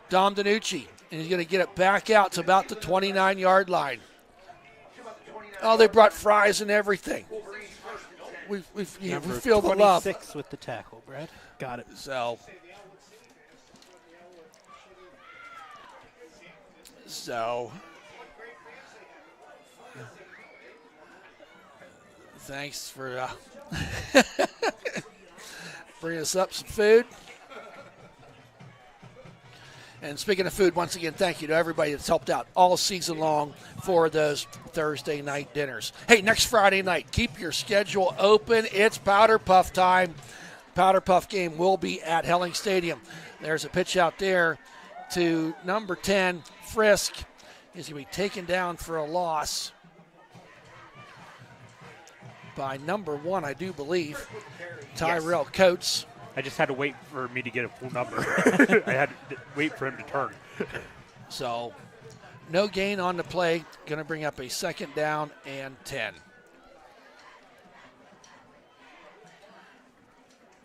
Dom DiNucci, and he's going to get it back out to about the 29-yard line. Oh, they brought fries and everything. We feel the love. 26 with the tackle, Brad. Got it. So Thanks for bringing us up some food. And speaking of food, once again, thank you to everybody that's helped out all season long for those Thursday night dinners. Hey, next Friday night, keep your schedule open. It's Powder Puff time. Powder Puff game will be at Helling Stadium. There's a pitch out there to number 10, Frisk. He's going to be taken down for a loss by number 1, I do believe, Tyrell Coates. I just had to wait for me to get a full number. I had to wait for him to turn. So no gain on the play. Going to bring up a 2nd down and 10.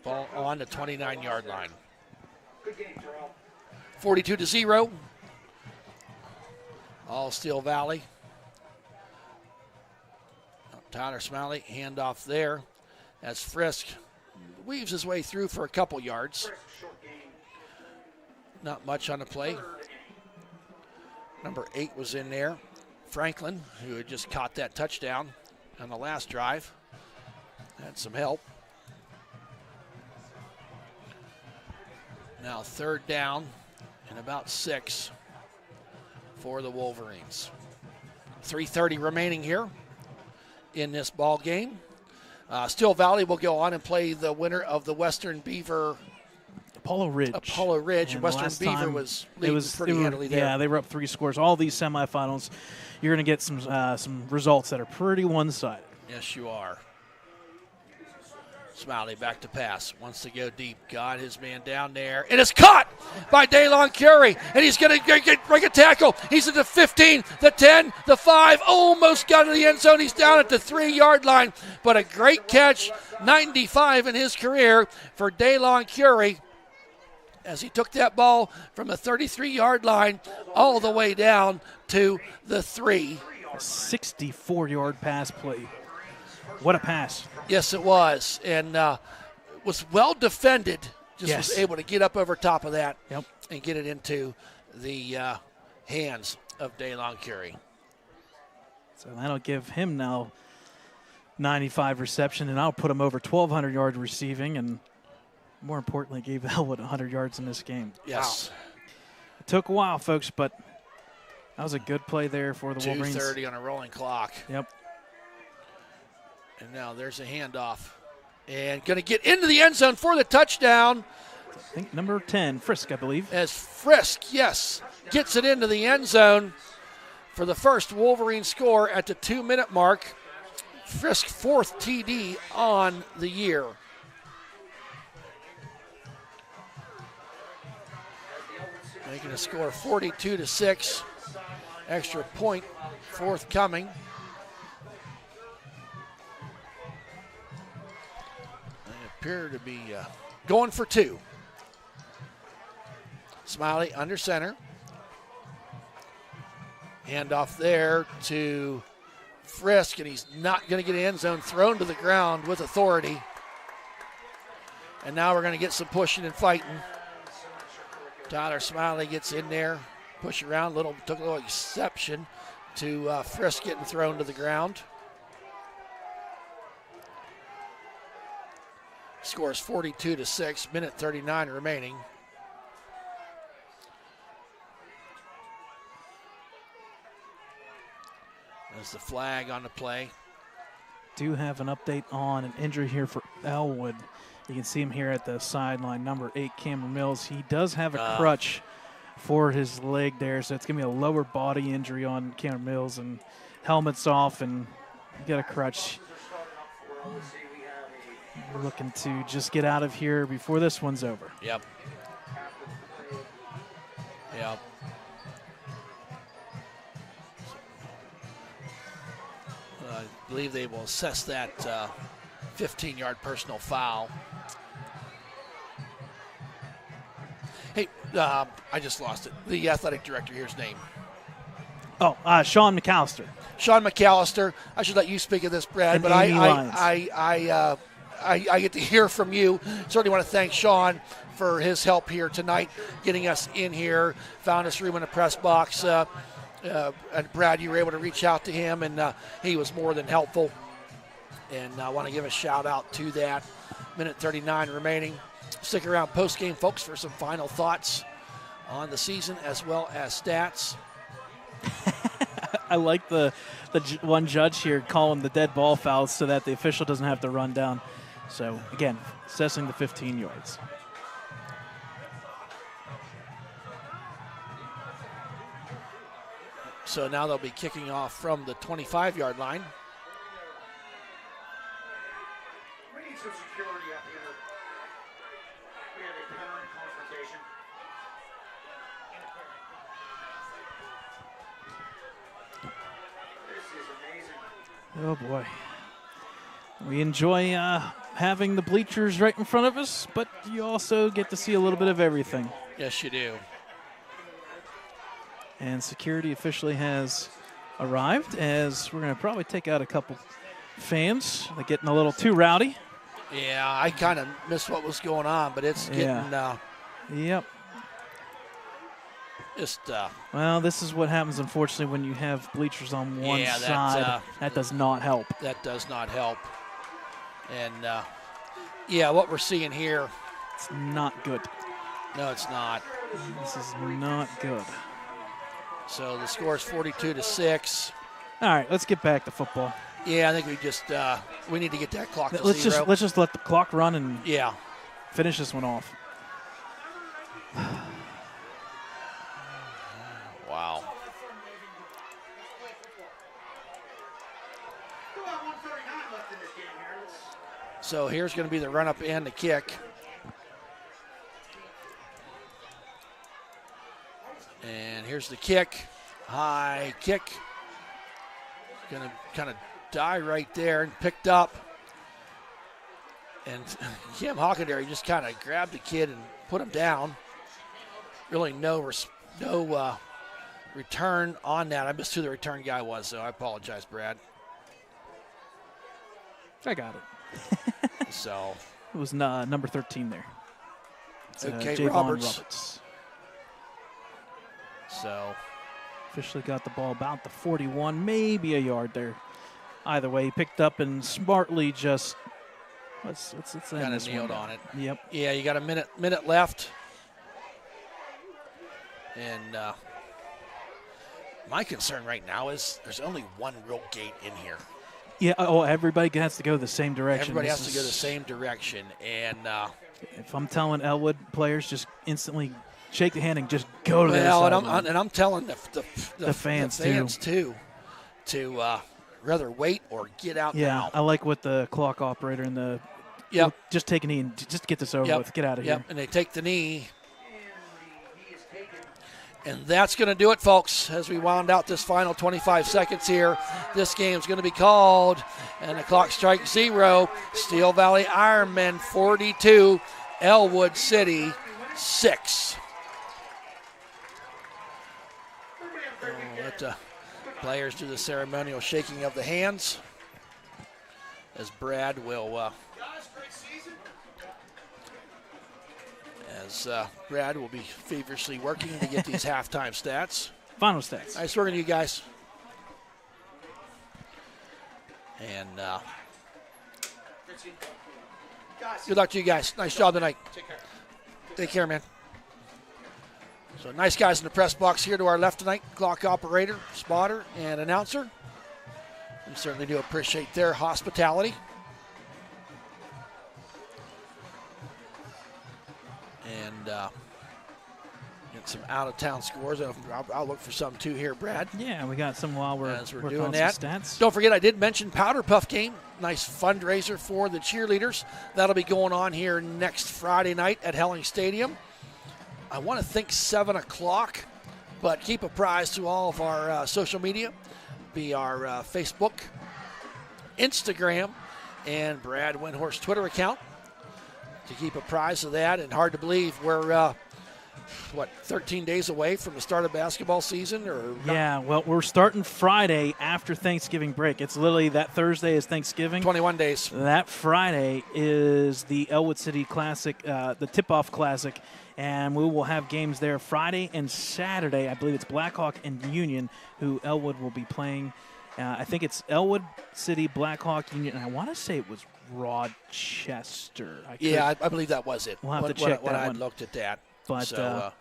Ball on the 29-yard line. 42-0. All Steel Valley. Tyler Smiley, handoff there as Frisk weaves his way through for a couple yards. Not much on the play. Number 8 was in there. Franklin, who had just caught that touchdown on the last drive, had some help. Now 3rd down and about 6 for the Wolverines. 3:30 remaining here in this ball game. Steel Valley will go on and play the winner of the Western Beaver Apollo Ridge. And Western Beaver was leading pretty handily there. Yeah, they were up 3 scores. All these semifinals, you're going to get some results that are pretty one-sided. Yes, you are. Smiley back to pass. Wants to go deep. Got his man down there. And it's caught by Daylon Curie. And he's going to break a tackle. He's at the 15, the 10, the 5. Almost got to the end zone. He's down at the 3-yard line. But a great catch. 95 in his career for Daylon Curie, as he took that ball from the 33-yard line all the way down to the 3. A 64-yard pass play. What a pass. Yes, it was. And was well defended. Was able to get up over top of that and get it into the hands of Daylon Curie. So that'll give him now 95 reception, and I'll put him over 1,200 yards receiving, and more importantly, gave Ellwood 100 yards in this game. Yes. Wow. It took a while, folks, but that was a good play there for the Wolverines. 2:30 on a rolling clock. Yep. And now there's a handoff. And going to get into the end zone for the touchdown. I think number 10, Frisk, I believe. As Frisk, yes, gets it into the end zone for the first Wolverine score at the 2-minute mark. Frisk 4th TD on the year. Making a score 42-6. Extra point forthcoming. They appear to be going for 2. Smiley under center. Handoff there to Frisk, and he's not going to get an end zone, thrown to the ground with authority. And now we're going to get some pushing and fighting. Tyler Smiley gets in there, push around, took a little exception to Frisk getting thrown to the ground. Scores 42-6, minute 39 remaining. There's the flag on the play. Do have an update on an injury here for Ellwood. You can see him here at the sideline, number 8, Cameron Mills. He does have a crutch for his leg there, so it's going to be a lower body injury on Cameron Mills, and helmet's off and got a crutch. We're looking to just get out of here before this one's over. Yep. Yep. I believe they will assess that 15-yard personal foul. Hey, I just lost it. The athletic director, here's his name. Oh, Sean McAllister. Sean McAllister. I should let you speak of this, Brad, And but Amy I get to hear from you. Certainly want to thank Sean for his help here tonight, getting us in here, found us room in the press box. And Brad, you were able to reach out to him, and he was more than helpful And I want to give a shout out to that. Minute 39 remaining. Stick around post-game, folks, for some final thoughts on the season as well as stats. I like the one judge here calling the dead ball fouls so that the official doesn't have to run down. So, again, assessing the 15 yards. So now they'll be kicking off from the 25-yard line. We need some security up here. We have a parent confrontation. This is amazing. Oh, boy. We enjoy having the bleachers right in front of us, but you also get to see a little bit of everything. Yes, you do. And security officially has arrived, as we're going to probably take out a couple fans. They're getting a little too rowdy. Yeah, I kind of missed what was going on, but it's getting Yep. just Well, this is what happens, unfortunately, when you have bleachers on one Yeah, that's, side. That does not help. that does not help. And yeah, what we're seeing here, It's not good. no, it's not. This is not good. So the score is 42-6. All right, let's get back to football. Yeah, I think we just we need to get that clock to Let's zero. just let the clock run and Yeah. finish this one off. Wow. About 1:39 left in this game here. So here's going to be the run up and the kick. And here's the kick. High kick. Going to kind of die right there and picked up. And Kim Hockenberry just kind of grabbed the kid and put him down. Really no return on that. I missed who the return guy was, so I apologize, Brad. I got it. So It was number 13 there. It's, Okay, Javon Roberts. So officially got the ball about the 41, maybe a yard there. Either way, he picked up and smartly just let's end kind this of one nailed down. on it. Yep. Yeah, you got a minute left. And my concern right now is there's only one real gate in here. Yeah. Oh, everybody has to go the same direction. Everybody This has to go the is- same direction. And If I'm telling Ellwood players, just instantly shake the hand and just go to the well, other and sideline. I'm telling the fans, too to rather wait or get out Yeah, now. I like what the clock operator and the Yep. just take a knee and just get this over Yep. with. Get out of Yep. here. And they take the knee. And that's going to do it, folks, as we wound out this final 25 seconds here. This game's going to be called, and the clock strikes 0. Steel Valley Ironmen 42, Ellwood City 6. Let the players do the ceremonial shaking of the hands, as Brad will Brad will be feverishly working to get these halftime stats. Final stats. Nice working to you guys. And good luck to you guys. Nice job tonight. Take care, man. So nice guys in the press box here to our left tonight. Clock operator, spotter, and announcer. We certainly do appreciate their hospitality. And get some out-of-town scores. I'll look for some too here, Brad. Yeah, we got some while we're As we're working doing on that. some stats. Don't forget, I did mention Powder Puff game. Nice fundraiser for the cheerleaders. That'll be going on here next Friday night at Helling Stadium. I want to think 7 o'clock, but keep apprised to all of our social media, be our Facebook, Instagram, and Brad Windhorst Twitter account to keep apprised of that. And hard to believe we're 13 days away from the start of basketball season, or not? Yeah, well, we're starting Friday after Thanksgiving break. It's literally that Thursday is Thanksgiving. 21 days. That Friday is the Ellwood City Classic, the Tip-Off Classic, and we will have games there Friday and Saturday. I believe it's Blackhawk and Union who Ellwood will be playing. I think it's Ellwood City, Blackhawk Union, and I want to say it was Rochester. I believe that was it. We'll have to check when that I one. looked at that. But So,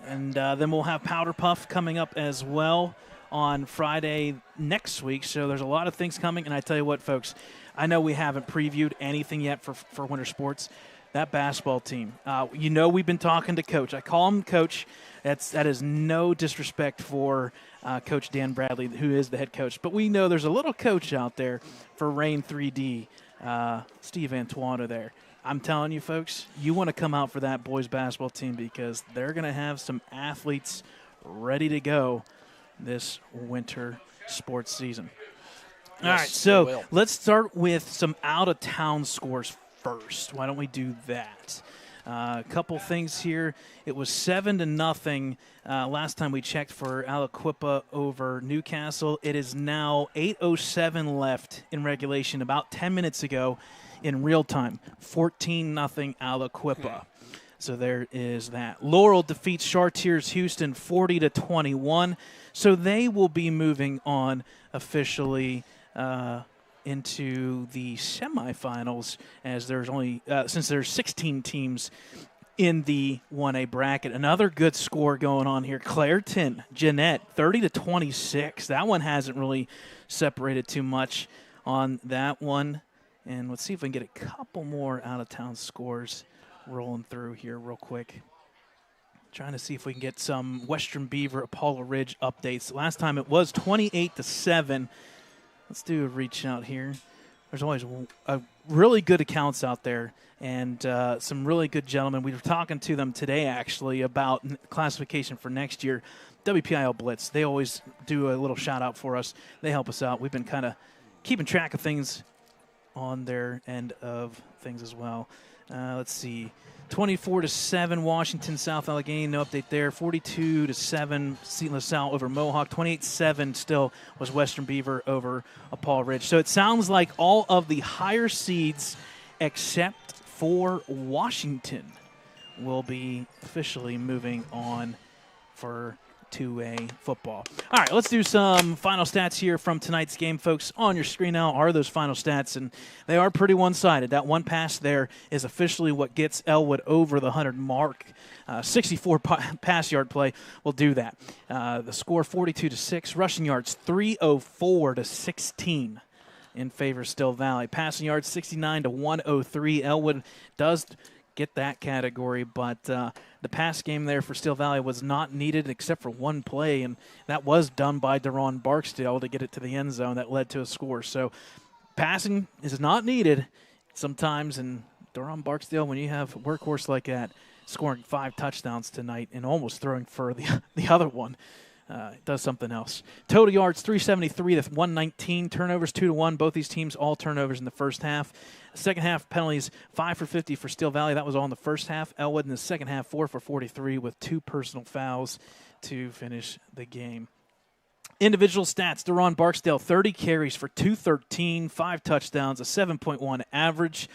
and then we'll have Powder Puff coming up as well on Friday next week. So there's a lot of things coming. And I tell you what, folks, I know we haven't previewed anything yet for winter sports. That basketball team, we've been talking to Coach. I call him Coach. That is no disrespect for Coach Dan Bradley, who is the head coach. But we know there's a little coach out there for Reign 3D, Steve Antuano there. I'm telling you, folks, you want to come out for that boys basketball team because they're going to have some athletes ready to go this winter sports season. All right, so let's start with some out-of-town scores first. Why don't we do that? A couple things here. It was 7-0 last time we checked for Aliquippa over Newcastle. It is now 8:07 left in regulation. About 10 minutes ago in real time, 14-0 Aliquippa. So there is that. Laurel defeats Chartiers Houston 40-21. So they will be moving on officially into the semifinals, as there's only since there's 16 teams in the 1A bracket. Another good score going on here. Clairton, Jeanette, 30-26. That one hasn't really separated too much on that one. And let's see if we can get a couple more out-of-town scores rolling through here real quick. Trying to see if we can get some Western Beaver, Apollo Ridge updates. Last time it was 28-7. Let's do a reach out here. There's always really good accounts out there and some really good gentlemen. We were talking to them today, actually, about classification for next year. WPIAL Blitz, they always do a little shout-out for us. They help us out. We've been kind of keeping track of things on their end of things as well. Let's see. 24-7 Washington, South Allegheny, no update there. 42-7 St. LaSalle over Mohawk. 28-7 still was Western Beaver over Apollo Ridge. So it sounds like all of the higher seeds except for Washington will be officially moving on for 2A football. All right, let's do some final stats here from tonight's game, folks. On your screen now are those final stats, and they are pretty one-sided. That one pass there is officially what gets Ellwood over the 100 mark. 64 pass yard play will do that. The score 42-6. Rushing yards 304-16 in favor of Still Valley. Passing yards 69-103. Ellwood does get that category, but the pass game there for Still Valley was not needed except for one play, and that was done by Deron Barksdale to get it to the end zone that led to a score. So passing is not needed sometimes, and Deron Barksdale, when you have a workhorse like that, scoring 5 touchdowns tonight and almost throwing for the other one, does something else. Total yards 373-119. Turnovers 2-1. Both these teams all turnovers in the first half. Second half penalties 5 for 50 for Still Valley. That was all in the first half. Ellwood in the second half 4 for 43 with 2 personal fouls to finish the game. Individual stats: Deron Barksdale 30 carries for 213, 5 touchdowns, a 7.1 average.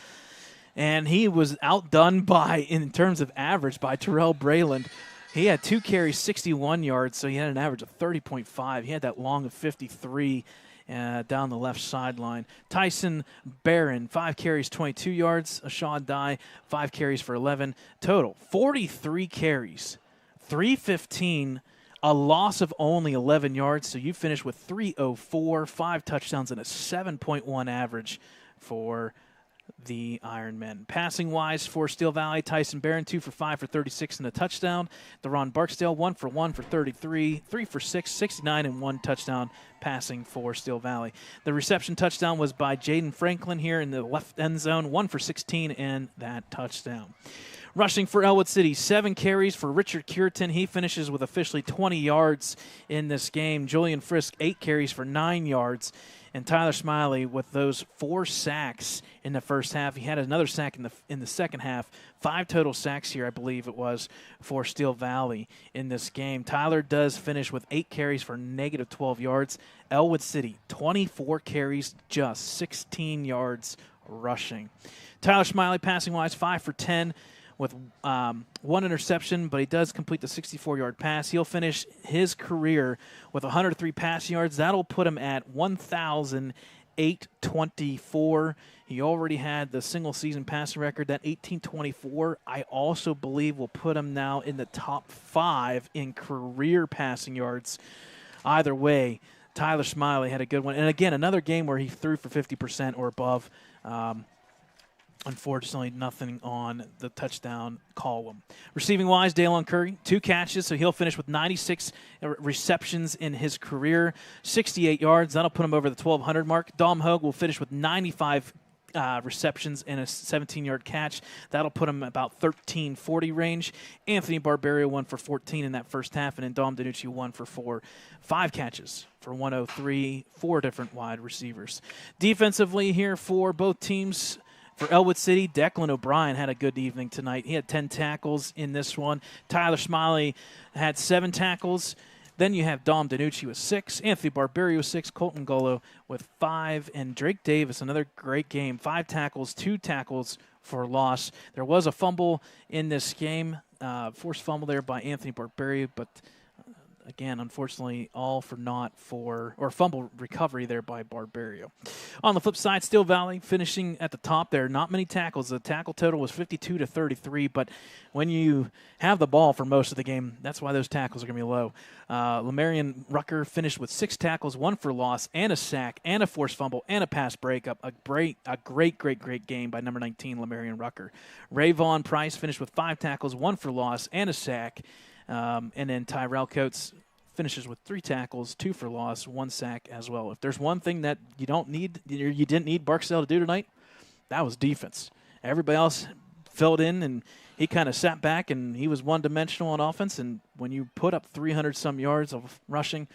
And he was outdone in terms of average by Terrell Brayland. He had 2 carries, 61 yards, so he had an average of 30.5. He had that long of 53 down the left sideline. Tyson Barron, 5 carries, 22 yards. Ashad Dye, 5 carries for 11. Total, 43 carries, 315, a loss of only 11 yards. So you finish with 304, 5 touchdowns, and a 7.1 average for the Ironmen. Passing-wise for Still Valley, Tyson Barron, 2 for 5 for 36 and a touchdown. Deron Barksdale, 1 for 1 for 33, 3 for 6, 69, and 1 touchdown passing for Still Valley. The reception touchdown was by Jaden Franklin here in the left end zone, 1 for 16 and that touchdown. Rushing for Ellwood City, 7 carries for Richard Cureton. He finishes with officially 20 yards in this game. Julian Frisk, 8 carries for 9 yards. And Tyler Smiley with those 4 sacks in the first half. He had another sack in the second half. 5 total sacks here, I believe it was, for Still Valley in this game. Tyler does finish with 8 carries for negative 12 yards. Ellwood City, 24 carries, just 16 yards rushing. Tyler Smiley, passing-wise, 5 for 10. with 1 interception, but he does complete the 64-yard pass. He'll finish his career with 103 passing yards. That'll put him at 1,824. He already had the single-season passing record. That 1824, I also believe, will put him now in the top 5 in career passing yards. Either way, Tyler Smiley had a good one. And, again, another game where he threw for 50% or above. Unfortunately, nothing on the touchdown column. Receiving-wise, Dalen Curry, 2 catches, so he'll finish with 96 receptions in his career, 68 yards. That'll put him over the 1,200 mark. Dom Hogue will finish with 95 receptions and a 17-yard catch. That'll put him about 1,340 range. Anthony Barberio 1 for 14 in that first half, and then Dom DiNucci 1 for 4. 5 catches for 103, 4 different wide receivers. Defensively here for both teams, for Ellwood City, Declan O'Brien had a good evening tonight. He had 10 tackles in this one. Tyler Smiley had 7 tackles. Then you have Dom DiNucci with 6, Anthony Barberio with 6, Colton Golo with 5, and Drake Davis, another great game. 5 tackles, 2 tackles for loss. There was a fumble in this game, forced fumble there by Anthony Barberio, but again, unfortunately, all for naught or fumble recovery there by Barberio. On the flip side, Steel Valley finishing at the top there. Not many tackles. The tackle total was 52-33, but when you have the ball for most of the game, that's why those tackles are going to be low. Lemarion Rucker finished with 6 tackles, 1 for loss, and a sack, and a forced fumble, and a pass breakup. A great game by number 19, Lemarion Rucker. Ray Vaughn Price finished with 5 tackles, 1 for loss, and a sack. And then Tyrell Coates finishes with 3 tackles, 2 for loss, 1 sack as well. If there's one thing that you didn't need Barksdale to do tonight, that was defense. Everybody else filled in, and he kind of sat back, and he was one-dimensional on offense. And when you put up 300-some yards of rushing,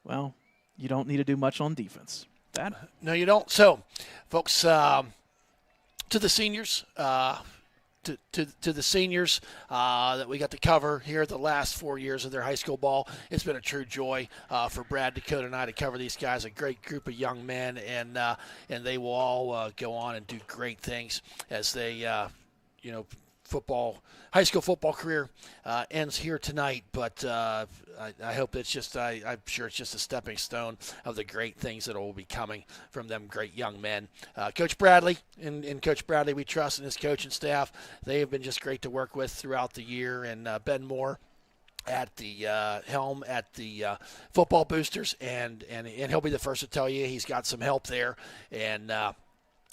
well, you don't need to do much on defense. No, you don't. So, folks, to the seniors, to the seniors that we got to cover here the last 4 years of their high school ball. It's been a true joy for Brad, Dakota, and I to cover these guys. A great group of young men, and they will all go on and do great things as they, high school football career ends here tonight. But I hope it's just, I'm sure it's just a stepping stone of the great things that will be coming from them great young men. Coach Bradley, and Coach Bradley we trust, and his coaching staff, they have been just great to work with throughout the year. And Ben Moore at the helm at the football boosters, and he'll be the first to tell you he's got some help there. And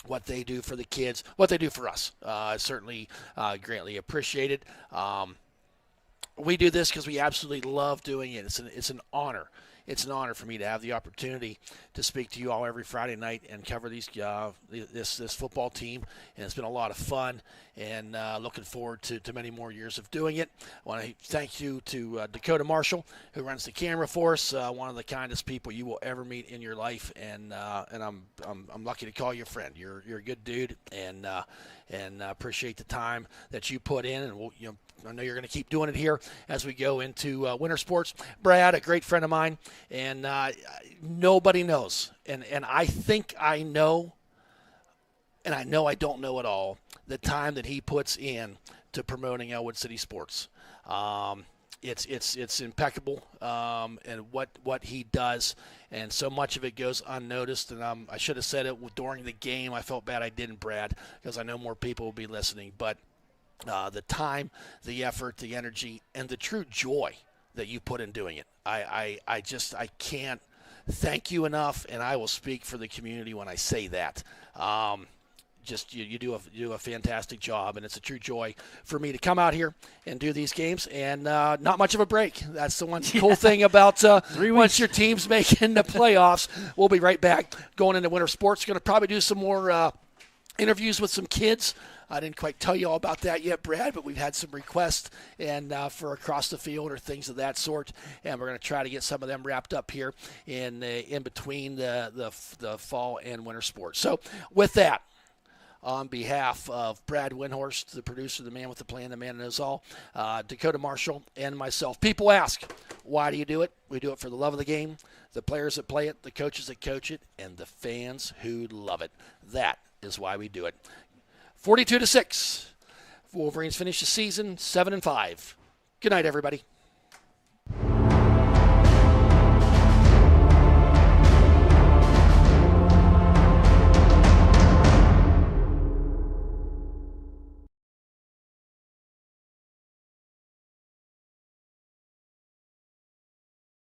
what they do for the kids, what they do for us, certainly greatly appreciated. We do this because we absolutely love doing it. It's an honor. It's an honor for me to have the opportunity to speak to you all every Friday night and cover this football team. And it's been a lot of fun, and looking forward to many more years of doing it. I want to thank you to Dakota Marshall, who runs the camera for us. One of the kindest people you will ever meet in your life, and I'm lucky to call you a friend. You're a good dude, and appreciate the time that you put in, and I know you're going to keep doing it here as we go into winter sports. Brad, a great friend of mine, and nobody knows, and I think I know, and I know I don't know it all, the time that he puts in to promoting Ellwood City sports. It's impeccable, and what he does, and so much of it goes unnoticed. And I should have said it during the game. I felt bad I didn't, Brad, because I know more people will be listening, but the time, the effort, the energy, and the true joy that you put in doing it. I can't thank you enough, and I will speak for the community when I say that. You do a fantastic job, and it's a true joy for me to come out here and do these games, and not much of a break. That's the one cool thing about once your team's making the playoffs. We'll be right back going into winter sports. Going to probably do some more interviews with some kids. I didn't quite tell you all about that yet, Brad, but we've had some requests and for across the field or things of that sort, and we're going to try to get some of them wrapped up here in between the fall and winter sports. So with that, on behalf of Brad Windhorst, the producer, the man with the plan, the man that knows all, Dakota Marshall, and myself. People ask, why do you do it? We do it for the love of the game, the players that play it, the coaches that coach it, and the fans who love it. That is why we do it. 42-6. Wolverines finish the season 7-5. Good night, everybody.